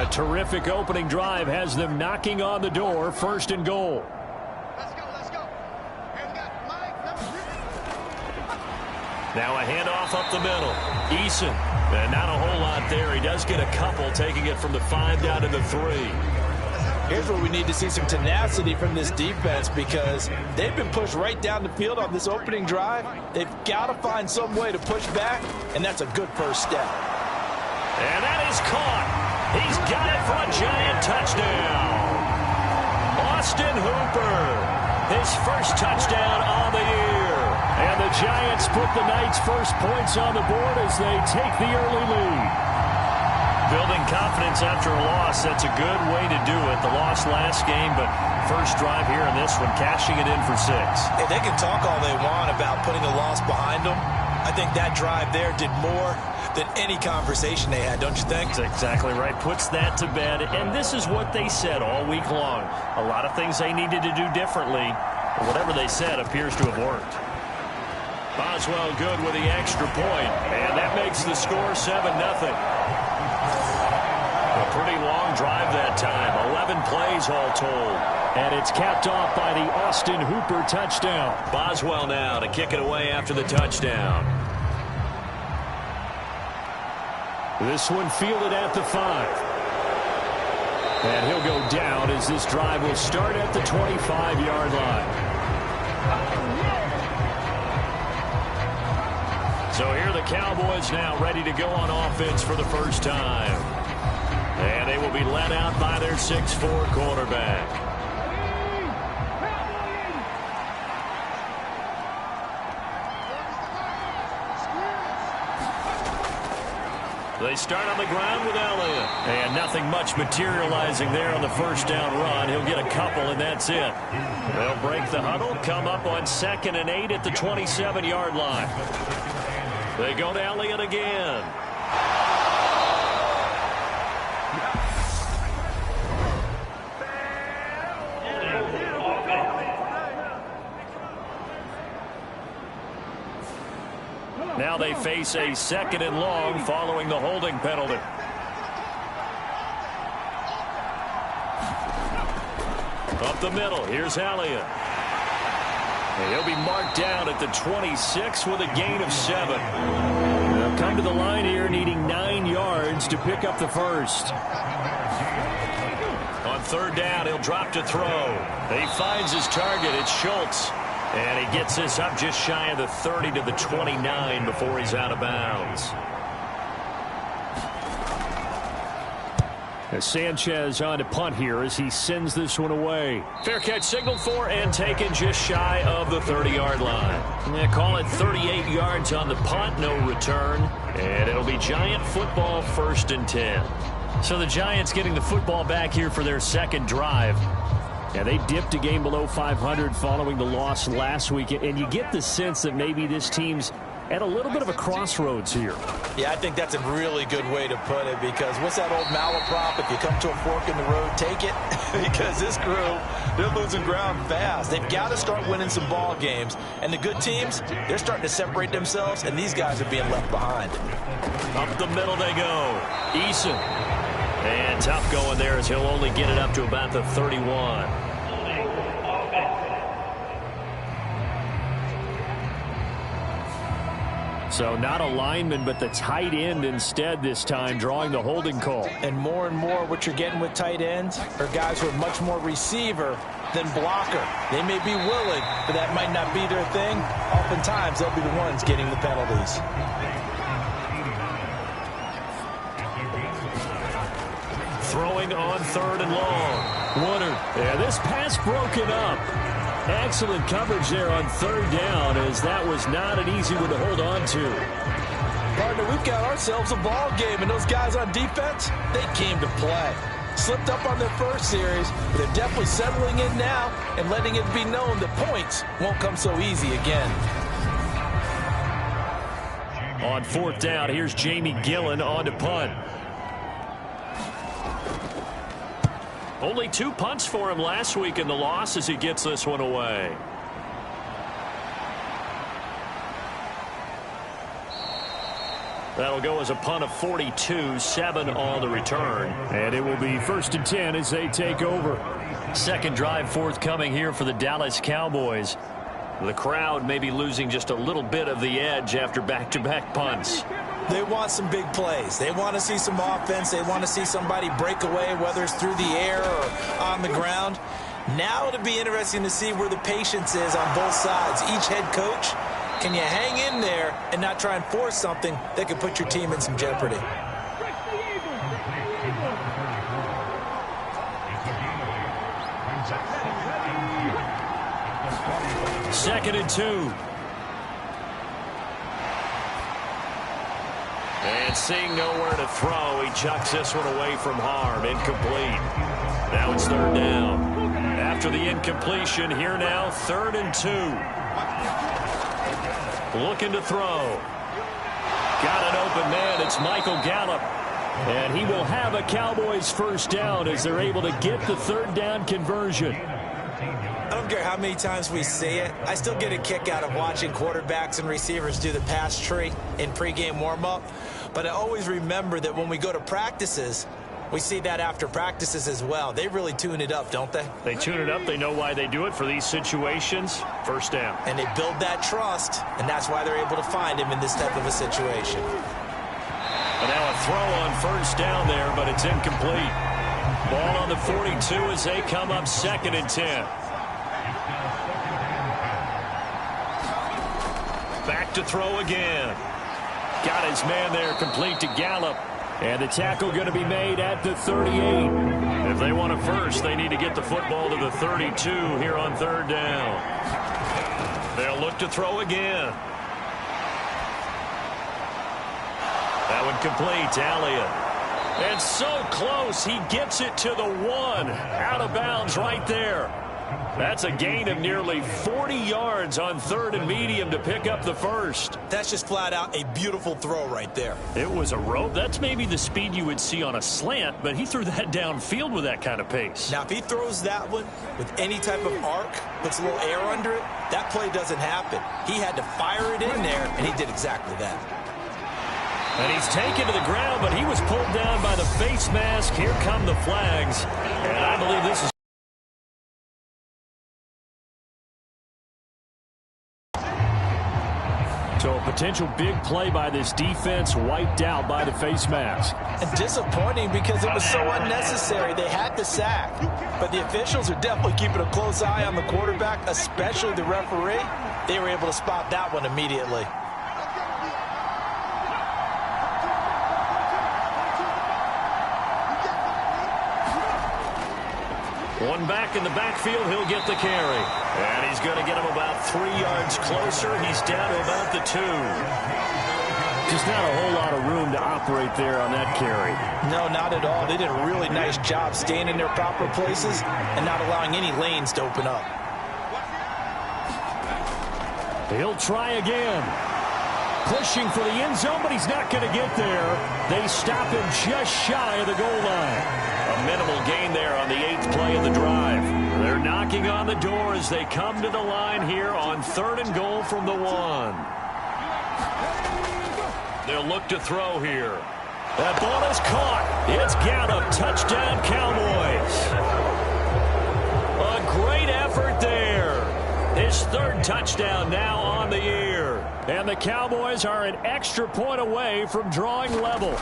Speaker 2: A terrific opening drive has them knocking on the door, 1st and goal.
Speaker 7: Let's go. Hey, we got Mike, number 3.
Speaker 2: Now a handoff up the middle. Eason, and not a whole lot there. He does get a couple, taking it from the 5 down to the 3.
Speaker 3: Here's where we need to see some tenacity from this defense, because they've been pushed right down the field on this opening drive. They've got to find some way to push back, and that's a good first step.
Speaker 2: And that is caught. He's got it for a Giant touchdown. Austin Hooper, his first touchdown on the year. And the Giants put the night's first points on the board as they take the early lead. Building confidence after a loss, that's a good way to do it. The loss last game, but first drive here in this one, cashing it in for 6.
Speaker 3: Hey, they can talk all they want about putting a loss behind them. I think that drive there did more than any conversation they had, don't you think?
Speaker 2: That's exactly right. Puts that to bed. And this is what they said all week long. A lot of things they needed to do differently. But whatever they said appears to have worked. Boswell good with the extra point. And that makes the score 7-0. A pretty long drive that time. 11 plays all told. And it's capped off by the Austin Hooper touchdown. Boswell now to kick it away after the touchdown. This one fielded at the 5. And he'll go down as this drive will start at the 25-yard line. So here are the Cowboys now ready to go on offense for the first time. And they will be led out by their 6'4" quarterback. They start on the ground with Elliott. And nothing much materializing there on the first down run. He'll get a couple, and that's it. They'll break the huddle, come up on 2nd and 8 at the 27-yard line. They go to Elliott again. Now they face a 2nd and long following the holding penalty. Up the middle, here's Elliott. And he'll be marked down at the 26 with a gain of 7. They'll come to the line here needing 9 yards to pick up the first. On third down, he'll drop to throw. He finds his target. It's Schultz. And he gets this up just shy of the 30 to the 29 before he's out of bounds. Sanchez on to punt here as he sends this one away. Fair catch signaled for and taken just shy of the 30-yard line. They call it 38 yards on the punt, no return. And it'll be Giant football, 1st and 10. So the Giants getting the football back here for their second drive. Yeah, they dipped a game below 500 following the loss last week, and you get the sense that maybe this team's at a little bit of a crossroads here.
Speaker 3: Yeah, I think that's a really good way to put it, because what's that old malaprop? If you come to a fork in the road, take it. Because this group, they're losing ground fast. They've got to start winning some ball games. And the good teams, they're starting to separate themselves, and these guys are being left behind.
Speaker 2: Up the middle they go. Eason. And tough going there as he'll only get it up to about the 31. So not a lineman, but the tight end instead this time, drawing the holding call.
Speaker 3: And more what you're getting with tight ends are guys who are much more receiver than blocker. They may be willing, but that might not be their thing. Oftentimes, they'll be the ones getting the penalties.
Speaker 2: Throwing on 3rd and long. Woodard. Yeah, this pass broken up. Excellent coverage there on 3rd down, as that was not an easy one to hold on to.
Speaker 3: Partner, we've got ourselves a ball game, and those guys on defense, they came to play.
Speaker 4: Slipped up on their first series, but they're definitely settling in now and letting it be known that points won't come so easy again.
Speaker 5: On 4th down, here's Jamie Gillen on to punt. Only 2 punts for him last week in the loss as he gets this one away. That'll go as a punt of 42, 7 on the return.
Speaker 2: And it will be 1st and 10 as they take over.
Speaker 5: Second drive forthcoming here for the Dallas Cowboys. The crowd may be losing just a little bit of the edge after back-to-back punts.
Speaker 3: They want some big plays. They want to see some offense. They want to see somebody break away, whether it's through the air or on the ground. Now it'll be interesting to see where the patience is on both sides. Each head coach, can you hang in there and not try and force something that could put your team in some jeopardy?
Speaker 5: Second and 2. And seeing nowhere to throw, he chucks this one away from harm. Incomplete. Now it's 3rd down. After the incompletion, here now, 3rd and 2. Looking to throw. Got an open man. It's Michael Gallup.
Speaker 2: And he will have a Cowboys 1st down as they're able to get the 3rd down conversion.
Speaker 3: I don't care how many times we see it. I still get a kick out of watching quarterbacks and receivers do the pass tree in pregame warm-up. But I always remember that when we go to practices, we see that after practices as well. They really tune it up, don't they?
Speaker 5: They tune it up. They know why they do it for these situations. 1st down.
Speaker 3: And they build that trust, and that's why they're able to find him in this type of a situation.
Speaker 5: And now a throw on 1st down there, but it's incomplete. Ball on the 42 as they come up 2nd and 10. Back to throw again. Got his man there, complete to Gallup.
Speaker 2: And the tackle going to be made at the 38.
Speaker 5: If they want a first, they need to get the football to the 32 here on 3rd down. They'll look to throw again. That one complete to Elliott. And so close, he gets it to the 1. Out of bounds right there. That's a gain of nearly 40 yards on 3rd and medium to pick up the 1st.
Speaker 3: That's just flat out a beautiful throw right there.
Speaker 5: It was a rope. That's maybe the speed you would see on a slant, but he threw that downfield with that kind of pace.
Speaker 3: Now, if he throws that one with any type of arc, puts a little air under it, that play doesn't happen. He had to fire it in there, and he did exactly that.
Speaker 5: And he's taken to the ground, but he was pulled down by the face mask. Here come the flags. And I believe this is
Speaker 2: so a potential big play by this defense wiped out by the face mask.
Speaker 3: And disappointing because it was so unnecessary. They had the sack. But the officials are definitely keeping a close eye on the quarterback, especially the referee. They were able to spot that one immediately.
Speaker 5: one back in the backfield. He'll get the carry. And he's going to get him about 3 yards closer. He's down to about the 2.
Speaker 2: Just not a whole lot of room to operate there on that carry.
Speaker 3: No, not at all. They did a really nice job staying in their proper places and not allowing any lanes to open up.
Speaker 2: He'll try again. Pushing for the end zone, but he's not going to get there. They stop him just shy of the goal line.
Speaker 5: A minimal gain there on the 8th play of the drive. They're knocking on the door as they come to the line here on 3rd and goal from the 1. They'll look to throw here. That ball is caught. It's Gallup. Touchdown, Cowboys. A great effort there. His 3rd touchdown now on the year.
Speaker 2: And the Cowboys are an extra point away from drawing level.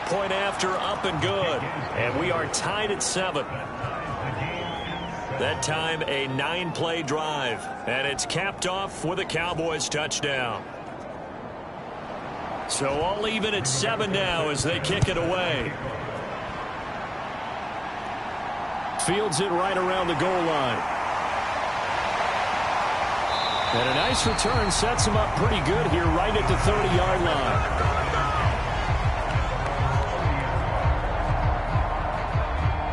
Speaker 5: Point after, up and good. And we are tied at 7. That time a 9-play drive. And it's capped off with a Cowboys touchdown. So all even at 7 now as they kick it away.
Speaker 2: Fields it right around the goal line. And a nice return sets him up pretty good here right at the 30-yard line.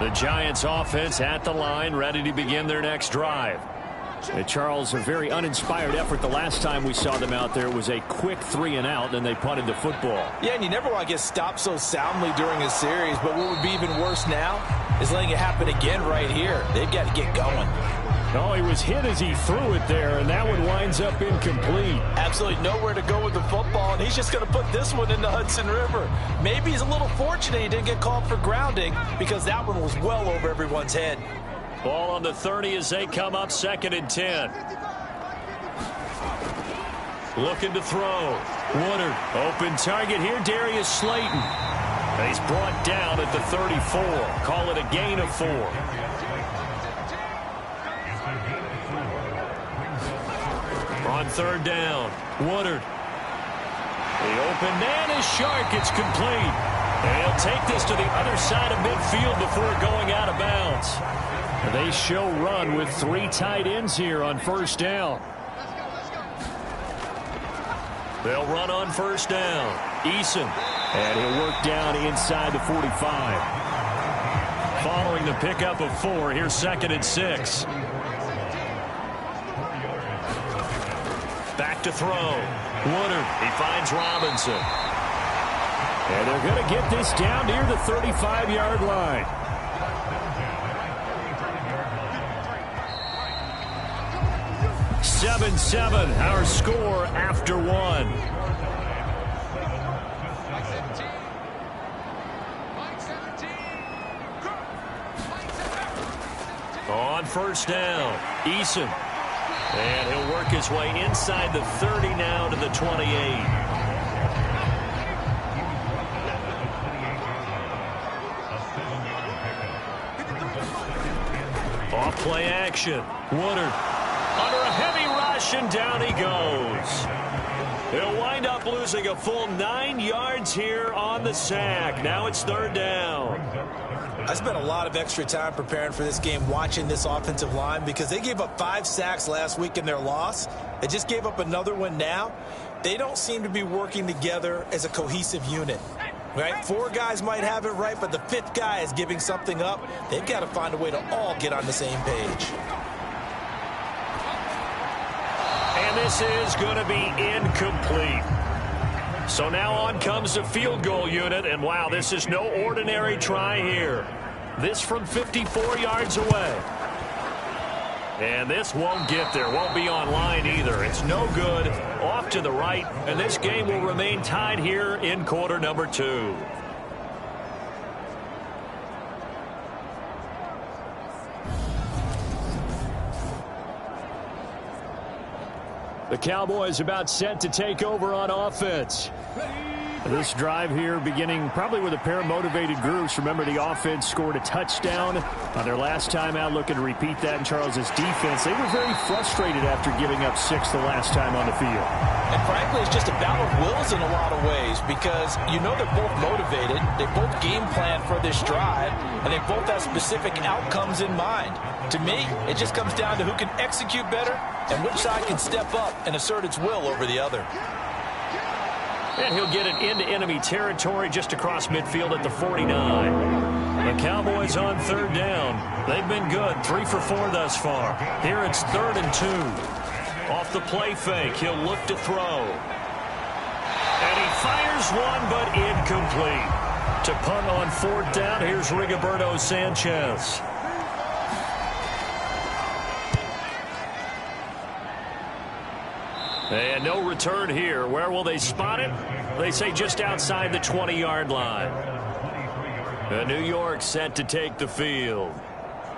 Speaker 2: The Giants offense at the line, ready to begin their next drive. Charles, a very uninspired effort the last time we saw them out there. It was a quick 3-and-out, and they punted the football.
Speaker 4: Yeah, and you never want to get stopped so soundly during a series, but what would be even worse now is letting it happen again right here. They've got to get going.
Speaker 5: Oh, he was hit as he threw it there, and that one winds up incomplete.
Speaker 4: Absolutely nowhere to go with the football, and he's just going to put this one in the Hudson River. Maybe he's a little fortunate he didn't get called for grounding because that one was well over everyone's head.
Speaker 2: Ball on the 30 as they come up 2nd and 10. Looking to throw. Woodard, open target here, Darius Slayton. He's brought down at the 34. Call it a gain of 4. On 3rd down, Woodard. The open man is Shark. It's complete. And he'll take this to the other side of midfield before going out of bounds.
Speaker 5: They show run with 3 tight ends here on 1st down.
Speaker 2: They'll run on 1st down. Eason.
Speaker 5: And he'll work down inside the 45.
Speaker 2: Following the pickup of 4, here's 2nd and 6. Back to throw. Woodard. He finds Robinson.
Speaker 5: And they're going to get this down near the 35-yard line.
Speaker 2: Seven, our score after 1. On 1st down, Eason. And he'll work his way inside the 30 now to the 28. Off play action. Woodard under a heavy rush, and down he goes. He'll wind up losing a full 9 yards here on the sack. Now it's 3rd down.
Speaker 3: I spent a lot of extra time preparing for this game, watching this offensive line, because they gave up 5 sacks last week in their loss. They just gave up another one now. They don't seem to be working together as a cohesive unit. Right? 4 guys might have it right, but the 5th guy is giving something up. They've got to find a way to all get on the same page.
Speaker 2: And this is going to be incomplete. So now on comes the field goal unit, and wow, this is no ordinary try here. This from 54 yards away. And this won't get there, won't be online either. It's no good, off to the right, and this game will remain tied here in quarter number 2.
Speaker 5: The Cowboys about set to take over on offense. This drive here beginning probably with a pair of motivated groups. Remember, the offense scored a touchdown on their last time out, looking to repeat that in Charles's defense. They were very frustrated after giving up 6 the last time on the field.
Speaker 4: And frankly, it's just a battle of wills in a lot of ways, because you know they're both motivated, they both game plan for this drive, and they both have specific outcomes in mind. To me, it just comes down to who can execute better and which side can step up and assert its will over the other.
Speaker 2: And he'll get it into enemy territory just across midfield at the 49. The Cowboys on 3rd down. They've been good, 3 for 4 thus far. Here it's 3rd and 2. Off the play fake, he'll look to throw. And he fires one, but incomplete. To punt on 4th down, here's Rigoberto Sanchez. And no return here. Where will they spot it? They say just outside the 20-yard line. New York set to take the field.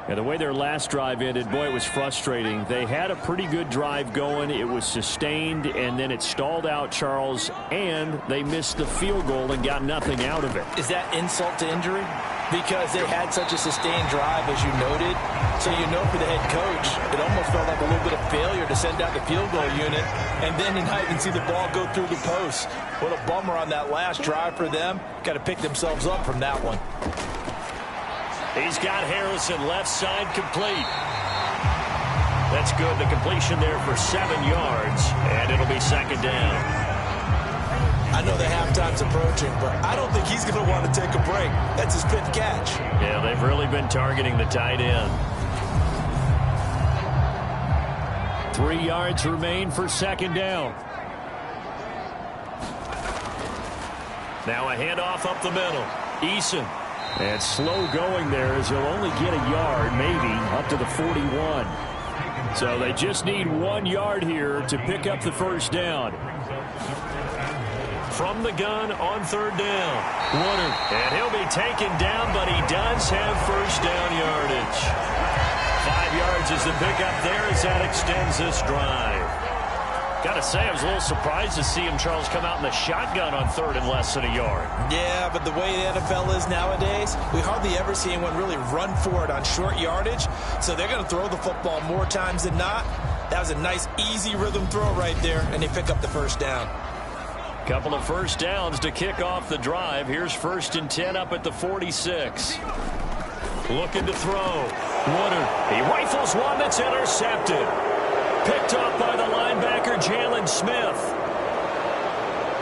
Speaker 5: And the way their last drive ended, boy, it was frustrating. They had a pretty good drive going. It was sustained, and then it stalled out, Charles, and they missed the field goal and got nothing out of it.
Speaker 4: Is that insult to injury? Because they had such a sustained drive, as you noted. So you know, for the head coach, it almost felt like a little bit of failure to send out the field goal unit and then not even see the ball go through the post. What a bummer on that last drive for them. Got to pick themselves up from that one.
Speaker 2: He's got Harrison left side complete. That's good. The completion there for 7 yards, and it'll be 2nd down.
Speaker 3: I know they have time's approaching, but I don't think he's going to want to take a break. That's his 5th catch.
Speaker 2: Yeah, they've really been targeting the tight end.
Speaker 5: 3 yards remain for 2nd down.
Speaker 2: Now a handoff up the middle. Eason.
Speaker 5: And slow going there as he'll only get a yard, maybe, up to the 41. So they just need 1 yard here to pick up the 1st down.
Speaker 2: From the gun on 3rd down. Woodard. And he'll be taken down, but he does have 1st down yardage. 5 yards is the pickup there as that extends this drive. Got to say, I was a little surprised to see him, Charles, come out in the shotgun on 3rd and less than a yard.
Speaker 3: Yeah, but the way the NFL is nowadays, we hardly ever see anyone really run for it on short yardage. So they're going to throw the football more times than not. That was a nice, easy rhythm throw right there, and they pick up the 1st down.
Speaker 2: Couple of 1st downs to kick off the drive. Here's 1st and 10 up at the 46. Looking to throw. Woodard. He rifles one that's intercepted. Picked up by the linebacker, Jalen Smith.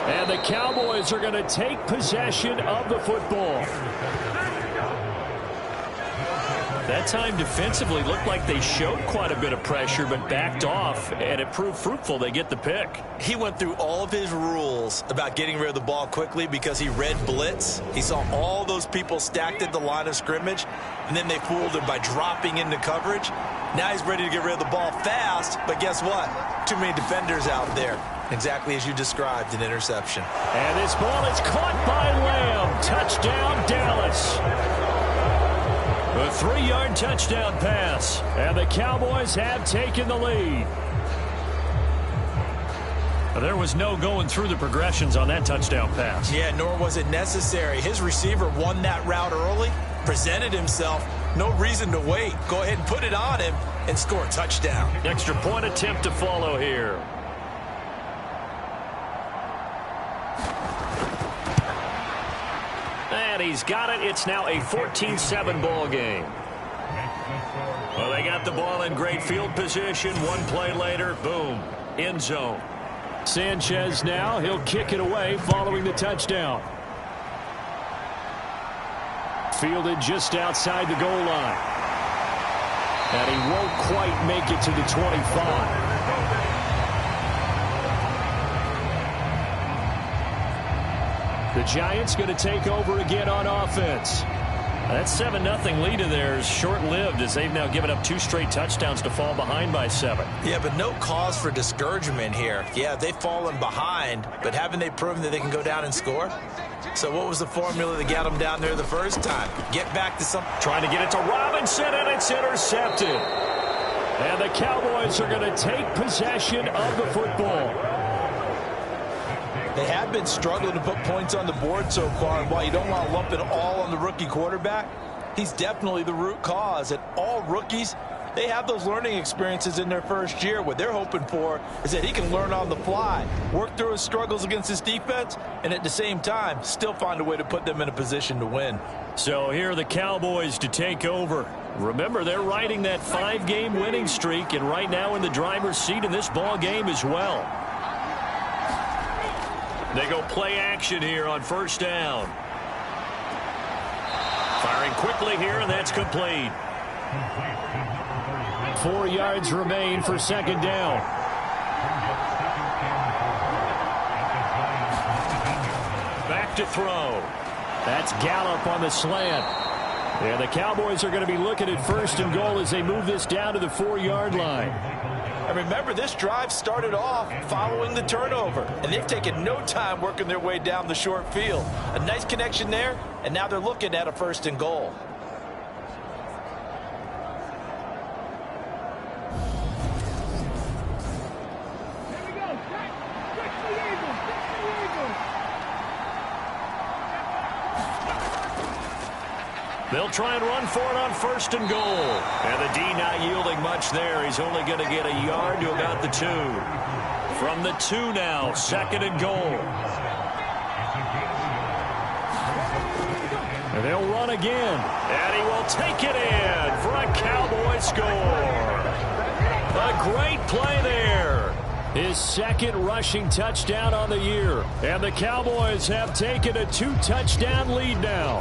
Speaker 5: And the Cowboys are going to take possession of the football.
Speaker 2: That time defensively looked like they showed quite a bit of pressure but backed off, and it proved fruitful. They get the pick.
Speaker 3: He went through all of his rules about getting rid of the ball quickly because he read blitz. He saw all those people stacked at the line of scrimmage, and then they fooled him by dropping into coverage. Now he's ready to get rid of the ball fast, but guess what? Too many defenders out there. Exactly as you described, an interception.
Speaker 5: And this ball is caught by Lamb. Touchdown, Dallas.
Speaker 2: A 3-yard touchdown pass.
Speaker 5: And the Cowboys have taken the lead.
Speaker 2: There was no going through the progressions on that touchdown pass.
Speaker 3: Yeah, nor was it necessary. His receiver won that route early, presented himself. No reason to wait. Go ahead and put it on him and score a touchdown.
Speaker 2: Extra point attempt to follow here. And he's got it. It's now a 14-7 ball game. Well, they got the ball in great field position. One play later, boom, end zone.
Speaker 5: Sanchez now, he'll kick it away following the touchdown. Fielded just outside the goal line. And he won't quite make it to the 25. The Giants going to take over again on offense.
Speaker 2: That 7-0 lead of theirs short-lived as they've now given up 2 straight touchdowns to fall behind by 7.
Speaker 3: Yeah, but no cause for discouragement here. Yeah, they've fallen behind, but haven't they proven that they can go down and score? So what was the formula that got them down there the first time? Get back to some...
Speaker 2: Trying to get it to Robinson, and it's intercepted.
Speaker 5: And the Cowboys are going to take possession of the football.
Speaker 4: They have been struggling to put points on the board so far, and while you don't want to lump it all on the rookie quarterback, he's definitely the root cause. And all rookies, they have those learning experiences in their first year. What they're hoping for is that he can learn on the fly, work through his struggles against his defense, and at the same time, still find a way to put them in a position to win.
Speaker 2: So here are the Cowboys to take over. Remember, they're riding that 5-game winning streak, and right now in the driver's seat in this ball game as well. They go play action here on 1st down. Firing quickly here, and that's complete.
Speaker 5: 4 yards remain for 2nd down.
Speaker 2: Back to throw.
Speaker 5: That's Gallup on the slant. Yeah, the Cowboys are going to be looking at 1st and goal as they move this down to the 4-yard line.
Speaker 4: And remember, this drive started off following the turnover, and they've taken no time working their way down the short field. A nice connection there, and now they're looking at a 1st and goal.
Speaker 2: They'll try and run for it on 1st and goal. And the D not yielding much there. He's only going to get a yard to about the 2. From the 2 now, 2nd and goal.
Speaker 5: And they'll run again.
Speaker 2: And he will take it in for a Cowboy score. A great play there. His second rushing touchdown on the year. And the Cowboys have taken a 2-touchdown lead now.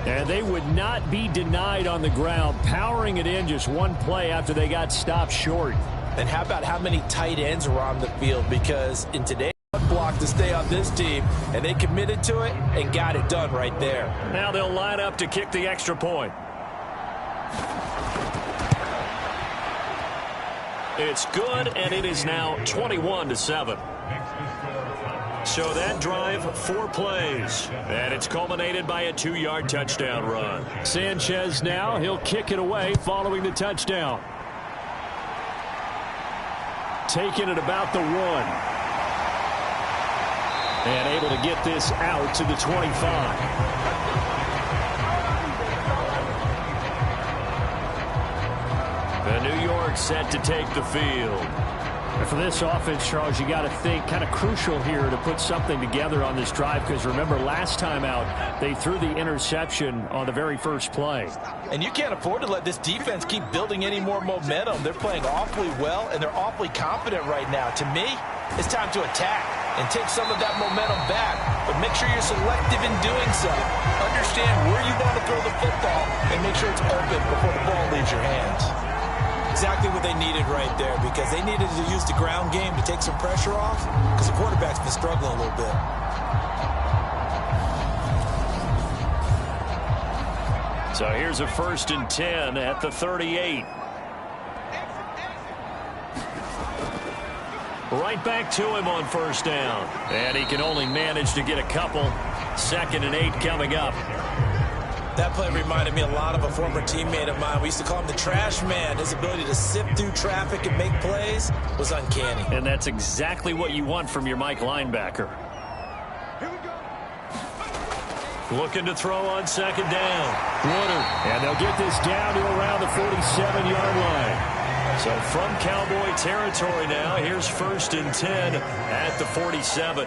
Speaker 2: And they would not be denied on the ground, powering it in just one play after they got stopped short.
Speaker 3: And how about how many tight ends were on the field? Because in today's block to stay on this team, and they committed to it and got it done right there.
Speaker 2: Now they'll line up to kick the extra point. It's good, and it is now 21-7. So that drive, 4 plays, and it's culminated by a 2-yard touchdown run. Sanchez now, he'll kick it away following the touchdown. Taking it about the 1. And able to get this out to the 25. The New York set to take the field.
Speaker 5: For this offense, Charles, you got to think kind of crucial here to put something together on this drive, because remember last time out they threw the interception on the very first play.
Speaker 3: And you can't afford to let this defense keep building any more momentum. They're playing awfully well, and they're awfully confident right now. To me, it's time to attack and take some of that momentum back, but make sure you're selective in doing so. Understand where you want to throw the football and make sure it's open before the ball leaves your hands. Exactly what they needed right there, because they needed to use the ground game to take some pressure off, because the quarterback's been struggling a little bit.
Speaker 2: So here's a 1st and 10 at the 38. Right back to him on 1st down. And he can only manage to get a couple. 2nd and 8 coming up.
Speaker 3: That play reminded me a lot of a former teammate of mine. We used to call him the trash man. His ability to sift through traffic and make plays was uncanny.
Speaker 2: And that's exactly what you want from your Mike linebacker. Looking to throw on 2nd down. Woodard. And they'll get this down to around the 47-yard line. So from Cowboy territory now, here's 1st and 10 at the 47.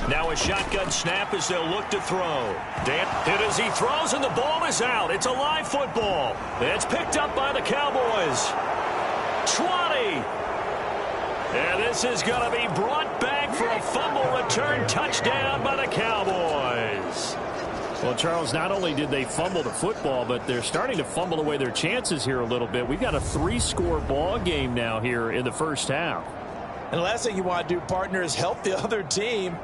Speaker 2: Now a shotgun snap as they'll look to throw. Dan hit as he throws, and the ball is out. It's a live football. It's picked up by the Cowboys. 20. And this is going to be brought back for a fumble return touchdown by the Cowboys.
Speaker 5: Well, Charles, not only did they fumble the football, but they're starting to fumble away their chances here a little bit. We've got a 3-score ball game now here in the first half.
Speaker 3: And the last thing you want to do, partner, is help the other team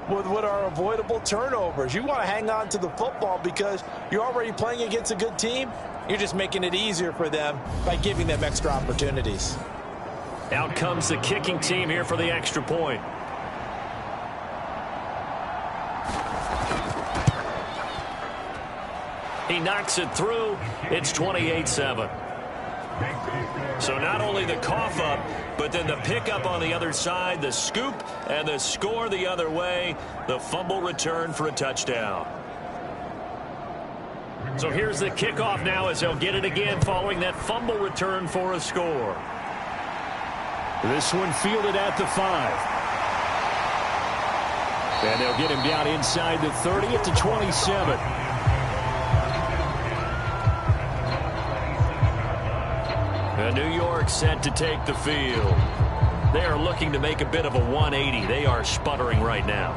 Speaker 3: with what are avoidable turnovers. You want to hang on to the football because you're already playing against a good team. You're just making it easier for them by giving them extra opportunities.
Speaker 2: Out comes the kicking team here for the extra point. He knocks it through. It's 28-7. So not only the cough up, but then the pickup on the other side, the scoop, and the score the other way, the fumble return for a touchdown. So here's the kickoff now as they'll get it again following that fumble return for a score.
Speaker 5: This one fielded at the 5. And they'll get him down inside the 30 at the 27.
Speaker 2: New York set to take the field. They are looking to make a bit of a 180. They are sputtering right now.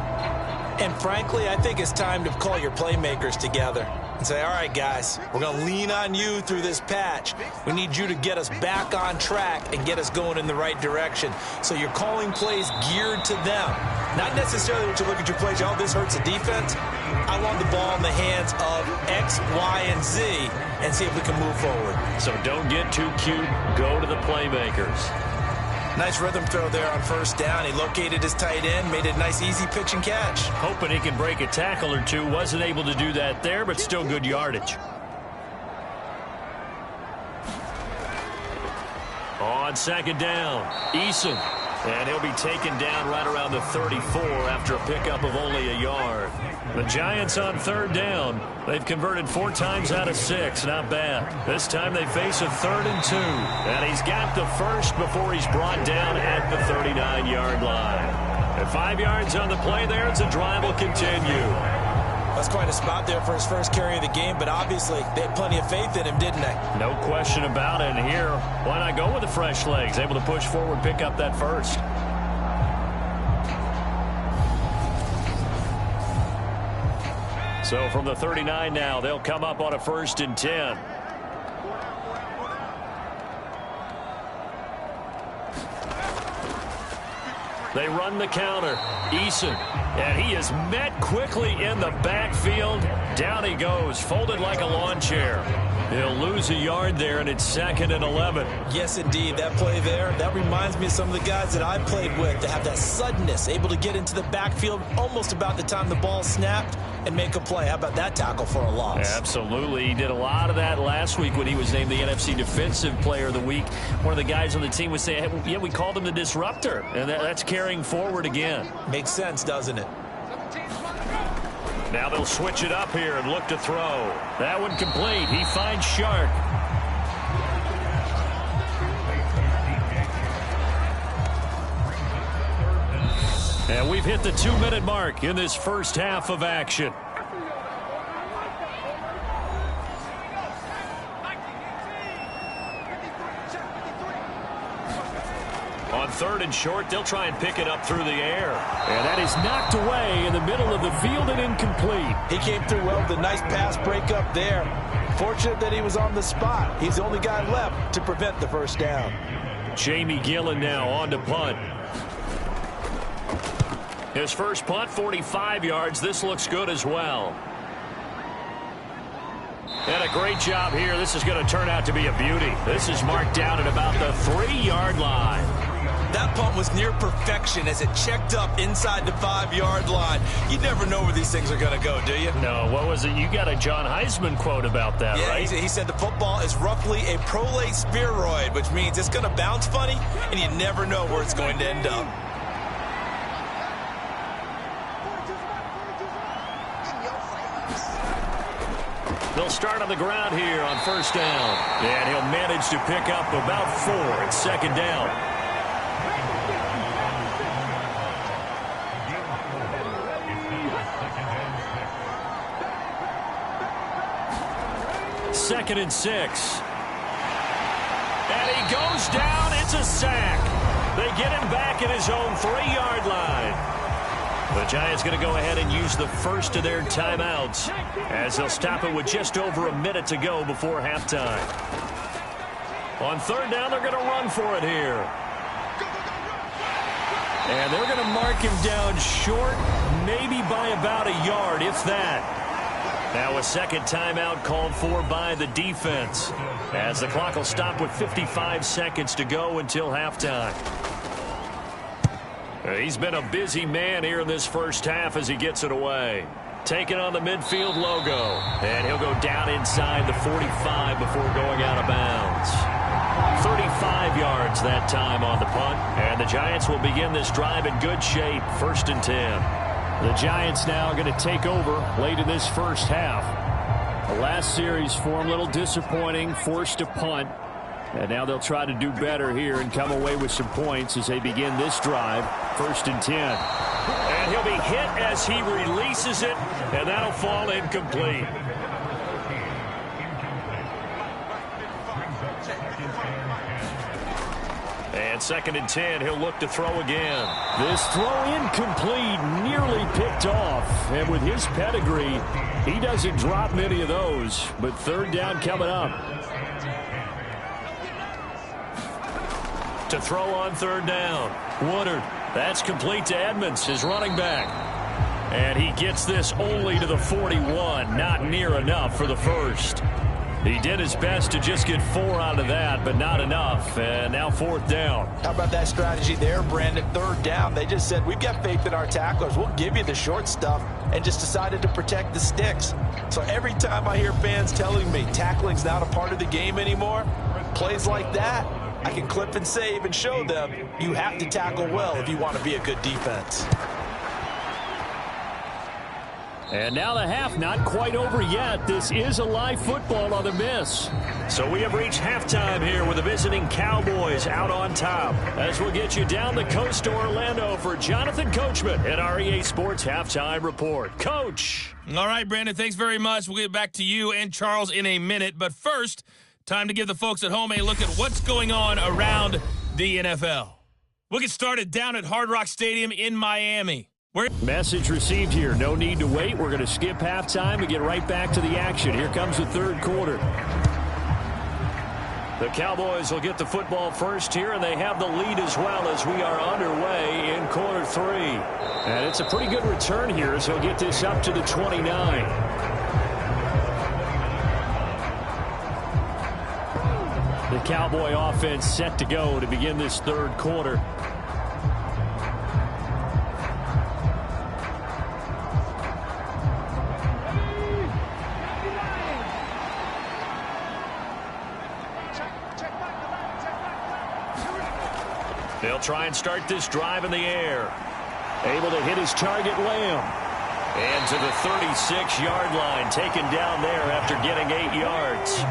Speaker 3: And frankly, I think it's time to call your playmakers together and say, all right, guys, we're going to lean on you through this patch. We need you to get us back on track and get us going in the right direction. So you're calling plays geared to them. Not necessarily what you look at your plays, oh, this hurts the defense. I want the ball in the hands of X, Y, and Z and see if we can move forward.
Speaker 2: So don't get too cute. Go to the playmakers.
Speaker 3: Nice rhythm throw there on 1st down. He located his tight end, made it a nice, easy pitch and catch.
Speaker 2: Hoping he can break a tackle or two. Wasn't able to do that there, but still good yardage. On 2nd down, Eason. And he'll be taken down right around the 34 after a pickup of only a yard. The Giants on 3rd down. They've converted 4 times out of 6. Not bad. This time they face a 3rd and 2. And he's got the first before he's brought down at the 39-yard line. At 5 yards on the play there, the drive will continue.
Speaker 4: That's quite a spot there for his first carry of the game, but obviously they had plenty of faith in him, didn't they?
Speaker 5: No question about it. And here, why not go with the fresh legs? Able to push forward, pick up that first. So from the 39 now, they'll come up on a 1st and 10. They run the counter. Eason. And he is met quickly in the backfield. Down he goes, folded like a lawn chair. He'll lose a yard there, and it's 2nd and 11.
Speaker 4: Yes, indeed. That play there, that reminds me of some of the guys that I played with to have that suddenness, able to get into the backfield almost about the time the ball snapped and make a play. How about that tackle for a loss?
Speaker 5: Absolutely. He did a lot of that last week when he was named the NFC Defensive Player of the Week. One of the guys on the team would say, hey, yeah, we called him the disruptor. And that's carrying forward again.
Speaker 4: Makes sense, doesn't it?
Speaker 5: Now they'll switch it up here and look to throw. That one complete. He finds Shark. And we've hit the 2-minute mark in this first half of action. On 3rd and short, they'll try and pick it up through the air.
Speaker 2: And that is knocked away in the middle of the field and incomplete.
Speaker 4: He came through well with a nice pass breakup there. Fortunate that he was on the spot. He's the only guy left to prevent the first down.
Speaker 5: Jamie Gillen now on to punt. His first punt, 45 yards. This looks good as well. And a great job here. This is going to turn out to be a beauty. This is marked down at about the 3-yard line.
Speaker 4: That punt was near perfection as it checked up inside the 5-yard line. You never know where these things are going to go, do you?
Speaker 5: No, what was it? You got a John Heisman quote about that,
Speaker 4: yeah,
Speaker 5: right?
Speaker 4: He said the football is roughly a prolate spheroid, which means it's going to bounce funny, and you never know where it's going to end up.
Speaker 5: They'll start on the ground here on 1st down. And he'll manage to pick up about 4 at 2nd down. Second and 6. And he goes down. It's a sack. They get him back at his own 3-yard line. The Giants going to go ahead and use the first of their timeouts as they'll stop it with just over a minute to go before halftime. On 3rd down, they're going to run for it here. And they're going to mark him down short, maybe by about a yard, if that. Now a 2nd timeout called for by the defense as the clock will stop with 55 seconds to go until halftime. He's been a busy man here in this first half as he gets it away. Taking on the midfield logo. And he'll go down inside the 45 before going out of bounds. 35 yards that time on the punt. And the Giants will begin this drive in good shape. 1st and 10.
Speaker 2: The Giants now are going to take over late in this first half. The last series for them a little disappointing, forced to punt. And now they'll try to do better here and come away with some points as they begin this drive. 1st and 10.
Speaker 5: And he'll be hit as he releases it, and that'll fall incomplete. And 2nd and 10, he'll look to throw again.
Speaker 2: This throw incomplete, nearly picked off. And with his pedigree, he doesn't drop many of those. But 3rd down coming up.
Speaker 5: To throw on 3rd down. Woodard. That's complete to Edmonds, his running back. And he gets this only to the 41. Not near enough for the first. He did his best to just get 4 out of that, but not enough. And now 4th down.
Speaker 4: How about that strategy there, Brandon? 3rd down. They just said, we've got faith in our tacklers. We'll give you the short stuff, and just decided to protect the sticks. So every time I hear fans telling me tackling's not a part of the game anymore, plays like that, I can clip and save and show them you have to tackle well if you want to be a good defense.
Speaker 2: And now the half not quite over yet. This is a live football on the miss. So we have reached halftime here with the visiting Cowboys out on top. As we'll get you down the coast to Orlando for Jonathan Coachman at our EA Sports Halftime Report. Coach.
Speaker 6: All right, Brandon, thanks very much. We'll get back to you and Charles in a minute. But first, time to give the folks at home a look at what's going on around the NFL. We'll get started down at Hard Rock Stadium in Miami.
Speaker 2: Message received here. No need to wait. We're going to skip halftime and get right back to the action. Here comes the third quarter. The Cowboys will get the football first here, and they have the lead as well as we are underway in quarter three. And it's a pretty good return here, so he'll get this up to the 29. The Cowboy offense set to go to begin this third quarter. They'll try and start this drive in the air. Able to hit his target, Lamb. And to the 36-yard line, taken down there after getting 8 yards.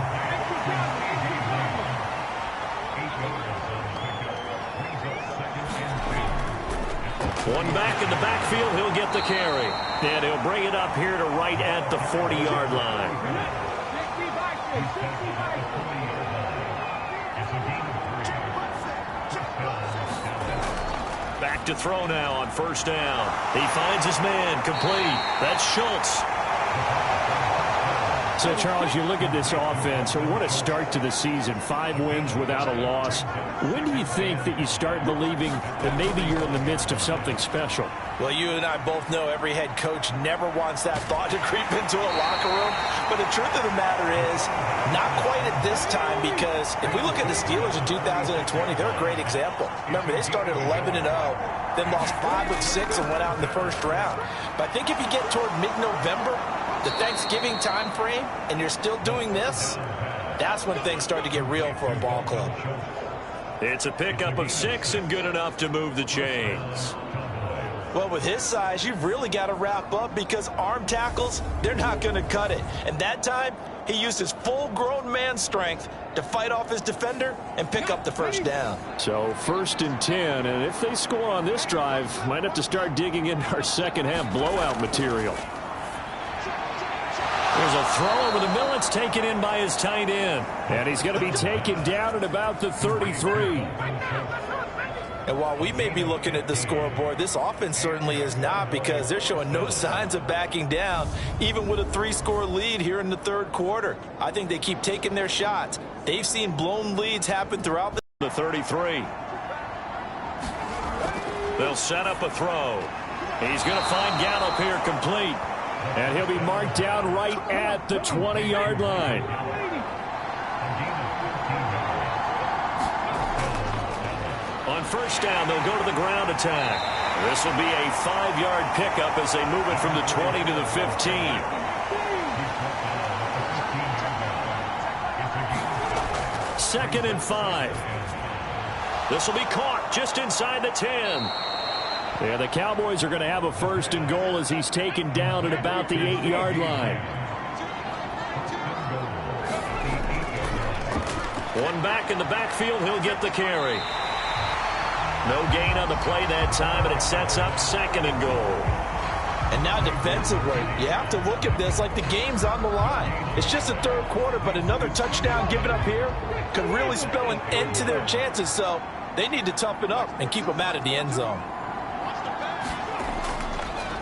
Speaker 2: One back in the backfield, he'll get the carry. And he'll bring it up here to right at the 40-yard line. Back to throw now on first down. He finds his man, complete. That's Schultz.
Speaker 5: So, Charles, you look at this offense, what a start to the season. 5 wins without a loss. When do you think that you start believing that maybe you're in the midst of something special?
Speaker 3: Well, you and I both know every head coach never wants that thought to creep into a locker room. But the truth of the matter is, not quite at this time, because if we look at the Steelers in 2020, they're a great example. Remember, they started 11-0, then lost 5 of 6 and went out in the first round. But I think if you get toward mid-November, the Thanksgiving time frame, and you're still doing this, that's when things start to get real for a ball club.
Speaker 2: It's a pickup of 6 and good enough to move the chains.
Speaker 3: Well, with his size, you've really got to wrap up, because arm tackles, they're not going to cut it. And that time, he used his full-grown man strength to fight off his defender and pick up the first down.
Speaker 2: So 1st and 10, and if they score on this drive, might have to start digging into our second-half blowout material. There's a throw over the middle. It's taken in by his tight end. And he's going to be taken down at about the 33.
Speaker 3: And while we may be looking at the scoreboard, this offense certainly is not, because they're showing no signs of backing down, even with a 3-score lead here in the third quarter. I think they keep taking their shots. They've seen blown leads happen throughout
Speaker 2: the 33. They'll set up a throw. He's going to find Gallup here, complete. And he'll be marked down right at the 20-yard line. On first down, they'll go to the ground attack. This will be a 5-yard pickup as they move it from the 20 to the 15. Second and 5. This will be caught just inside the 10. Yeah, the Cowboys are going to have a 1st and goal as he's taken down at about the 8-yard line. One back in the backfield, he'll get the carry. No gain on the play that time, and it sets up 2nd and goal.
Speaker 3: And now defensively, you have to look at this like the game's on the line. It's just the third quarter, but another touchdown given up here could really spell an end to their chances. So they need to toughen up and keep them out of the end zone.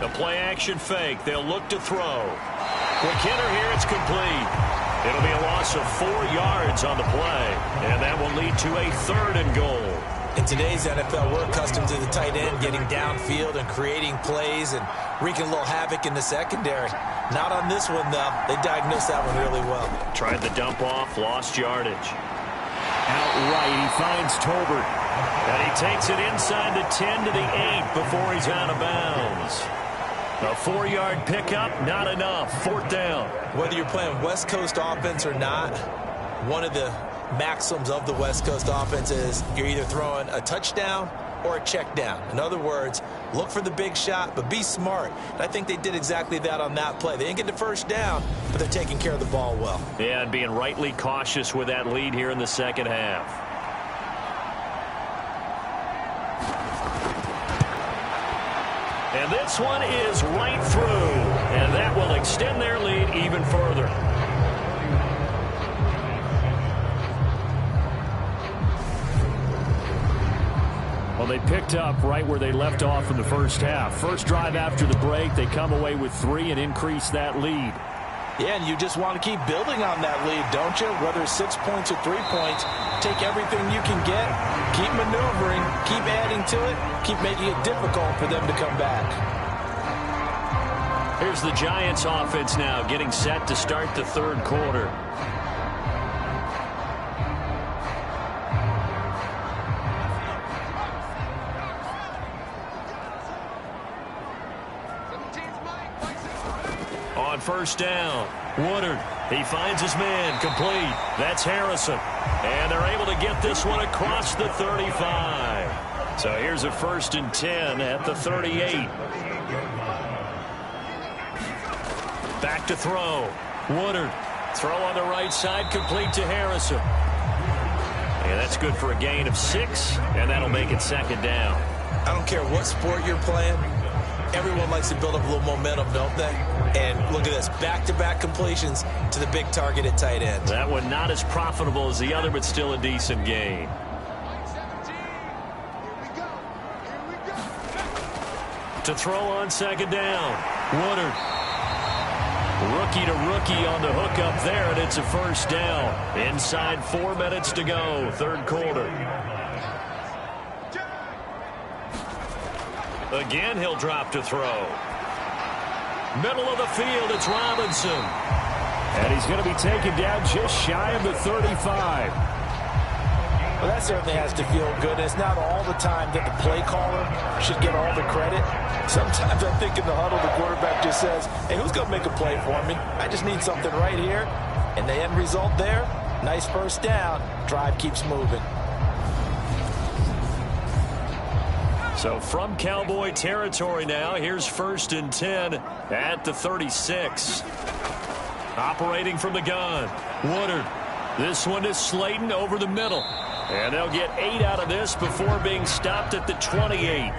Speaker 2: The play-action fake. They'll look to throw. Quick hitter here. It's complete. It'll be a loss of 4 yards on the play, and that will lead to a 3rd and goal.
Speaker 3: In today's NFL, we're accustomed to the tight end getting downfield and creating plays and wreaking a little havoc in the secondary. Not on this one, though. They diagnosed that one really well.
Speaker 2: Tried the dump off, lost yardage. Outright, he finds Tolbert. And he takes it inside the 10 to the 8 before he's out of bounds. A 4-yard pickup, not enough. 4th down.
Speaker 3: Whether you're playing West Coast offense or not, one of the maxims of the West Coast offense is you're either throwing a touchdown or a check down. In other words, look for the big shot, but be smart. And I think they did exactly that on that play. They didn't get the first down, but they're taking care of the ball well.
Speaker 2: Yeah, and being rightly cautious with that lead here in the second half. And this one is right through, and that will extend their lead even further. Well, they picked up right where they left off in the first half. First drive after the break, they come away with 3 and increase that lead.
Speaker 3: Yeah, and you just want to keep building on that lead, don't you? Whether it's 6 points or 3 points, take everything you can get, keep maneuvering, keep adding to it, keep making it difficult for them to come back.
Speaker 2: Here's the Giants offense now getting set to start the third quarter. On first down, Woodard, he finds his man, complete. That's Harrison. And they're able to get this one across the 35. So here's a 1st and 10 at the 38. Back to throw. Woodard, throw on the right side, complete to Harrison. And that's good for a gain of 6, and that'll make it 2nd down.
Speaker 3: I don't care what sport you're playing. Everyone likes to build up a little momentum, don't they? And look at this, back-to-back completions to the big target at tight end.
Speaker 2: That one not as profitable as the other, but still a decent gain. To throw on 2nd down, Woodard. Rookie to rookie on the hook up there, and it's a 1st down. Inside 4 minutes to go, third quarter. Again, he'll drop to throw. Middle of the field, it's Robinson.
Speaker 5: And he's going to be taken down just shy of the 35.
Speaker 3: Well, that certainly has to feel good. It's not all the time that the play caller should get all the credit. Sometimes I think in the huddle, the quarterback just says, hey, who's going to make a play for me? I just need something right here. And the end result there, nice 1st down. Drive keeps moving.
Speaker 2: So from Cowboy territory now, here's 1st and 10 at the 36. Operating from the gun, Woodard. This one is Slayton over the middle. And they'll get 8 out of this before being stopped at the 28.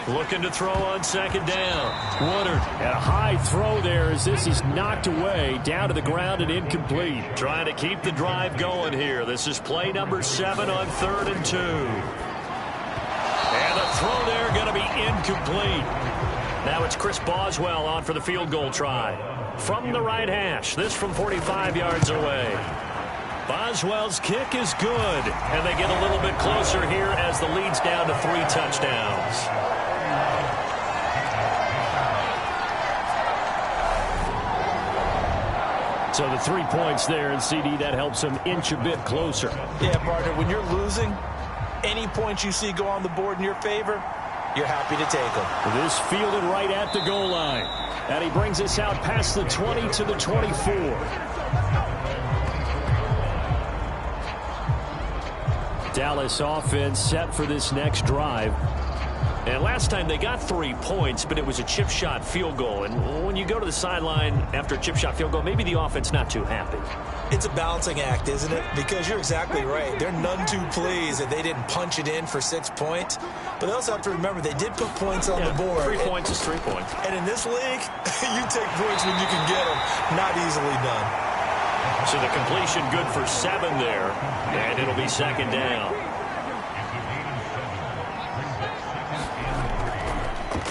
Speaker 2: Looking to throw on 2nd down. Woodard.
Speaker 5: And a high throw there as this is knocked away, down to the ground and incomplete.
Speaker 2: Trying to keep the drive going here. This is play number 7 on 3rd and 2. And the throw there going to be incomplete. Now it's Chris Boswell on for the field goal try. From the right hash. This from 45 yards away. Boswell's kick is good. And they get a little bit closer here as the lead's down to 3 touchdowns.
Speaker 5: So the 3 points there, and CD, that helps them inch a bit closer.
Speaker 3: Yeah, partner, when you're losing, any points you see go on the board in your favor, you're happy to take them. This
Speaker 5: fielded right at the goal line. And he brings us out past the 20 to the 24. Dallas offense set for this next drive.
Speaker 2: And last time they got 3 points, but it was a chip shot field goal. And when you go to the sideline after a chip shot field goal, maybe the offense not too happy.
Speaker 3: It's a balancing act, isn't it? Because you're exactly right. They're none too pleased that they didn't punch it in for 6 points. But they also have to remember they did put points on the board.
Speaker 2: 3 points is 3 points.
Speaker 3: And in this league, you take points when you can get them. Not easily done.
Speaker 2: So the completion good for 7 there. And it'll be 2nd down.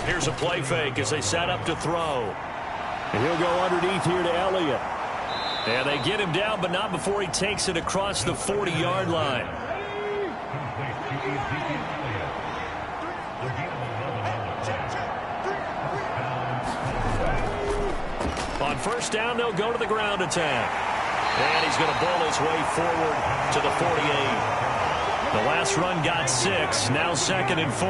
Speaker 2: Here's a play fake as they set up to throw.
Speaker 5: And he'll go underneath here to Elliott.
Speaker 2: And they get him down, but not before he takes it across the 40-yard line. On first down, they'll go to the ground attack. And he's going to bowl his way forward to the 48. The last run got 6. Now 2nd and 4.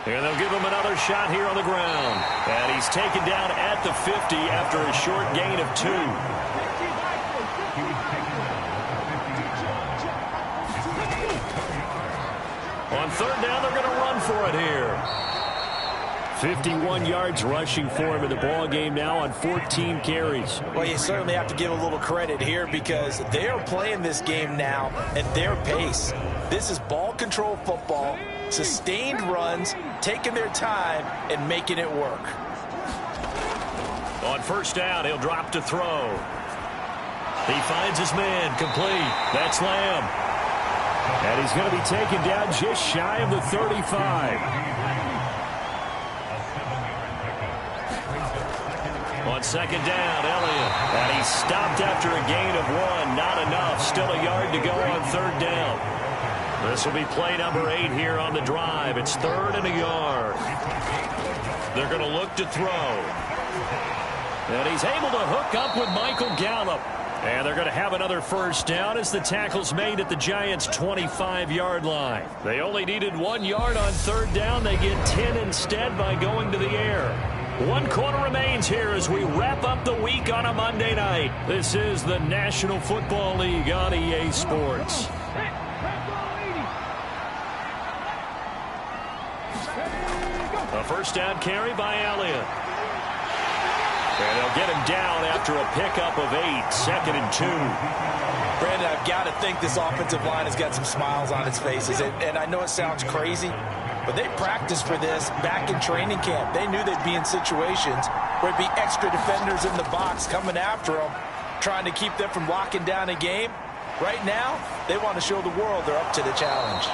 Speaker 2: And they'll give him another shot here on the ground. And he's taken down at the 50 after a short gain of 2. On 3rd down, they're going to run for it here. 51 yards rushing for him in the ball game now on 14 carries.
Speaker 3: Well, you certainly have to give a little credit here because they are playing this game now at their pace. This is ball control football, sustained runs, taking their time and making it work.
Speaker 2: On 1st down, he'll drop to throw. He finds his man, complete. That's Lamb. And he's going to be taken down just shy of the 35. On 2nd down, Elliott. And he's stopped after a gain of 1. Not enough. Still a yard to go on 3rd down. This will be play number 8 here on the drive. It's 3rd and a yard. They're going to look to throw. And he's able to hook up with Michael Gallup. And they're going to have another 1st down as the tackle's made at the Giants' 25-yard line. They only needed 1 yard on 3rd down. They get 10 instead by going to the air. 1 quarter remains here as we wrap up the week on a Monday night. This is the National Football League on EA Sports. A 1st down carry by Elliott. And they'll get him down after a pickup of 8. 2nd and 2.
Speaker 3: Brandon, I've got to think this offensive line has got some smiles on its faces. And I know it sounds crazy, but they practiced for this back in training camp. They knew they'd be in situations where it'd be extra defenders in the box coming after them, trying to keep them from locking down a game. Right now, they want to show the world they're up to the challenge.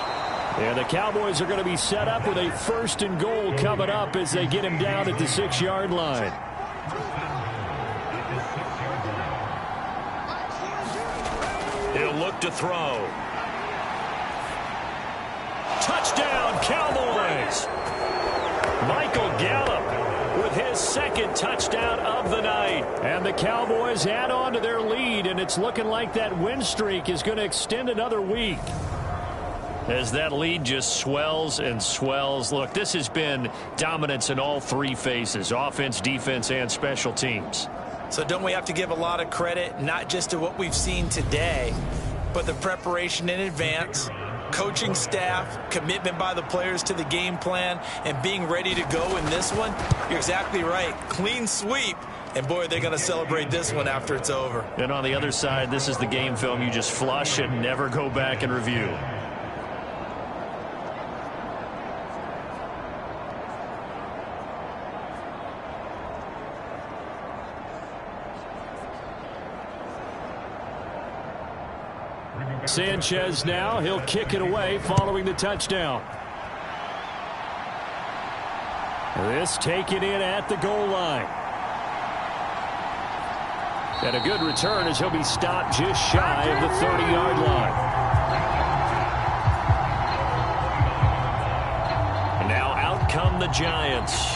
Speaker 2: And the Cowboys are going to be set up with a 1st and goal coming up as they get him down at the 6-yard line. He'll look to throw. Touchdown, Cowboys! Michael Gallup with his 2nd touchdown of the night. And the Cowboys add on to their lead, and it's looking like that win streak is going to extend another week. As that lead just swells and swells. Look, this has been dominance in all 3 phases, offense, defense, and special teams.
Speaker 3: So don't we have to give a lot of credit, not just to what we've seen today, but the preparation in advance, coaching staff, commitment by the players to the game plan, and being ready to go in this one? You're exactly right. Clean sweep. And, boy, they're going to celebrate this one after it's over.
Speaker 2: And on the other side, this is the game film you just flush and never go back and review. Sanchez now, he'll kick it away following the touchdown. This taken in at the goal line. And a good return as he'll be stopped just shy of the 30-yard line. And now out come the Giants.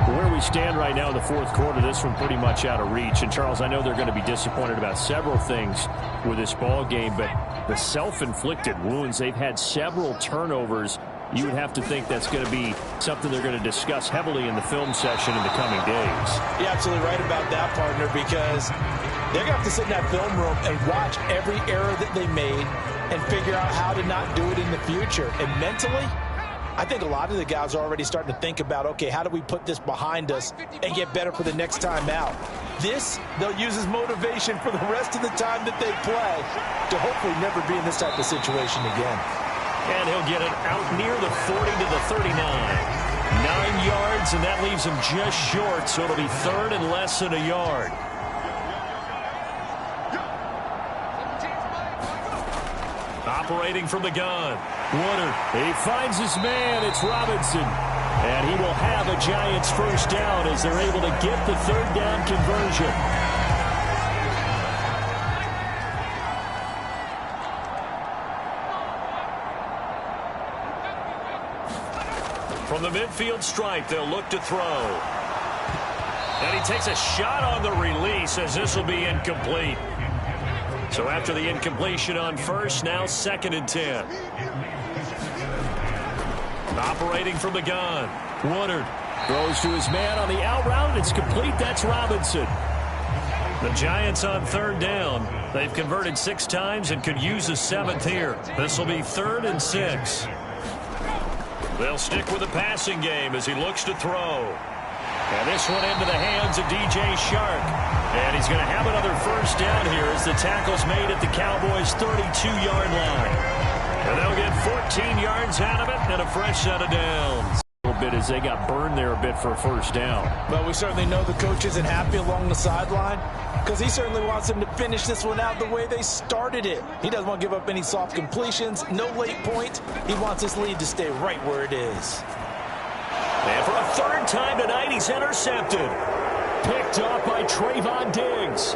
Speaker 2: Where we stand right now in the 4th quarter, this one pretty much out of reach. And, Charles, I know they're going to be disappointed about several things with this ball game, but the self-inflicted wounds, they've had several turnovers. You would have to think that's going to be something they're going to discuss heavily in the film session in the coming days.
Speaker 3: You're absolutely right about that, partner, because they're going to have to sit in that film room and watch every error that they made and figure out how to not do it in the future. And mentally, I think a lot of the guys are already starting to think about, okay, how do we put this behind us and get better for the next time out? This, they'll use as motivation for the rest of the time that they play to hopefully never be in this type of situation again.
Speaker 2: And he'll get it out near the 40 to the 39. 9 yards, and that leaves him just short, so it'll be 3rd and less than a yard. Operating from the gun. Woodard, he finds his man. It's Robinson. And he will have a Giants 1st down as they're able to get the 3rd down conversion. From the midfield stripe, they'll look to throw.
Speaker 5: And he takes a shot on the release as this will be incomplete. So after the incompletion on first, now 2nd and 10. Operating from the gun. Woodard throws to his man on the out route. It's complete. That's Robinson. The Giants on 3rd down. They've converted 6 times and could use a 7th here. This will be 3rd and 6. They'll stick with the passing game as he looks to throw. And this one into the hands of DJ Shark. And he's going to have another first down here as the tackle's made at the Cowboys' 32-yard line. And they'll get 14 yards out of it and a fresh set of downs. A little bit as they got burned there a bit for a first down.
Speaker 4: But we certainly know the coach isn't happy along the sideline because he certainly wants them to finish this one out the way they started it. He doesn't want to give up any soft completions, no late point. He wants his lead to stay right where it is.
Speaker 5: And for a 3rd time tonight, he's intercepted. Picked off by Trayvon Diggs.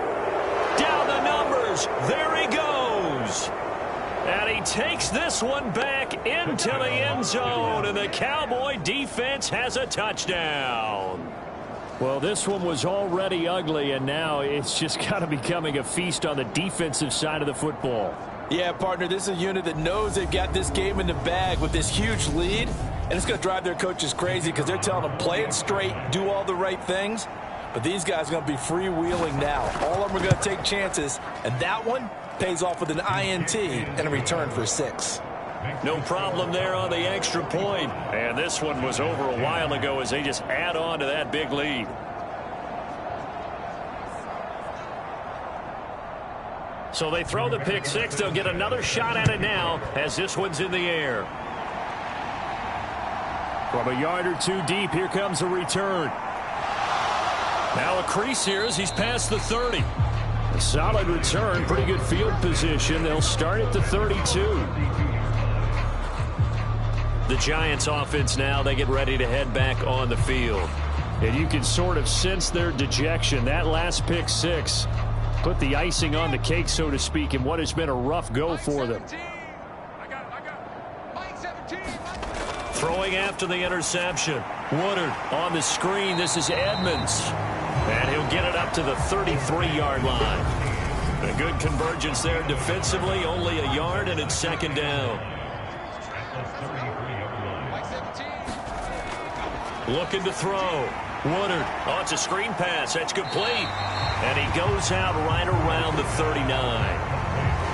Speaker 5: Down the numbers. There he goes. And he takes this one back into the end zone. And the Cowboy defense has a touchdown. Well, this one was already ugly, and now it's just kind of becoming a feast on the defensive side of the football.
Speaker 4: Yeah, partner, this is a unit that knows they've got this game in the bag with this huge lead. And it's going to drive their coaches crazy because they're telling them play it straight, do all the right things. But these guys are going to be freewheeling now. All of them are going to take chances. And that one pays off with an INT and a return for 6.
Speaker 5: No problem there on the extra point. And this one was over a while ago as they just add on to that big lead. So they throw the pick 6. They'll get another shot at it now as this one's in the air. From a yard or 2 deep, here comes a return. Now a crease here as he's past the 30. A solid return, pretty good field position. They'll start at the 32. The Giants offense now, they get ready to head back on the field. And you can sort of sense their dejection. That last pick 6 put the icing on the cake, so to speak, in what has been a rough go for them. Throwing after the interception. Woodard on the screen. This is Edmonds. And he'll get it up to the 33-yard line. A good convergence there defensively. Only a yard, and it's 2nd down. Looking to throw. Woodard. Oh, it's a screen pass. That's complete. And he goes out right around the 39.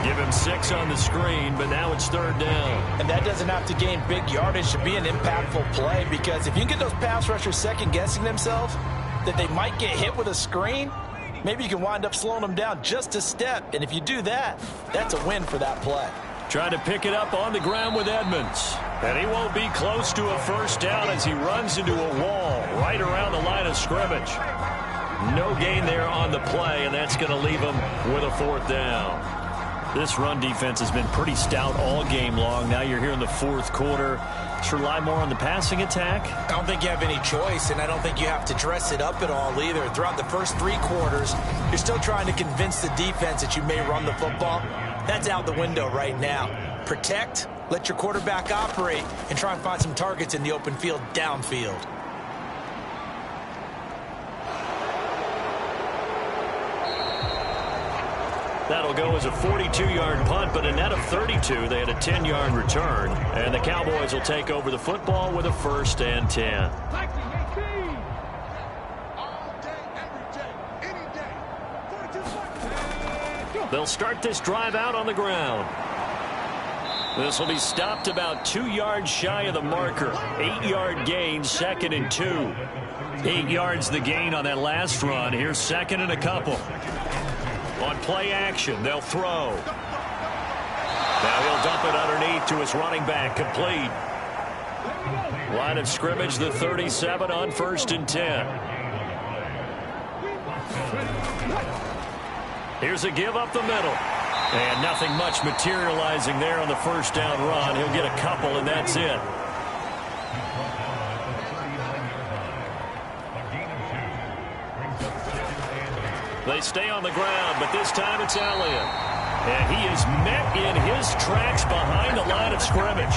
Speaker 5: Give him 6 on the screen, but now it's 3rd down.
Speaker 4: And that doesn't have to gain big yardage to be an impactful play, because if you can get those pass rushers second-guessing themselves that they might get hit with a screen, maybe you can wind up slowing them down just a step. And if you do that, that's a win for that play.
Speaker 5: Trying to pick it up on the ground with Edmonds. And he won't be close to a first down as he runs into a wall right around the line of scrimmage. No gain there on the play, and that's going to leave him with a 4th down. This run defense has been pretty stout all game long. Now you're here in the 4th quarter. Just rely more on the passing attack.
Speaker 3: I don't think you have any choice, and I don't think you have to dress it up at all either. Throughout the first 3 quarters, you're still trying to convince the defense that you may run the football. That's out the window right now. Protect, let your quarterback operate, and try and find some targets in the open field downfield.
Speaker 5: That'll go as a 42-yard punt, but a net of 32. They had a 10-yard return. And the Cowboys will take over the football with a 1st and 10. They'll start this drive out on the ground. This will be stopped about 2 yards shy of the marker. 8-yard gain, 2nd and 2. 8 yards the gain on that last run. Here's 2nd and a couple. On play action, they'll throw. Now he'll dump it underneath to his running back, complete. Line of scrimmage, the 37 on 1st and 10. Here's a give up the middle. And nothing much materializing there on the first down run. He'll get a couple, and that's it. They stay on the ground, but this time it's Elliott. And he is met in his tracks behind the line of scrimmage.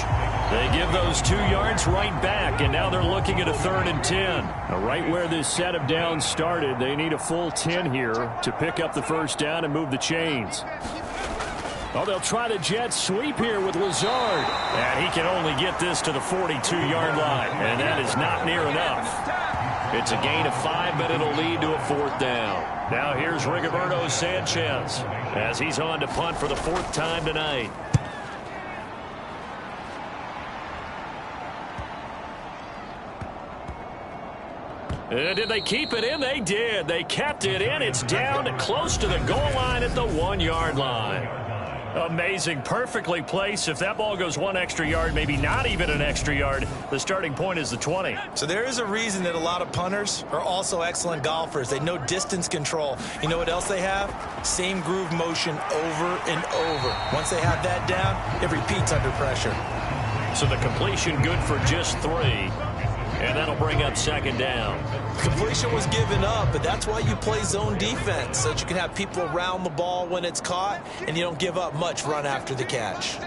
Speaker 2: They give those 2 yards right back, and now they're looking at a 3rd and 10. Now, right where this set of downs started, they need a full 10 here to pick up the first down and move the chains. Oh, they'll try the jet sweep here with Lazard. And he can only get this to the 42-yard line, and that is not near enough. It's a gain of 5, but it'll lead to a 4th down. Now here's Rigoberto Sanchez as he's on to punt for the 4th time tonight. Did they keep it in? They did. They kept it in. It's down close to the goal line at the 1-yard line. Amazing. Perfectly placed. If that ball goes 1 extra yard, maybe not even an extra yard, the starting point is the 20.
Speaker 3: So there is a reason that a lot of punters are also excellent golfers. They know distance control. You know what else they have? Same groove motion over and over. Once they have that down, it repeats under pressure.
Speaker 2: So the completion good for just 3. And that'll bring up 2nd down.
Speaker 3: Completion was given up, but that's why you play zone defense, so that you can have people around the ball when it's caught, and you don't give up much run after the catch.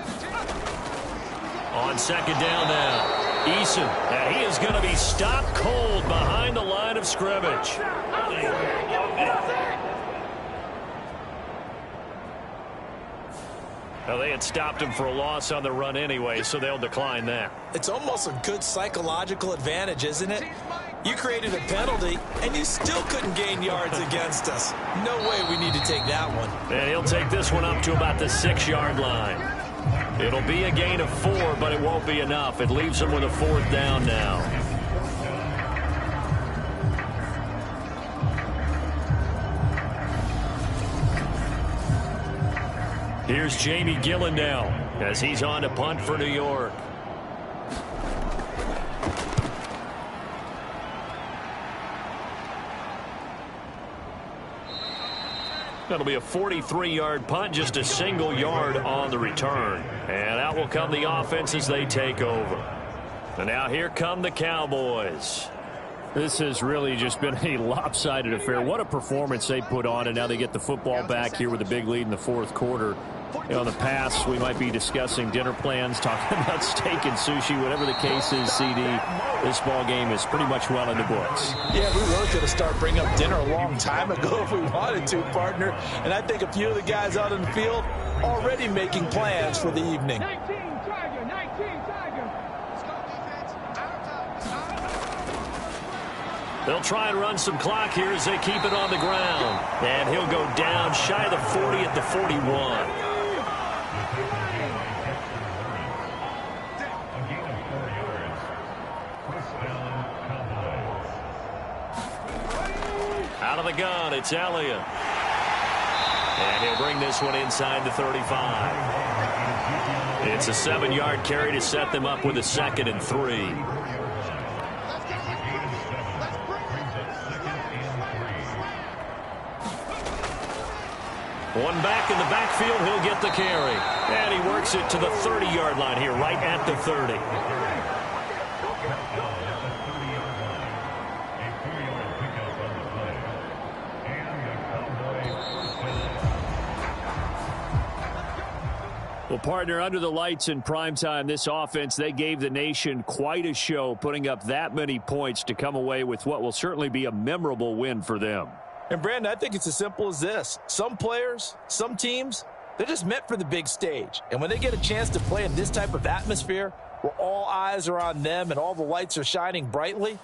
Speaker 2: On 2nd down now, Eason, and he is going to be stopped cold behind the line of scrimmage. Well, they had stopped him for a loss on the run anyway, so they'll decline that.
Speaker 3: It's almost a good psychological advantage, isn't it? You created a penalty, and you still couldn't gain yards against us. No way we need to take that one.
Speaker 2: And he'll take this one up to about the 6-yard line. It'll be a gain of 4, but it won't be enough. It leaves him with a 4th down now. Here's Jamie Gillen now as he's on to punt for New York. That'll be a 43-yard punt, just a single yard on the return. And out will come the offense as they take over. And now here come the Cowboys.
Speaker 5: This has really just been a lopsided affair. What a performance they put on, and now they get the football back here with a big lead in the 4th quarter. You know, in the past, we might be discussing dinner plans, talking about steak and sushi, whatever the case is, CD. This ball game is pretty much well in the books.
Speaker 3: Yeah, we really could have started bringing up dinner a long time ago if we wanted to, partner. And I think a few of the guys out in the field already making plans for the evening.
Speaker 7: 19 Tiger, 19 Tiger. Let's go, defense.
Speaker 2: They'll try and run some clock here as they keep it on the ground. And he'll go down shy of the 40 at the 41. Out of the gun, it's Elliott. And he'll bring this one inside the 35. It's a 7-yard carry to set them up with a 2nd and 3. One back in the backfield, he'll get the carry. And he works it to the 30-yard line here, right at the 30.
Speaker 5: Well, partner, under the lights in primetime, this offense, they gave the nation quite a show, putting up that many points to come away with what will certainly be a memorable win for them.
Speaker 3: And, Brandon, I think it's as simple as this. Some players, some teams, they're just meant for the big stage. And when they get a chance to play in this type of atmosphere where all eyes are on them and all the lights are shining brightly,